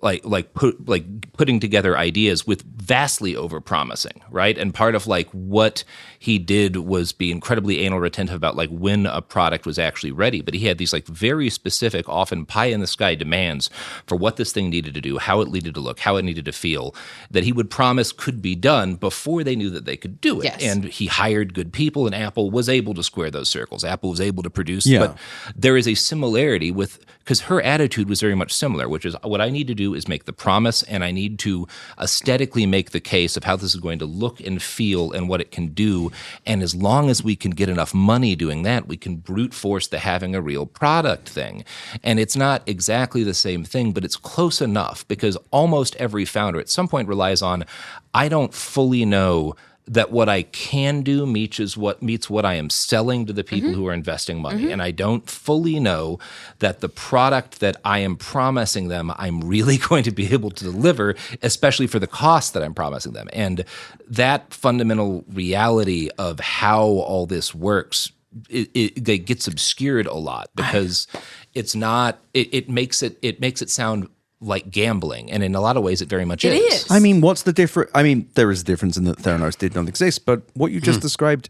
Speaker 5: putting together ideas with vastly over-promising, right? And part of like what he did was be incredibly anal retentive about like when a product was actually ready. But he had these like very specific, often pie-in-the-sky demands for what this thing needed to do, how it needed to look, how it needed to feel, that he would promise could be done before they knew that they could do it.
Speaker 2: Yes.
Speaker 5: And he hired good people, and Apple was able to square those circles. Apple was able to produce,
Speaker 1: Yeah.
Speaker 5: but there is a similarity with, because her attitude was very much similar, which is what I need to do is make the promise, and I need to aesthetically make the case of how this is going to look and feel and what it can do. And as long as we can get enough money doing that, we can brute force the having a real product thing. And it's not exactly the same thing, but it's close enough, because almost every founder at some point relies on, I don't fully know that what I can do meets what I am selling to the people who are investing money. And I don't fully know that the product that I am promising them, I'm really going to be able to deliver, especially for the cost that I'm promising them. And that fundamental reality of how all this works, it gets obscured a lot, because it's not, it makes it sound like gambling, and in a lot of ways it very much is.
Speaker 1: I mean, what's the difference? I mean, there is a difference in that Theranos did not exist, but what you just described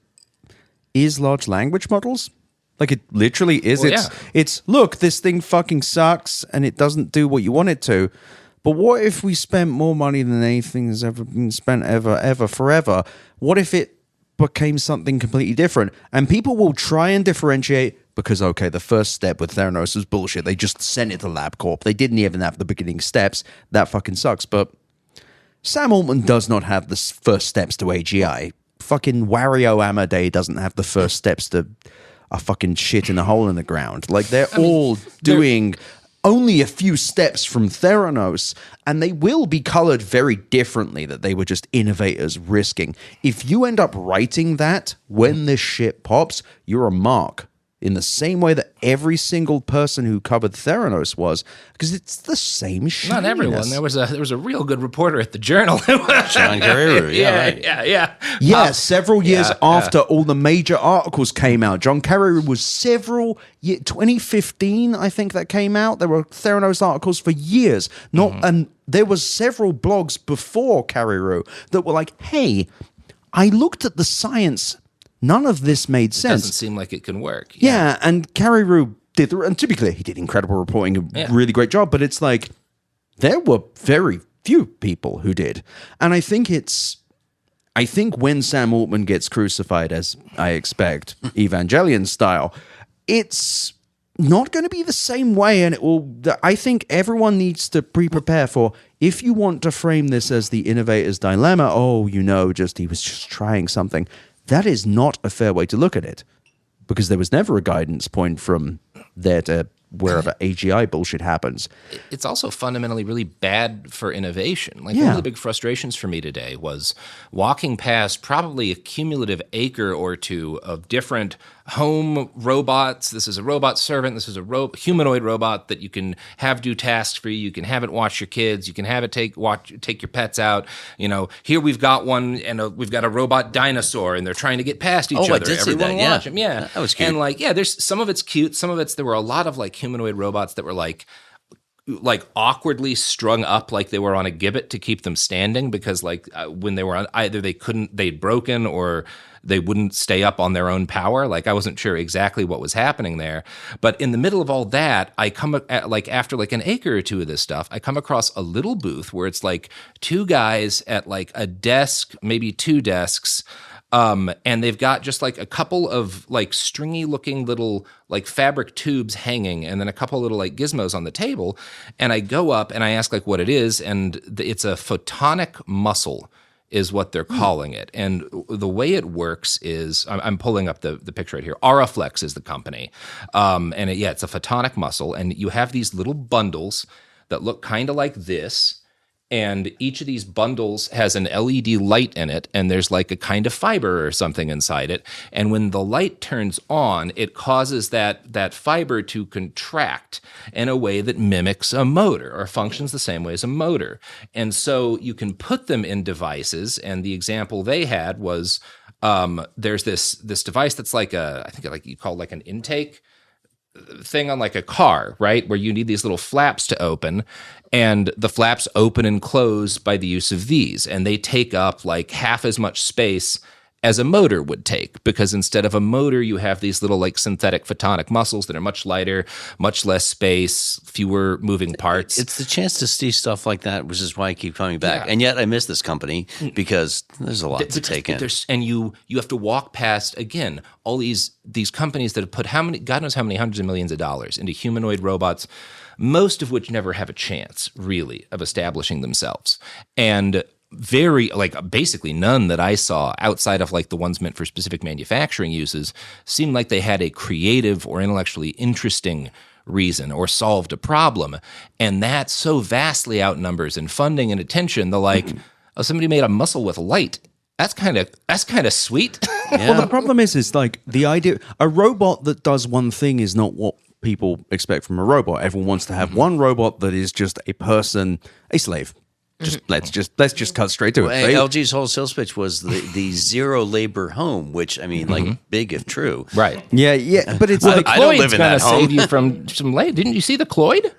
Speaker 1: is large language models. Like, it literally is.
Speaker 5: Well,
Speaker 1: It's look, this thing fucking sucks and it doesn't do what you want it to. But what if we spent more money than anything has ever been spent ever, forever? What if it became something completely different? And people will try and differentiate, because, okay, the first step with Theranos was bullshit. They just sent it to LabCorp. They didn't even have the beginning steps. That fucking sucks. But Sam Altman does not have the first steps to AGI. Fucking Wario Amadei doesn't have the first steps to a fucking shit in a hole in the ground. Like, they're all doing only a few steps from Theranos, and they will be colored very differently, that they were just innovators risking. If you end up writing that when this shit pops, you're a mark. In the same way that every single person who covered Theranos was, because it's the same shit.
Speaker 5: Not everyone. There was a real good reporter at the Journal.
Speaker 4: John Carreyrou.
Speaker 5: Yeah.
Speaker 1: Several years after all the major articles came out. John Carreyrou was 2015, I think, that came out. There were Theranos articles for years. And there was several blogs before Carreyrou that were like, hey, I looked at the science. None of this made sense.
Speaker 5: Doesn't seem like it can work.
Speaker 1: Yeah, and Carreyrou did, and to be clear, he did incredible reporting, a really great job, but it's like, there were very few people who did. And I think when Sam Altman gets crucified, as I expect, Evangelion style, it's not going to be the same way, and I think everyone needs to prepare for, if you want to frame this as the innovator's dilemma, he was just trying something. That is not a fair way to look at it, because there was never a guidance point from there to wherever AGI bullshit happens.
Speaker 5: It's also fundamentally really bad for innovation. Like, one of the big frustrations for me today was walking past probably a cumulative acre or two of different home robots. This is a robot servant. This is a humanoid robot that you can have do tasks for you. You can have it watch your kids. You can have it take your pets out. Here we've got one, and we've got a robot dinosaur, and they're trying to get past each other.
Speaker 4: I did see
Speaker 5: Everyone
Speaker 4: that.
Speaker 5: watch them. Yeah,
Speaker 4: that was cute.
Speaker 5: And there's some of it's cute. Some of there were a lot of humanoid robots that were like awkwardly strung up, like they were on a gibbet to keep them standing, because when they were on, either they'd broken, or they wouldn't stay up on their own power. I wasn't sure exactly what was happening there. But in the middle of all that, I come after an acre or two of this stuff, I come across a little booth where it's two guys at a desk, maybe two desks, and they've got just a couple of stringy looking little fabric tubes hanging, and then a couple little gizmos on the table. And I go up and I ask what it is, and it's a photonic muscle is what they're calling it. And the way it works is, I'm pulling up the picture right here. Auraflex is the company. And it's a photonic muscle, and you have these little bundles that look kind of like this. And each of these bundles has an LED light in it, and there's like a kind of fiber or something inside it. And when the light turns on, it causes that fiber to contract in a way that mimics a motor or functions the same way as a motor. And so you can put them in devices. And the example they had was there's this device that's like I think like you call like an intake thing on like a car, right? Where you need these little flaps to open, and the flaps open and close by the use of these, and they take up like half as much space as a motor would take, because instead of a motor, you have these little like synthetic photonic muscles that are much lighter, much less space, fewer moving parts.
Speaker 4: It's the chance to see stuff like that, which is why I keep coming back.
Speaker 5: Yeah.
Speaker 4: And yet I miss this company because there's a lot to take in.
Speaker 5: And you have to walk past, again, all these companies that have put God knows how many hundreds of millions of dollars into humanoid robots, most of which never have a chance, really, of establishing themselves. And basically none that I saw outside of like the ones meant for specific manufacturing uses seemed like they had a creative or intellectually interesting reason or solved a problem. And that so vastly outnumbers in funding and attention, oh, somebody made a muscle with light. That's kind of sweet.
Speaker 1: Well, the problem is like the idea, a robot that does one thing is not what people expect from a robot. Everyone wants to have one robot that is just a person, a slave. Let's just cut straight to it.
Speaker 4: LG's whole sales pitch was the zero labor home, which I mean, like big if true.
Speaker 5: Right.
Speaker 1: Yeah, but it's like
Speaker 4: I don't live
Speaker 5: Cloyd's
Speaker 4: in
Speaker 5: gonna
Speaker 4: that home.
Speaker 5: save you from some labor. Didn't you see the Cloyd?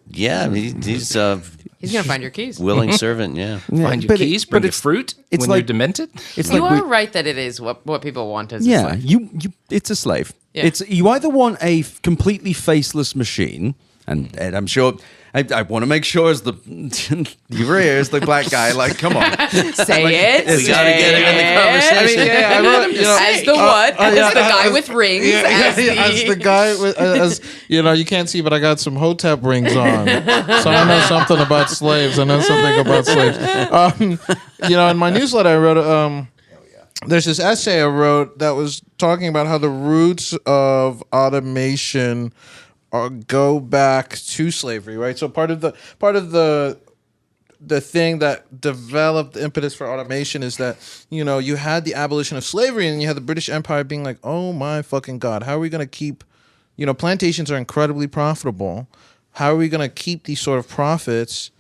Speaker 4: Yeah, I mean, he's
Speaker 2: He's gonna find your keys.
Speaker 4: willing servant. Yeah.
Speaker 5: Find your keys, bring your fruit
Speaker 1: it's
Speaker 5: when
Speaker 1: like-
Speaker 5: you're demented.
Speaker 1: it's
Speaker 2: You
Speaker 1: like
Speaker 2: are right that it is what people want as a
Speaker 1: yeah,
Speaker 2: slave.
Speaker 1: you it's a slave.
Speaker 2: Yeah.
Speaker 1: It's you either want a completely faceless machine, and I'm sure I want to make sure as the your ears the black guy, like, come on.
Speaker 2: Say it.
Speaker 4: We gotta get him in the conversation.
Speaker 7: I wrote,
Speaker 2: As the what? As
Speaker 7: yeah,
Speaker 2: the guy with rings. As
Speaker 7: as the guy with, as you can't see, but I got some Hotep rings on, so I know something about slaves. I know something about slaves. In my newsletter, I wrote. There's this essay I wrote that was talking about how the roots of automation go back to slavery, right? So part of the thing that developed the impetus for automation is that, you had the abolition of slavery and you had the British Empire being like, oh my fucking God, how are we going to keep, plantations are incredibly profitable. How are we going to keep these sort of profits?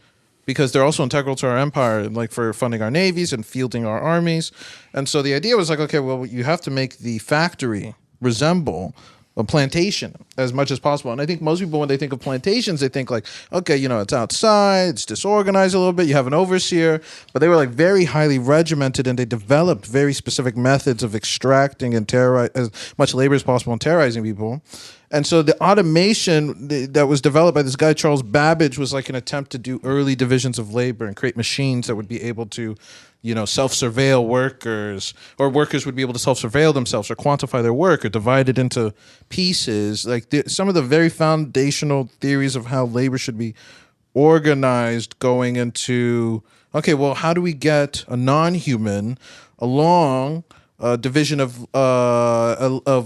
Speaker 7: Because they're also integral to our empire, like for funding our navies and fielding our armies. And so the idea was like, okay, well, you have to make the factory resemble a plantation as much as possible. And I think most people, when they think of plantations, they think like, okay, it's outside, it's disorganized a little bit, you have an overseer, but they were like very highly regimented and they developed very specific methods of extracting and terrorizing as much labor as possible and terrorizing people. And so the automation that was developed by this guy, Charles Babbage, was like an attempt to do early divisions of labor and create machines that would be able to, self-surveil workers, or workers would be able to self-surveil themselves or quantify their work or divide it into pieces. Like some of the very foundational theories of how labor should be organized going into, okay, well, how do we get a non-human along division of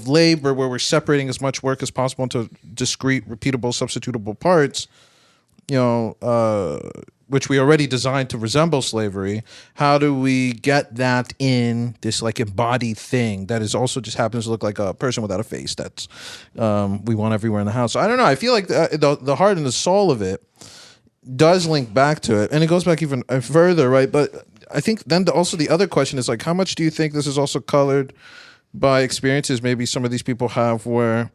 Speaker 7: labor where we're separating as much work as possible into discrete, repeatable, substitutable parts, which we already designed to resemble slavery. How do we get that in this like embodied thing that is also just happens to look like a person without a face that's we want everywhere in the house? So I don't know. I feel like the heart and the soul of it does link back to it, and it goes back even further, right? But I think then also the other question is like, how much do you think this is also colored by experiences maybe some of these people have where,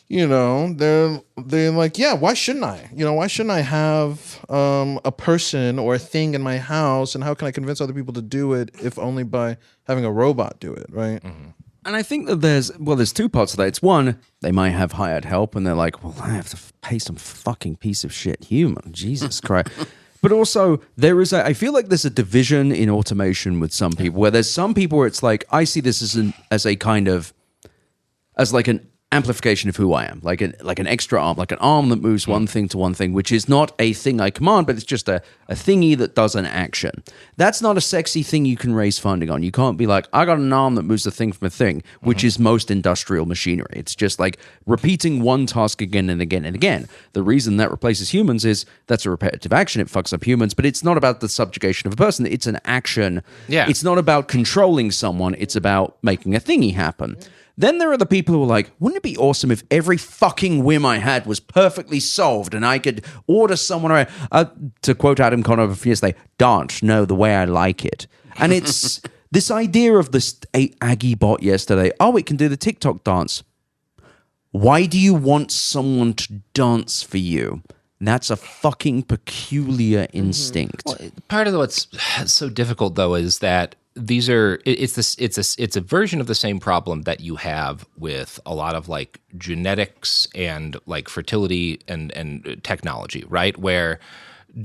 Speaker 7: they're like, yeah, why shouldn't I? Why shouldn't I have a person or a thing in my house, and how can I convince other people to do it if only by having a robot do it, right?
Speaker 5: Mm-hmm.
Speaker 1: And I think that there's two parts of that. It's one, they might have hired help and they're like, well, I have to pay some fucking piece of shit human. Jesus Christ. But also, I feel like there's a division in automation with some people, where there's some people where it's like, I see this as like an amplification of who I am, like an extra arm, like an arm that moves one thing to one thing, which is not a thing I command, but it's just a thingy that does an action. That's not a sexy thing you can raise funding on. You can't be like, I got an arm that moves a thing from a thing, which is most industrial machinery. It's just like repeating one task again and again and again. The reason that replaces humans is that's a repetitive action. It fucks up humans, but it's not about the subjugation of a person. It's an action.
Speaker 5: Yeah.
Speaker 1: It's not about controlling someone. It's about making a thingy happen. Then there are the people who are like, wouldn't it be awesome if every fucking whim I had was perfectly solved and I could order someone around, to quote Adam Conover from yesterday, dance, no, the way I like it. And it's this idea of this Aggie bot yesterday, oh, it can do the TikTok dance. Why do you want someone to dance for you? That's a fucking peculiar instinct.
Speaker 5: Well, part of what's so difficult, though, is that it's a version of the same problem that you have with a lot of like genetics and like fertility and technology, right? Where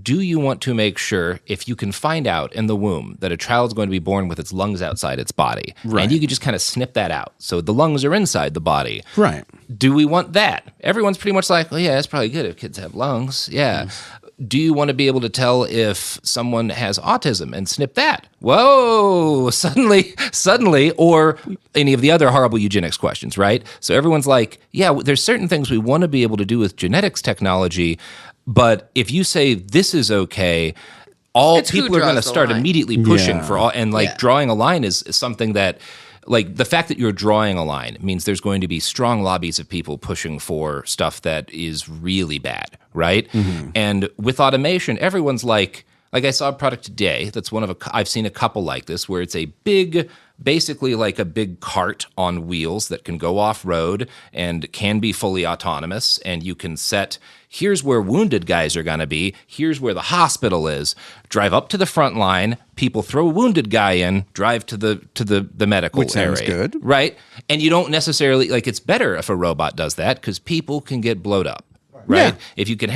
Speaker 5: do you want to make sure if you can find out in the womb that a child's going to be born with its lungs outside its body, and you can just kind of snip that out, so the lungs are inside the body,
Speaker 1: right?
Speaker 5: Do we want that? Everyone's pretty much like, well, yeah, it's probably good if kids have lungs, yeah. Do you want to be able to tell if someone has autism and snip that? Whoa, suddenly, or any of the other horrible eugenics questions, right? So everyone's like, yeah, there's certain things we want to be able to do with genetics technology, but if you say this is okay, all
Speaker 2: It's who
Speaker 5: people are going to
Speaker 2: draws the
Speaker 5: start
Speaker 2: line.
Speaker 5: immediately pushing
Speaker 1: Yeah.
Speaker 5: for all, and like
Speaker 2: Yeah.
Speaker 5: drawing a line is something that, like the fact that you're drawing a line means there's going to be strong lobbies of people pushing for stuff that is really bad, right? And with automation, everyone's like I saw a product today that's I've seen a couple like this where it's a big, basically like a big cart on wheels that can go off-road and can be fully autonomous, and you can set, here's where wounded guys are going to be, here's where the hospital is, drive up to the front line, people throw a wounded guy in, drive to the medical
Speaker 1: Which sounds
Speaker 5: area.
Speaker 1: good.
Speaker 5: Right? And you don't necessarily, like, it's better if a robot does that because people can get blowed up, right?
Speaker 1: Yeah.
Speaker 5: If you can,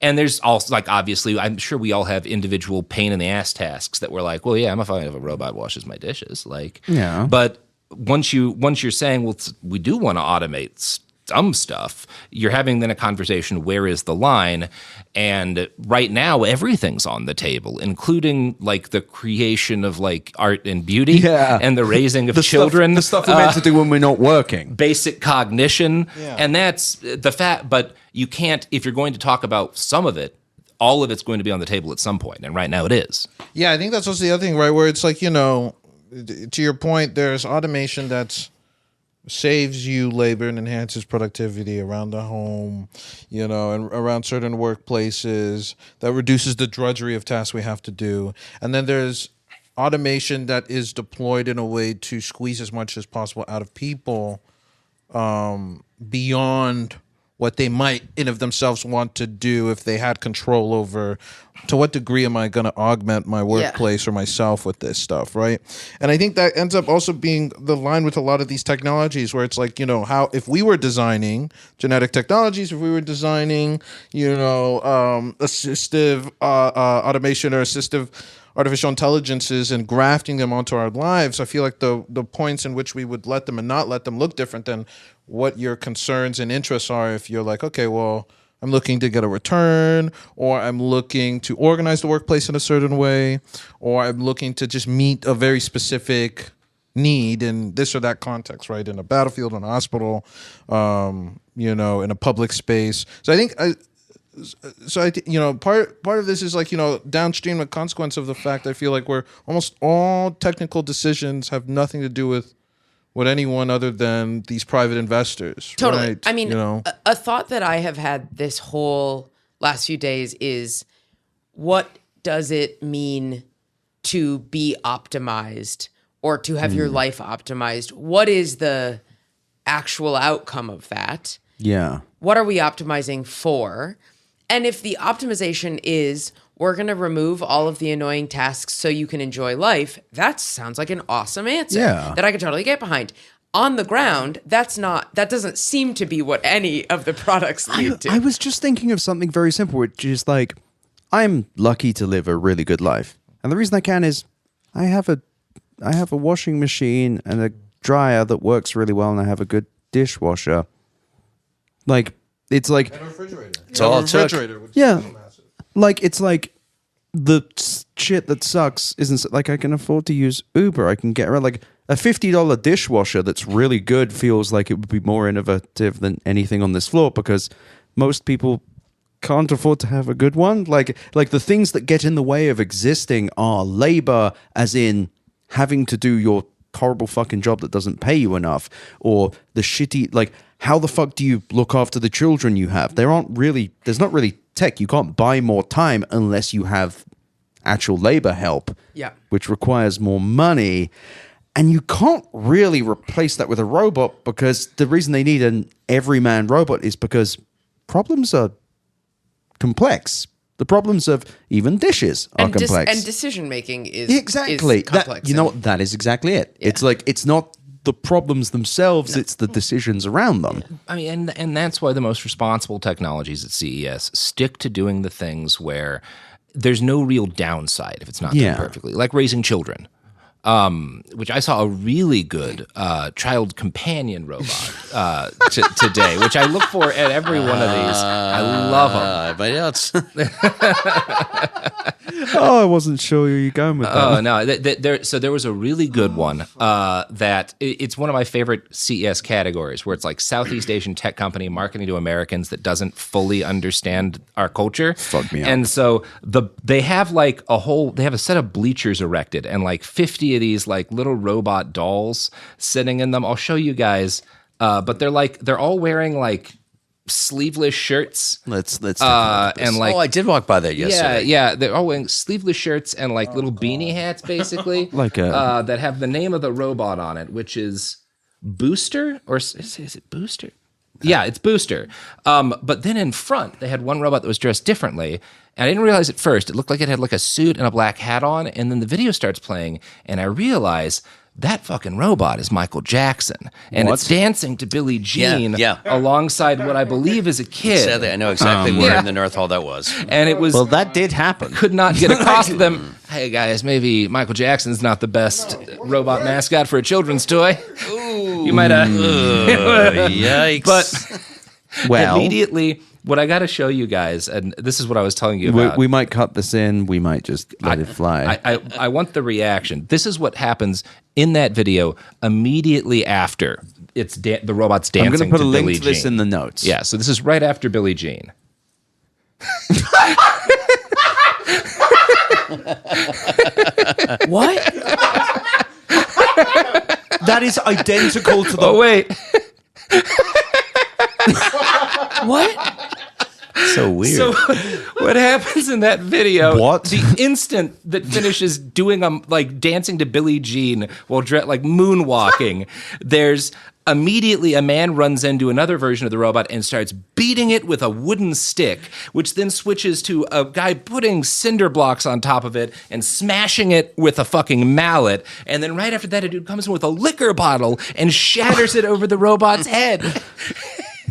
Speaker 5: and there's also, like, obviously, I'm sure we all have individual pain in the ass tasks that we're like, well, yeah, I'm fine if a robot washes my dishes. Like,
Speaker 1: Yeah.
Speaker 5: But once you're saying, well, we do want to automate some stuff, you're having then a conversation, where is the line? And right now, everything's on the table, including like the creation of like art and beauty,
Speaker 1: Yeah.
Speaker 5: and the raising of
Speaker 1: The
Speaker 5: children,
Speaker 1: stuff we're meant to do when we're not working.
Speaker 5: basic cognition, and that's the fact. But you can't, if you're going to talk about some of it, all of it's going to be on the table at some point, and right now it is.
Speaker 7: Yeah, I think that's also the other thing, right? Where it's like, to your point, there's automation that saves you labor and enhances productivity around the home, and around certain workplaces, that reduces the drudgery of tasks we have to do. And then there's automation that is deployed in a way to squeeze as much as possible out of people, beyond what they might in of themselves want to do if they had control over, to what degree am I going to augment my workplace or myself with this stuff, right? And I think that ends up also being the line with a lot of these technologies, where it's like, how if we were designing genetic technologies, if we were designing, assistive automation or assistive artificial intelligences and grafting them onto our lives, I feel like the points in which we would let them and not let them look different than what your concerns and interests are. If you're like, okay, well, I'm looking to get a return, or I'm looking to organize the workplace in a certain way, or I'm looking to just meet a very specific need in this or that context, right? In a battlefield, in a hospital, in a public space. So I think part of this is like, downstream, a consequence of the fact I feel like we're almost all technical decisions have nothing to do with anyone other than these private investors.
Speaker 2: Totally.
Speaker 7: Right?
Speaker 2: I mean, a thought that I have had this whole last few days is, what does it mean to be optimized or to have your life optimized? What is the actual outcome of that?
Speaker 1: Yeah.
Speaker 2: What are we optimizing for? And if the optimization is, we're going to remove all of the annoying tasks so you can enjoy life, that sounds like an awesome answer that I could totally get behind. On the ground, that doesn't seem to be what any of the products lead to.
Speaker 1: I was just thinking of something very simple, which is like, I'm lucky to live a really good life. And the reason I can is I have a washing machine and a dryer that works really well, and I have a good dishwasher. Like, it's like,
Speaker 4: It's all it took.
Speaker 1: yeah, like, it's like the shit that sucks isn't like I can afford to use Uber. I can get around. Like, a $50 dishwasher that's really good feels like it would be more innovative than anything on this floor because most people can't afford to have a good one. Like the things that get in the way of existing are labor, as in having to do your horrible fucking job that doesn't pay you enough, or the shitty, like, how the fuck do you look after the children you have? There's not really tech. You can't buy more time unless you have actual labor help, which requires more money. And you can't really replace that with a robot, because the reason they need an everyman robot is because problems are complex. The problems of even dishes are complex.
Speaker 2: And decision making is
Speaker 1: exactly
Speaker 2: is complex.
Speaker 1: That is exactly it. Yeah. It's like, it's not the problems themselves, it's the decisions around them.
Speaker 5: I mean, and that's why the most responsible technologies at CES stick to doing the things where there's no real downside if it's not done perfectly, like raising children. Which I saw a really good child companion robot today, which I look for at every one of these. I love them.
Speaker 4: But yeah, it's
Speaker 1: Oh, I wasn't sure you were going with that.
Speaker 5: Oh no! So there was a really good one that it's one of my favorite CES categories, where it's like Southeast Asian tech company marketing to Americans that doesn't fully understand our culture.
Speaker 1: Fuck me up.
Speaker 5: And so they have a set of bleachers erected and like 50 of these like little robot dolls sitting in them. I'll show you guys, but they're all wearing like sleeveless shirts.
Speaker 1: Let's take a look at this.
Speaker 5: And like,
Speaker 4: I did walk by that yesterday.
Speaker 5: yeah, they're all wearing sleeveless shirts and like little beanie hats, basically,
Speaker 1: Like a-
Speaker 5: that have the name of the robot on it, which is Booster, or is it Booster? Yeah, it's Booster. But then in front, they had one robot that was dressed differently. And I didn't realize at first. It looked like it had like a suit and a black hat on. And then the video starts playing, and I realize that fucking robot is Michael Jackson. And it's dancing to Billie Jean alongside what I believe is a kid.
Speaker 4: Sadly, I know exactly where in the North Hall that was.
Speaker 5: And it was...
Speaker 1: Well, that did happen.
Speaker 5: Could not get across to them. Hey, guys, maybe Michael Jackson's not the best robot mascot for a children's toy. Ooh. You might have...
Speaker 4: Yikes.
Speaker 5: But
Speaker 1: well,
Speaker 5: immediately... What I got to show you guys, and this is what I was telling you about.
Speaker 1: We might cut this in. We might just let it fly.
Speaker 5: I want the reaction. This is what happens in that video immediately after the robot's dancing.
Speaker 1: I'm going to put a link
Speaker 5: Billie
Speaker 1: to this
Speaker 5: Jean.
Speaker 1: in the notes.
Speaker 5: Yeah, so this is right after Billie Jean.
Speaker 2: What?
Speaker 1: That is identical to the...
Speaker 5: Oh, wait.
Speaker 2: What?
Speaker 4: So weird.
Speaker 5: So what happens in that video?
Speaker 1: What?
Speaker 5: The instant that finishes doing like dancing to Billie Jean while like moonwalking, there's immediately a man runs into another version of the robot and starts beating it with a wooden stick, which then switches to a guy putting cinder blocks on top of it and smashing it with a fucking mallet. And then right after that, a dude comes in with a liquor bottle and shatters it over the robot's head.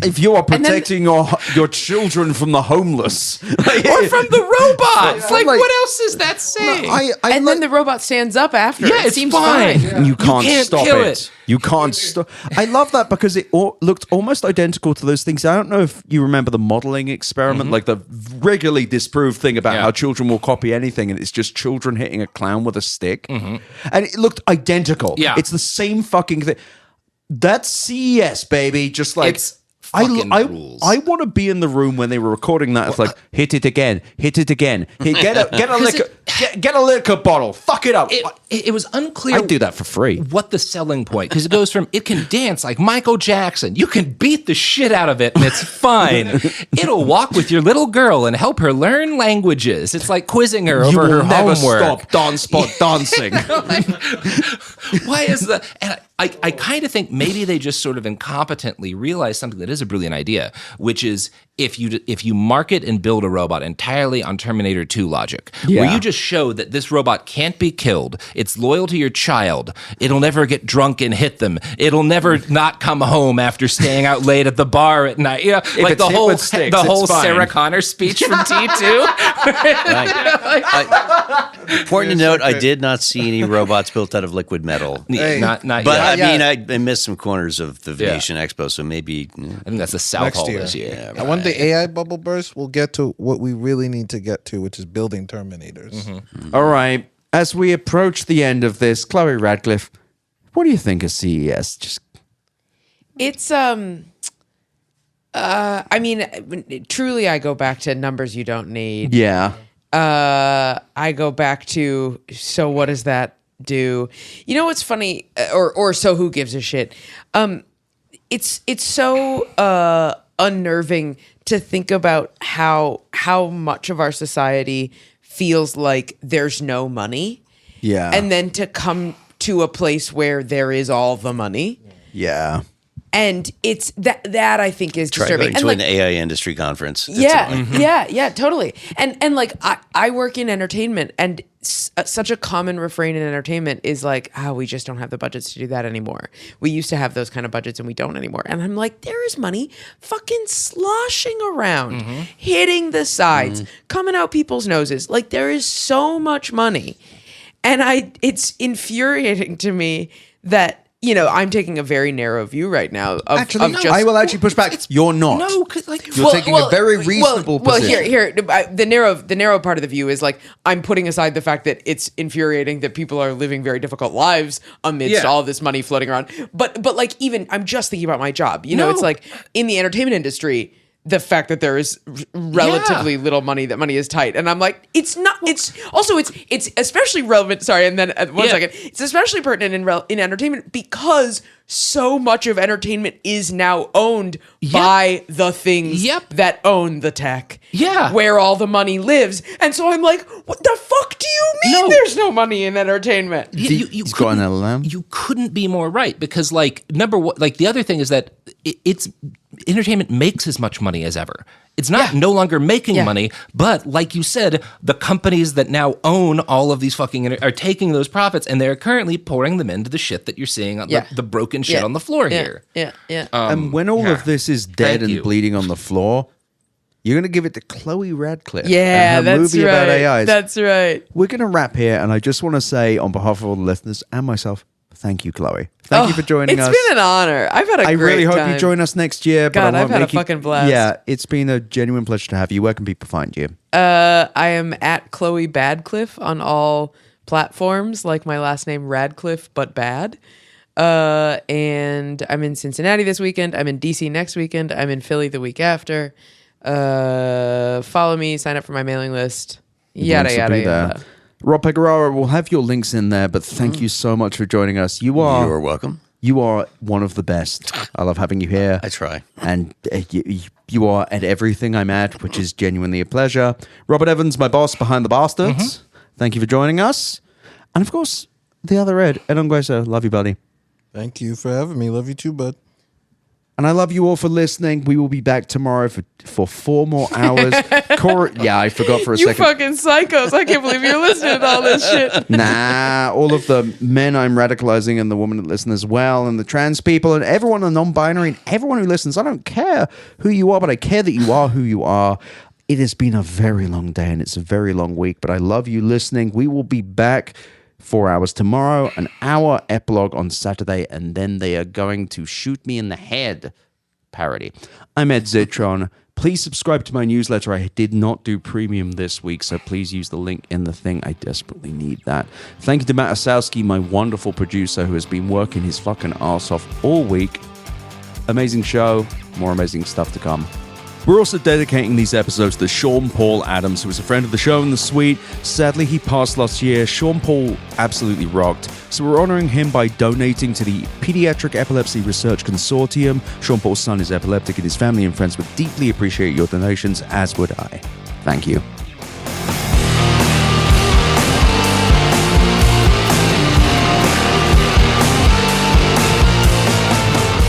Speaker 1: If you are protecting your children from the homeless,
Speaker 5: Or from the robots. Like, what else is that saying?
Speaker 2: And then the robot stands up after.
Speaker 5: Yeah,
Speaker 2: it
Speaker 5: it's
Speaker 2: seems
Speaker 5: fine.
Speaker 2: fine.
Speaker 1: You can't stop
Speaker 5: kill
Speaker 1: it. You can't stop. I love that because it looked almost identical to those things. I don't know if you remember the modeling experiment, like the regularly disproved thing about how children will copy anything, and it's just children hitting a clown with a stick. And it looked identical.
Speaker 5: Yeah.
Speaker 1: It's the same fucking thing. That's CES, baby. Just like...
Speaker 5: It's fucking rules.
Speaker 1: I want to be in the room when they were recording that. It's like, hit it again. Here, get a liquor bottle. Fuck it up.
Speaker 5: It was unclear.
Speaker 1: I'd do that for free.
Speaker 5: What the selling point? Because it goes from it can dance like Michael Jackson. You can beat the shit out of it, and it's fine. It'll walk with your little girl and help her learn languages. It's like quizzing her over her
Speaker 1: never
Speaker 5: homework.
Speaker 1: stop dance spot dancing.
Speaker 5: Why is that? And I kind of think maybe they just sort of incompetently realized something that is a brilliant idea, which is if you market and build a robot entirely on Terminator 2 logic, where you just show that this robot can't be killed, it's loyal to your child, it'll never get drunk and hit them, it'll never not come home after staying out late at the bar at night. You know, like the whole Sarah Connor speech from T2.
Speaker 4: Important to note, I did not see any robots built out of liquid metal.
Speaker 5: Not
Speaker 4: But
Speaker 5: yet.
Speaker 4: I mean, I missed some corners of the Venetian Expo, so maybe.
Speaker 5: I think that's the South
Speaker 7: Next
Speaker 5: Hall
Speaker 7: year.
Speaker 5: this year.
Speaker 4: Yeah,
Speaker 7: And when the AI bubble bursts, we'll get to what we really need to get to, which is building Terminators.
Speaker 1: All right. As we approach the end of this, Chloe Radcliffe, what do you think of CES?
Speaker 2: It's I mean, truly, I go back to numbers you don't need.
Speaker 1: Yeah.
Speaker 2: I go back to, so what does that do? You know what's funny, or so who gives a shit? It's so unnerving to think about how much of our society feels like there's no money.
Speaker 1: Yeah.
Speaker 2: And then to come to a place where there is all the money.
Speaker 1: Yeah.
Speaker 2: And it's that I think is
Speaker 4: Try
Speaker 2: disturbing.
Speaker 4: going
Speaker 2: And
Speaker 4: to an AI industry conference. It's
Speaker 2: Yeah, totally. And like I work in entertainment, and such a common refrain in entertainment is like, we just don't have the budgets to do that anymore. We used to have those kind of budgets and we don't anymore. And I'm like, there is money fucking sloshing around, hitting the sides, coming out people's noses. Like there is so much money. And it's infuriating to me that, you know, I'm taking a very narrow view right now.
Speaker 1: I will actually push back. You're not.
Speaker 5: No, because like
Speaker 1: You're taking a very reasonable position.
Speaker 2: Here, the narrow part of the view is like, I'm putting aside the fact that it's infuriating that people are living very difficult lives amidst all this money floating around. But like, even I'm just thinking about my job. You know, it's like in the entertainment industry, the fact that there is relatively little money, that money is tight. And I'm like, it's not, it's especially relevant. Sorry. And then one second, it's especially pertinent in entertainment because so much of entertainment is now owned by the things that own the tech.
Speaker 5: Yeah.
Speaker 2: Where all the money lives. And so I'm like, what the fuck do you mean there's no money in entertainment?
Speaker 5: You
Speaker 1: got an LLM?
Speaker 5: You couldn't be more right, because like number one, like the other thing is that it's entertainment makes as much money as ever. It's not no longer making money, but like you said, the companies that now own all of these fucking are taking those profits and they're currently pouring them into the shit that you're seeing on the broken shit on the floor here.
Speaker 2: Yeah.
Speaker 1: And when all of this is dead
Speaker 5: Thank
Speaker 1: and
Speaker 5: you.
Speaker 1: bleeding on the floor, you're going to give it to Chloe Radcliffe.
Speaker 2: Yeah,
Speaker 1: and her
Speaker 2: that's
Speaker 1: movie
Speaker 2: right.
Speaker 1: about AIs.
Speaker 2: That's right.
Speaker 1: We're going to wrap here, and I just want to say, on behalf of all the listeners and myself, thank you, Chloe. Thank you for joining us.
Speaker 2: It's been an honor. I've had a
Speaker 1: I
Speaker 2: great
Speaker 1: really hope
Speaker 2: time.
Speaker 1: you join us next year. But
Speaker 2: God,
Speaker 1: I won't
Speaker 2: I've had a
Speaker 1: make you-
Speaker 2: fucking blast.
Speaker 1: Yeah, it's been a genuine pleasure to have you. Where can people find you?
Speaker 2: I am at Chloe Badcliffe on all platforms, like my last name Radcliffe, but bad. And I'm in Cincinnati this weekend. I'm in DC next weekend. I'm in Philly the week after. Follow me, sign up for my mailing list. Yada,
Speaker 1: Links will
Speaker 2: yada,
Speaker 1: be there.
Speaker 2: yada.
Speaker 1: Rob Pegoraro, we'll have your links in there, but thank you so much for joining us. You
Speaker 4: You're welcome.
Speaker 1: You are one of the best. I love having you here.
Speaker 4: I try.
Speaker 1: And you are at everything I'm at, which is genuinely a pleasure. Robert Evans, my boss behind the bastards. Thank you for joining us. And of course, the other Ed Ongweso. Love you, buddy.
Speaker 7: Thank you for having me. Love you too, bud.
Speaker 1: And I love you all for listening. We will be back tomorrow for 4 more hours. Cora, I forgot for a
Speaker 2: You
Speaker 1: second.
Speaker 2: fucking psychos. I can't believe you're listening to all this shit.
Speaker 1: Nah, all of the men I'm radicalizing and the women that listen as well, and the trans people and everyone, the non-binary and everyone who listens. I don't care who you are, but I care that you are who you are. It has been a very long day and it's a very long week, but I love you listening. We will be back 4 hours tomorrow, an hour epilogue on Saturday, and then they are going to shoot me in the head parody. I'm Ed Zitron. Please subscribe to my newsletter. I did not do premium this week, so please use the link in the thing. I desperately need that. Thank you to Matt Osowski, my wonderful producer, who has been working his fucking ass off all week. Amazing show. More amazing stuff to come. We're also dedicating these episodes to Sean Paul Adams, who was a friend of the show in the suite. Sadly, he passed last year. Sean Paul absolutely rocked. So we're honoring him by donating to the Pediatric Epilepsy Research Consortium. Sean Paul's son is epileptic and his family and friends would deeply appreciate your donations, as would I. Thank you.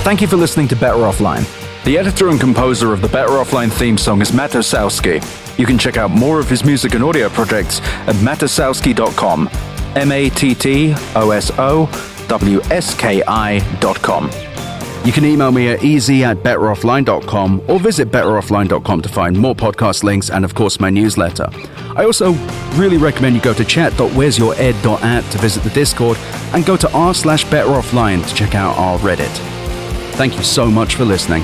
Speaker 8: Thank you for listening to Better Offline. The editor and composer of the Better Offline theme song is Matt Osowski. You can check out more of his music and audio projects at matosowski.com. MATTOSOWSKI.com. You can email me at easy@betteroffline.com or visit betteroffline.com to find more podcast links and, of course, my newsletter. I also really recommend you go to chat.where'syourEd.at to visit the Discord and go to r/betteroffline to check out our Reddit. Thank you so much for listening.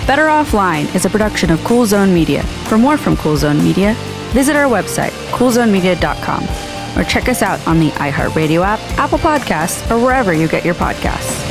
Speaker 9: Better Offline is a production of Cool Zone Media. For more from Cool Zone Media, visit our website, coolzonemedia.com, or check us out on the iHeart Radio app, Apple Podcasts, or wherever you get your podcasts.